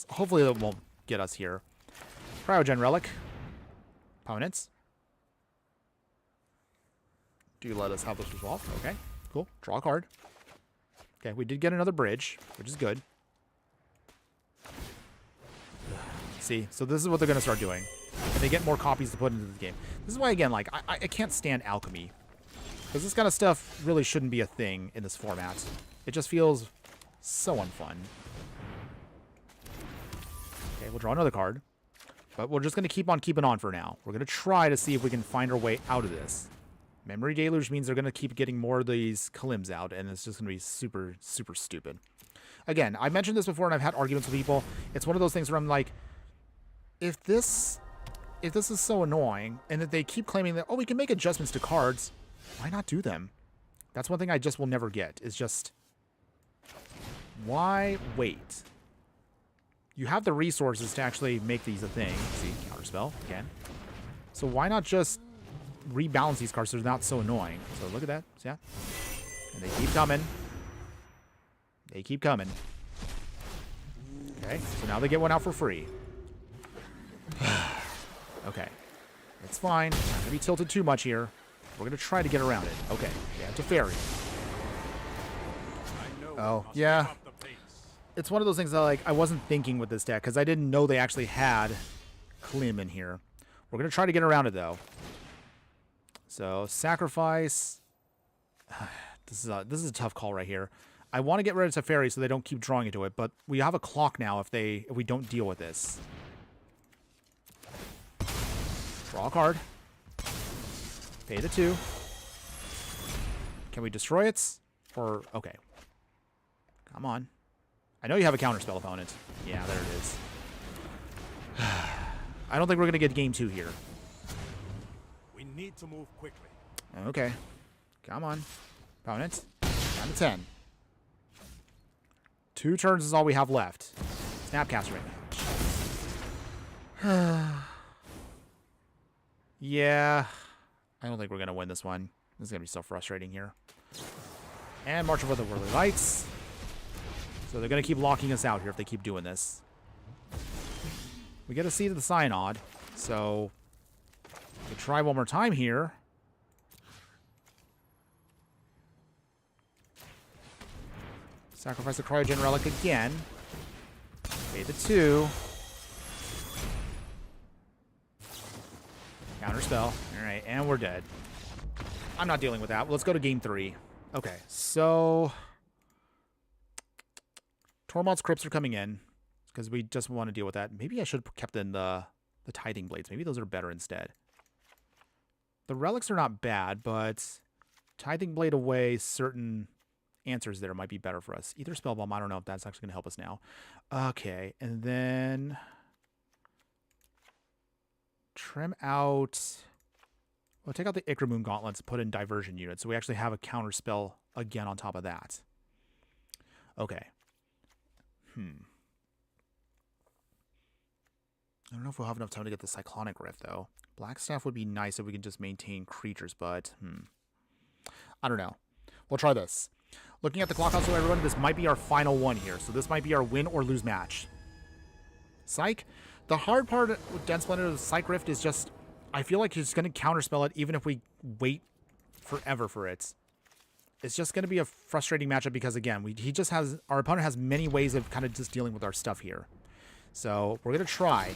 Hopefully that won't get us here. Cryogen Relic. Opponents. Do you let us have this resolve? Okay, cool. Draw a card. Okay, we did get another bridge, which is good. See, so this is what they're going to start doing. And they get more copies to put into the game. This is why, again, like, I can't stand alchemy. Because this kind of stuff really shouldn't be a thing in this format. It just feels so unfun. Okay, we'll draw another card. But we're just going to keep on keeping on for now. We're going to try to see if we can find our way out of this. Memory Deluge means they're going to keep getting more of these Kalims out, and it's just going to be super, super stupid. Again, I've mentioned this before, and I've had arguments with people. It's one of those things where I'm like, if this is so annoying, and that they keep claiming that, oh, we can make adjustments to cards, why not do them? That's one thing I just will never get, is just, why wait? You have the resources to actually make these a thing. See, Counterspell, again. So why not just rebalance these cards so they're not so annoying? So look at that, yeah. And they keep coming. They keep coming. Okay, so now they get one out for free. Okay, it's fine. Not going to be tilted too much here. We're going to try to get around it. Okay, we have Teferi. Oh, yeah. It's one of those things that, like, I wasn't thinking with this deck because I didn't know they actually had Klim in here. We're going to try to get around it, though. So, sacrifice. This is a tough call right here. I want to get rid of Teferi so they don't keep drawing into it, but we have a clock now if we don't deal with this. Draw a card. Pay the 2. Can we destroy it? Or, okay. Come on. I know you have a counterspell, opponent. Yeah, there it is. I don't think we're going to get game 2 here.
We need to move quickly.
Okay. Come on. Opponent. Down to 10. 2 turns is all we have left. Snapcaster right now. Yeah. I don't think we're going to win this one. This is going to be so frustrating here. And March of the Whirly Lights. So they're going to keep locking us out here if they keep doing this. We get a Seed of the Synod. So we try one more time here. Sacrifice the Cryogen Relic again. Pay the 2. Counterspell. Alright, and we're dead. I'm not dealing with that. Let's go to game 3. Okay, so Tormod's Crypts are coming in because we just want to deal with that. Maybe I should have kept in the Tithing Blades. Maybe those are better instead. The Relics are not bad, but Tithing Blade away certain answers there might be better for us. Either Spellbomb, I don't know if that's actually going to help us now. Okay, and then trim out. We'll take out the Infernoman Gauntlets, put in Diversion Unit, so we actually have a counter spell again on top of that. Okay. I don't know if we'll have enough time to get the Cyclonic Rift, though. Blackstaff would be nice if we can just maintain creatures, but I don't know. We'll try this. Looking at the clock also, everyone, this might be our final one here, so this might be our win or lose match. Psych. The hard part with Dense Splendor of the Psych Rift is just, I feel like he's going to counterspell it even if we wait forever for it. It's just going to be a frustrating matchup because, again, our opponent has many ways of kind of just dealing with our stuff here. So we're going to try.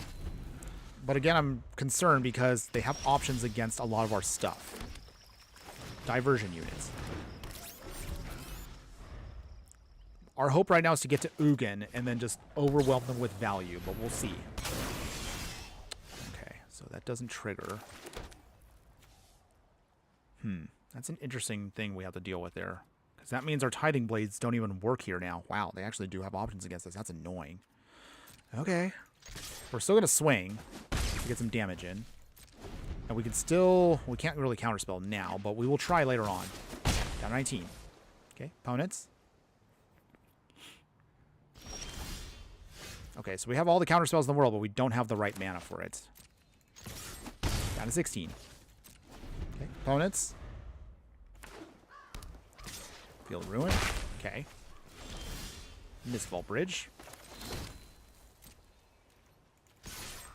But again, I'm concerned because they have options against a lot of our stuff. Diversion units. Our hope right now is to get to Ugin and then just overwhelm them with value, but we'll see. Okay, so that doesn't trigger. That's an interesting thing we have to deal with there. Because that means our Tithing Blades don't even work here now. Wow, they actually do have options against us. That's annoying. Okay. We're still going to swing to get some damage in. And we can still... We can't really counterspell now, but we will try later on. Down 19. Okay, opponents. Okay, so we have all the counterspells in the world, but we don't have the right mana for it. Down to 16. Okay, opponents. Field Ruin. Okay. Mistfall Bridge.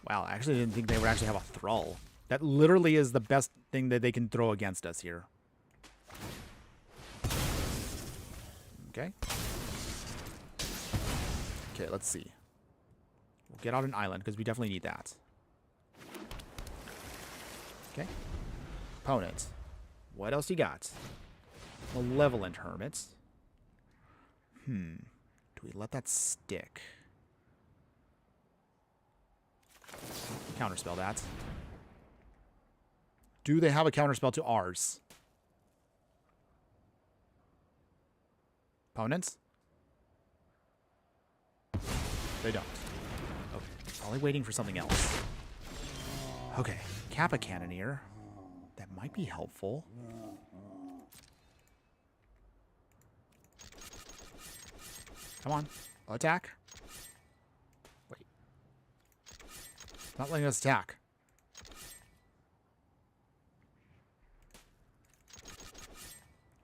Wow, I actually didn't think they would actually have a Thrall. That literally is the best thing that they can throw against us here. Okay. Okay, let's see. We'll get out an island, because we definitely need that. Okay. Opponent. What else you got? Malevolent Hermits. Do we let that stick? Counterspell that. Do they have a counterspell to ours? Opponents? They don't. Okay. Probably waiting for something else. Okay. Kappa Cannoneer. That might be helpful. Come on. Attack. Wait. It's not letting us attack.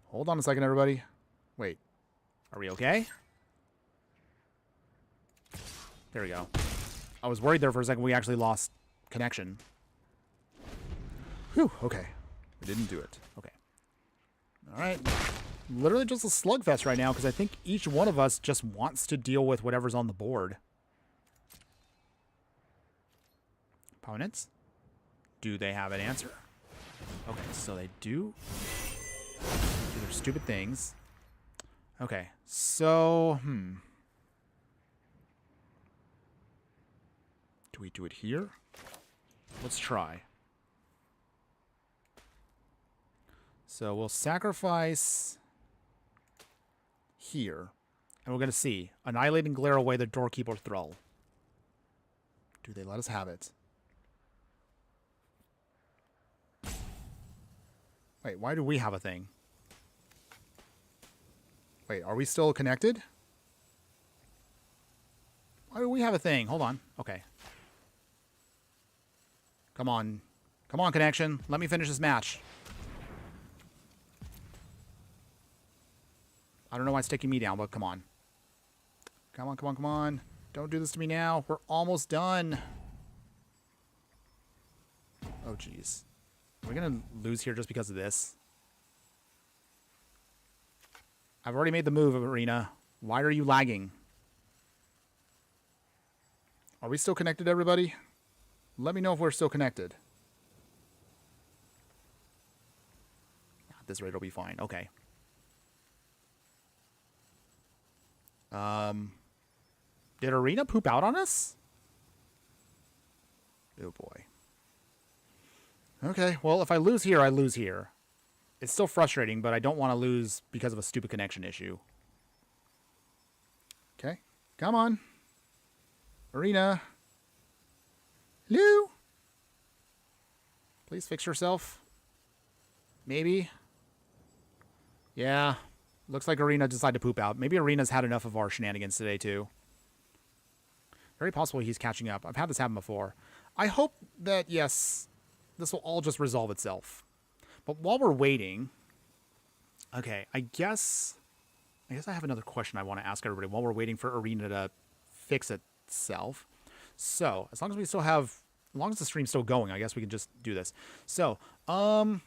Hold on a second, everybody. Wait. Are we okay? There we go. I was worried there for a second we actually lost connection. Whew, okay. We didn't do it. Okay. Alright. Literally just a slugfest right now because I think each one of us just wants to deal with whatever's on the board. Opponents? Do they have an answer? Okay, so they do. Do their stupid things. Okay, so, do we do it here? Let's try. So we'll sacrifice here. And we're going to see. Annihilate and glare away the Doorkeeper Thrall. Do they let us have it? Wait, why do we have a thing? Wait, are we still connected? Why do we have a thing? Hold on. Okay. Come on. Come on, connection. Let me finish this match. I don't know why it's taking me down, but come on. Come on, come on, come on. Don't do this to me now. We're almost done. Oh, jeez. Are we going to lose here just because of this? I've already made the move, Arena. Why are you lagging? Are we still connected, everybody? Let me know if we're still connected. At this rate, it'll be fine. Okay. Did Arena poop out on us? Oh, boy. Okay, well, if I lose here, I lose here. It's still frustrating, but I don't want to lose because of a stupid connection issue. Okay, come on. Arena. Hello? Please fix yourself. Maybe. Yeah. Looks like Arena decided to poop out. Maybe Arena's had enough of our shenanigans today, too. Very possible he's catching up. I've had this happen before. I hope that, yes, this will all just resolve itself. But while we're waiting... Okay, I guess I have another question I want to ask everybody while we're waiting for Arena to fix itself. So, as long as we still have... As long as the stream's still going, I guess we can just do this. So, I'm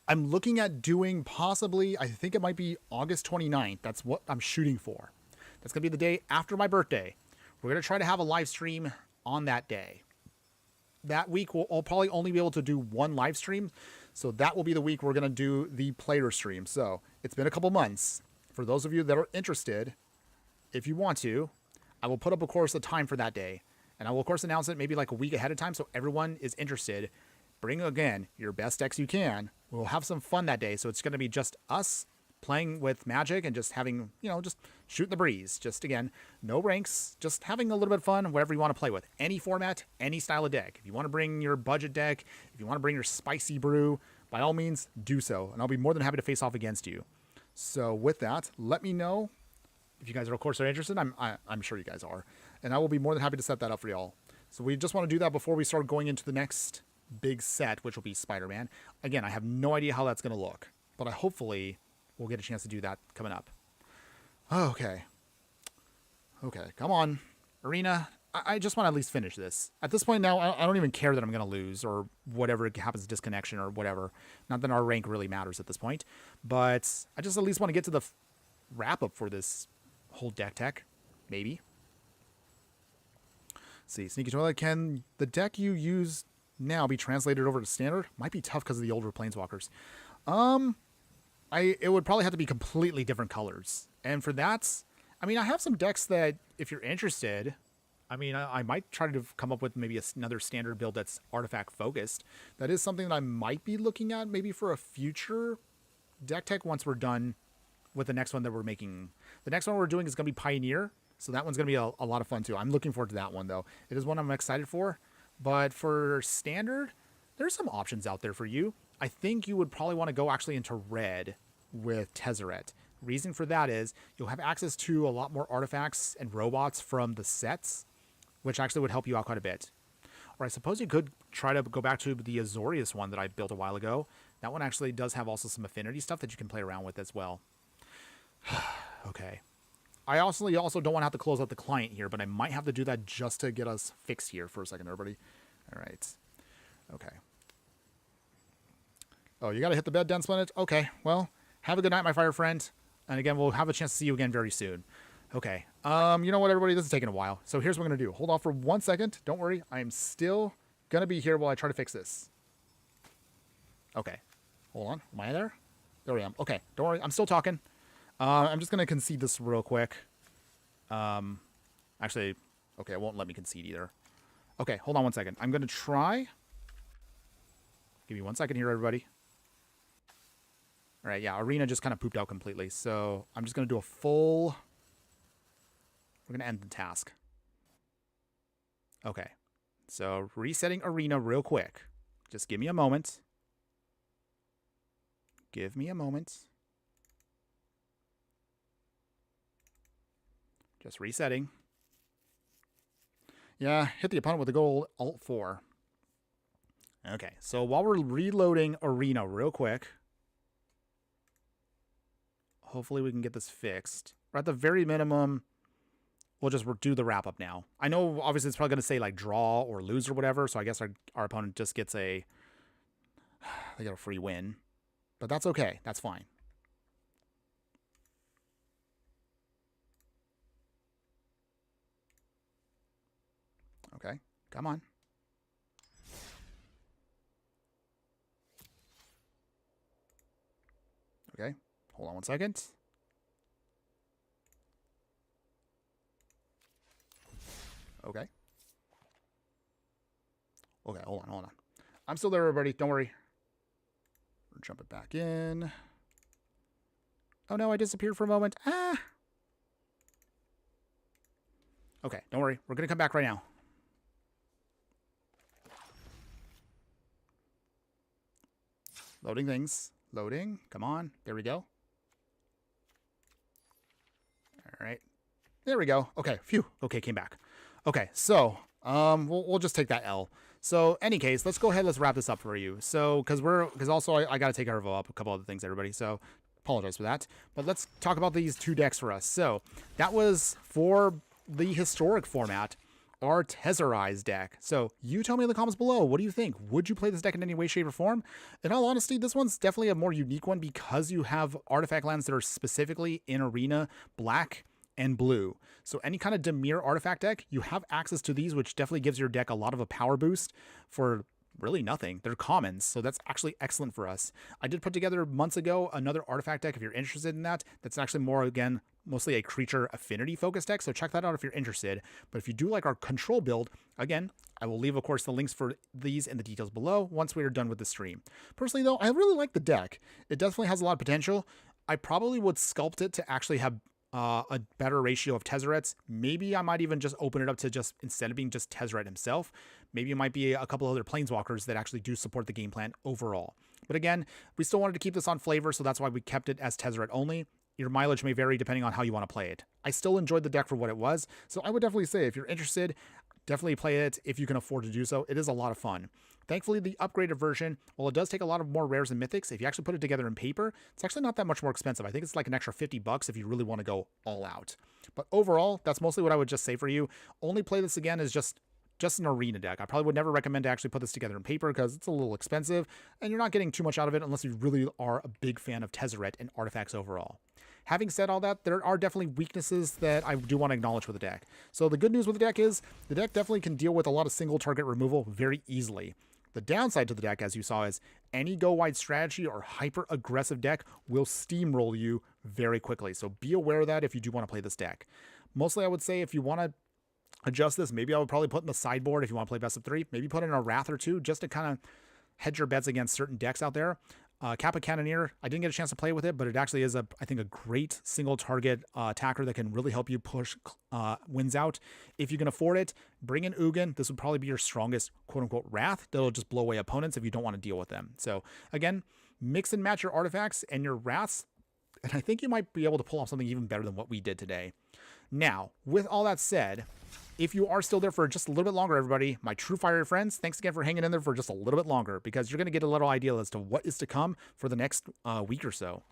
looking at doing possibly, I think it might be August 29th. That's what I'm shooting for. That's going to be the day after my birthday. We're going to try to have a live stream on that day. That week, I'll probably only be able to do one live stream. So that will be the week we're going to do the player stream. So it's been a couple months. For those of you that are interested, if you want to, I will put up, of course, a time for that day. And I will, of course, announce it maybe like a week ahead of time so everyone is interested. Bring, again, your best decks you can. We'll have some fun that day. So it's going to be just us playing with Magic and just having, just shooting the breeze. Just, again, no ranks, just having a little bit of fun, whatever you want to play with. Any format, any style of deck. If you want to bring your budget deck, if you want to bring your spicy brew, by all means, do so. And I'll be more than happy to face off against you. So with that, let me know if you guys are, of course, interested. I'm sure you guys are. And I will be more than happy to set that up for y'all. So we just want to do that before we start going into the next big set, which will be Spider-Man. Again, I have no idea how that's going to look. But hopefully we'll get a chance to do that coming up. Okay. Okay, come on. Arena, I just want to at least finish this. At this point now, I don't even care that I'm going to lose or whatever happens, disconnection or whatever. Not that our rank really matters at this point. But I just at least want to get to the wrap-up for this whole deck tech. Maybe. Let's see, Sneaky Toilet, can the deck you use now be translated over to Standard? Might be tough because of the older Planeswalkers. It would probably have to be completely different colors. And for that, I have some decks that, if you're interested, I might try to come up with maybe another Standard build that's artifact focused. That is something that I might be looking at maybe for a future deck tech once we're done with the next one that we're making. The next one we're doing is going to be Pioneer. So that one's going to be a lot of fun too. I'm looking forward to that one though. It is one I'm excited for. But for Standard, there's some options out there for you. I think you would probably want to go actually into red with Tezzeret. Reason for that is you'll have access to a lot more artifacts and robots from the sets, which actually would help you out quite a bit. Or I suppose you could try to go back to the Azorius one that I built a while ago. That one actually does have also some affinity stuff that you can play around with as well. Okay. I also don't want to have to close out the client here, but I might have to do that just to get us fixed here for a second, everybody. All right. Okay. Oh, you got to hit the bed, Dense Planet? Okay, well, have a good night, my fire friend. And again, we'll have a chance to see you again very soon. Okay. You know what, everybody? This is taking a while. So here's what I'm going to do. Hold on for 1 second. Don't worry. I am still going to be here while I try to fix this. Okay. Hold on. Am I there? There I am. Okay. Don't worry. I'm still talking. I'm just going to concede this real quick. Actually, okay, it won't let me concede either. Okay, hold on 1 second. I'm going to try. Give me 1 second here, everybody. All right, yeah, Arena just kind of pooped out completely. So I'm just going to do a full... We're going to end the task. Okay, so resetting Arena real quick. Just give me a moment. Give me a moment. Just resetting. Yeah, hit the opponent with the gold Alt-4. Okay, so while we're reloading Arena real quick, hopefully we can get this fixed. Or at the very minimum, we'll just do the wrap-up now. I know, obviously, it's probably going to say, like, draw or lose or whatever, so I guess our opponent just gets they get a free win. But that's okay. That's fine. Okay, come on. Okay, hold on 1 second. Okay. Okay, hold on. I'm still there, everybody. Don't worry. We're jumping back in. Oh no, I disappeared for a moment. Ah! Okay, don't worry. We're going to come back right now. Loading things. Loading. Come on. There we go. All right. There we go. Okay. Phew. Okay, came back. Okay, so we'll just take that L. So, any case, let's go ahead. Let's wrap this up for you. So, because also I got to take care of a couple other things, everybody. So, apologize for that. But let's talk about these two decks for us. So, that was for the historic format, our Tezzeret deck. So, you tell me in the comments below, what do you think? Would you play this deck in any way, shape, or form? In all honesty, this one's definitely a more unique one because you have artifact lands that are specifically in Arena black. and blue. So any kind of Dimir artifact deck, you have access to these, which definitely gives your deck a lot of a power boost for really nothing. They're commons, so that's actually excellent for us. I did put together months ago another artifact deck if you're interested in that. That's actually more, again, mostly a creature affinity focused deck, so check that out if you're interested. But if you do like our control build, again, I will leave, of course, the links for these in the details below once we are done with the stream. Personally, though, I really like the deck. It definitely has a lot of potential. I probably would sculpt it to actually have a better ratio of Tezzerets. Maybe I might even just open it up to just, instead of being just Tezzeret himself, maybe it might be a couple other Planeswalkers that actually do support the game plan overall. But again, we still wanted to keep this on flavor, so that's why we kept it as Tezzeret only. Your mileage may vary depending on how you want to play it. I still enjoyed the deck for what it was, so I would definitely say if you're interested, definitely play it if you can afford to do so. It is a lot of fun. Thankfully, the upgraded version, well, it does take a lot of more rares and mythics. If you actually put it together in paper, it's actually not that much more expensive. I think it's like an extra $50 if you really want to go all out. But overall, that's mostly what I would just say for you. Only play this again as just an arena deck. I probably would never recommend to actually put this together in paper because it's a little expensive and you're not getting too much out of it unless you really are a big fan of Tezzeret and artifacts overall. Having said all that, there are definitely weaknesses that I do want to acknowledge with the deck. So the good news with the deck is the deck definitely can deal with a lot of single target removal very easily. The downside to the deck, as you saw, is any go-wide strategy or hyper-aggressive deck will steamroll you very quickly. So be aware of that if you do want to play this deck. Mostly, I would say if you want to adjust this, maybe I would probably put in the sideboard if you want to play best of 3. Maybe put in a Wrath or 2 just to kind of hedge your bets against certain decks out there. Kappa Cannoneer, I didn't get a chance to play with it, but it actually is, I think, a great single target attacker that can really help you push wins out. If you can afford it, bring in Ugin. This would probably be your strongest quote-unquote Wrath that'll just blow away opponents if you don't want to deal with them. So again, mix and match your artifacts and your Wraths, and I think you might be able to pull off something even better than what we did today. Now, with all that said, if you are still there for just a little bit longer, everybody, my true fiery friends, thanks again for hanging in there for just a little bit longer because you're going to get a little idea as to what is to come for the next week or so.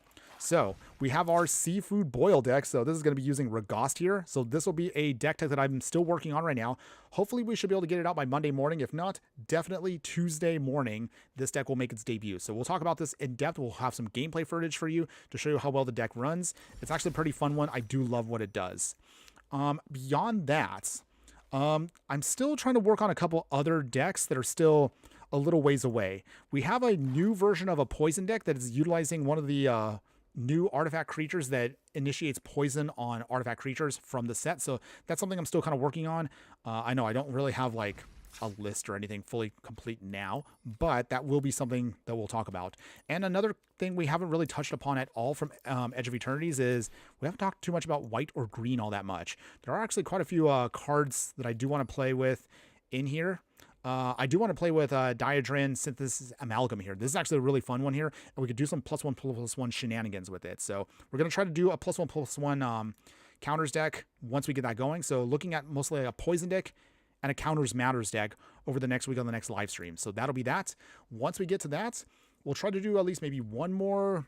So we have our seafood boil deck. So this is going to be using Ragast here. So this will be a deck type that I'm still working on right now. Hopefully we should be able to get it out by Monday morning. If not, definitely Tuesday morning, this deck will make its debut. So we'll talk about this in depth. We'll have some gameplay footage for you to show you how well the deck runs. It's actually a pretty fun one. I do love what it does. Beyond that, I'm still trying to work on a couple other decks that are still a little ways away. We have a new version of a poison deck that is utilizing one of the new artifact creatures that initiates poison on artifact creatures from the set. So that's something I'm still kind of working on. I know I don't really have like a list or anything fully complete now, but that will be something that we'll talk about. And another thing we haven't really touched upon at all from Edge of Eternities is we haven't talked too much about white or green all that much. There are actually quite a few cards that I do want to play with in here. I do want to play with Diadrin Synthesis Amalgam here. This is actually a really fun one here, and we could do some +1/+1 shenanigans with it. So we're going to try to do a +1/+1 counters deck once we get that going. So looking at mostly a poison deck and a counters matters deck over the next week on the next live stream. So that'll be that. Once we get to that, we'll try to do at least maybe one more,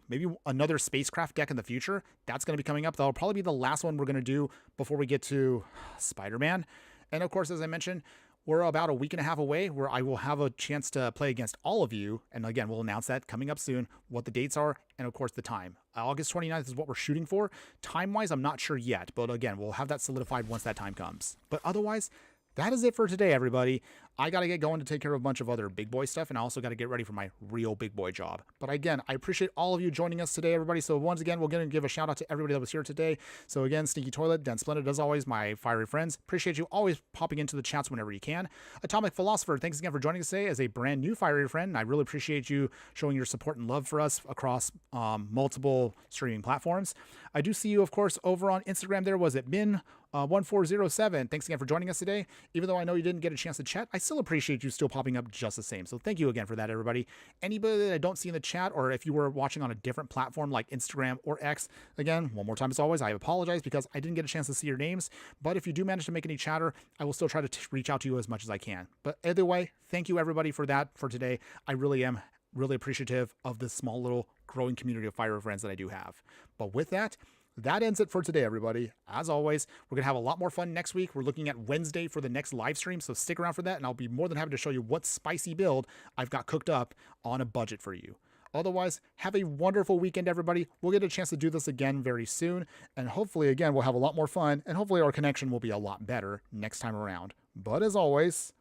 maybe another spacecraft deck in the future. That's going to be coming up. That'll probably be the last one we're going to do before we get to Spider-Man. And of course, as I mentioned, we're about a week and a half away where I will have a chance to play against all of you. And again, we'll announce that coming up soon, what the dates are, and of course the time. August 29th is what we're shooting for. Time-wise, I'm not sure yet, but again, we'll have that solidified once that time comes. But otherwise, that is it for today, everybody. I got to get going to take care of a bunch of other big boy stuff, and I also got to get ready for my real big boy job. But again, I appreciate all of you joining us today, everybody. So once again, we're going to give a shout out to everybody that was here today. So again, Sneaky Toilet, Dan Splendid, as always, my fiery friends. Appreciate you always popping into the chats whenever you can. Atomic Philosopher, thanks again for joining us today as a brand new fiery friend. I really appreciate you showing your support and love for us across multiple streaming platforms. I do see you, of course, over on Instagram there. Was it Min? 1407. Thanks again for joining us today. Even though I know you didn't get a chance to chat, I still appreciate you still popping up just the same. So thank you again for that, everybody. Anybody that I don't see in the chat, or if you were watching on a different platform like Instagram or X, again, one more time as always, I apologize because I didn't get a chance to see your names. But if you do manage to make any chatter, I will still try to reach out to you as much as I can. But either way, thank you everybody for that for today. I really am really appreciative of this small little growing community of fire friends that I do have. But with that, that ends it for today, everybody. As always, we're going to have a lot more fun next week. We're looking at Wednesday for the next live stream, so stick around for that, and I'll be more than happy to show you what spicy build I've got cooked up on a budget for you. Otherwise, have a wonderful weekend, everybody. We'll get a chance to do this again very soon. And hopefully, again, we'll have a lot more fun. And hopefully our connection will be a lot better next time around. But as always,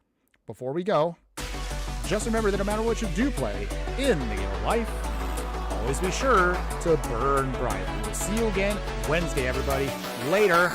before we go, just remember that no matter what you do play in the game of life, always be sure to burn bright. We'll see you again Wednesday, everybody. Later.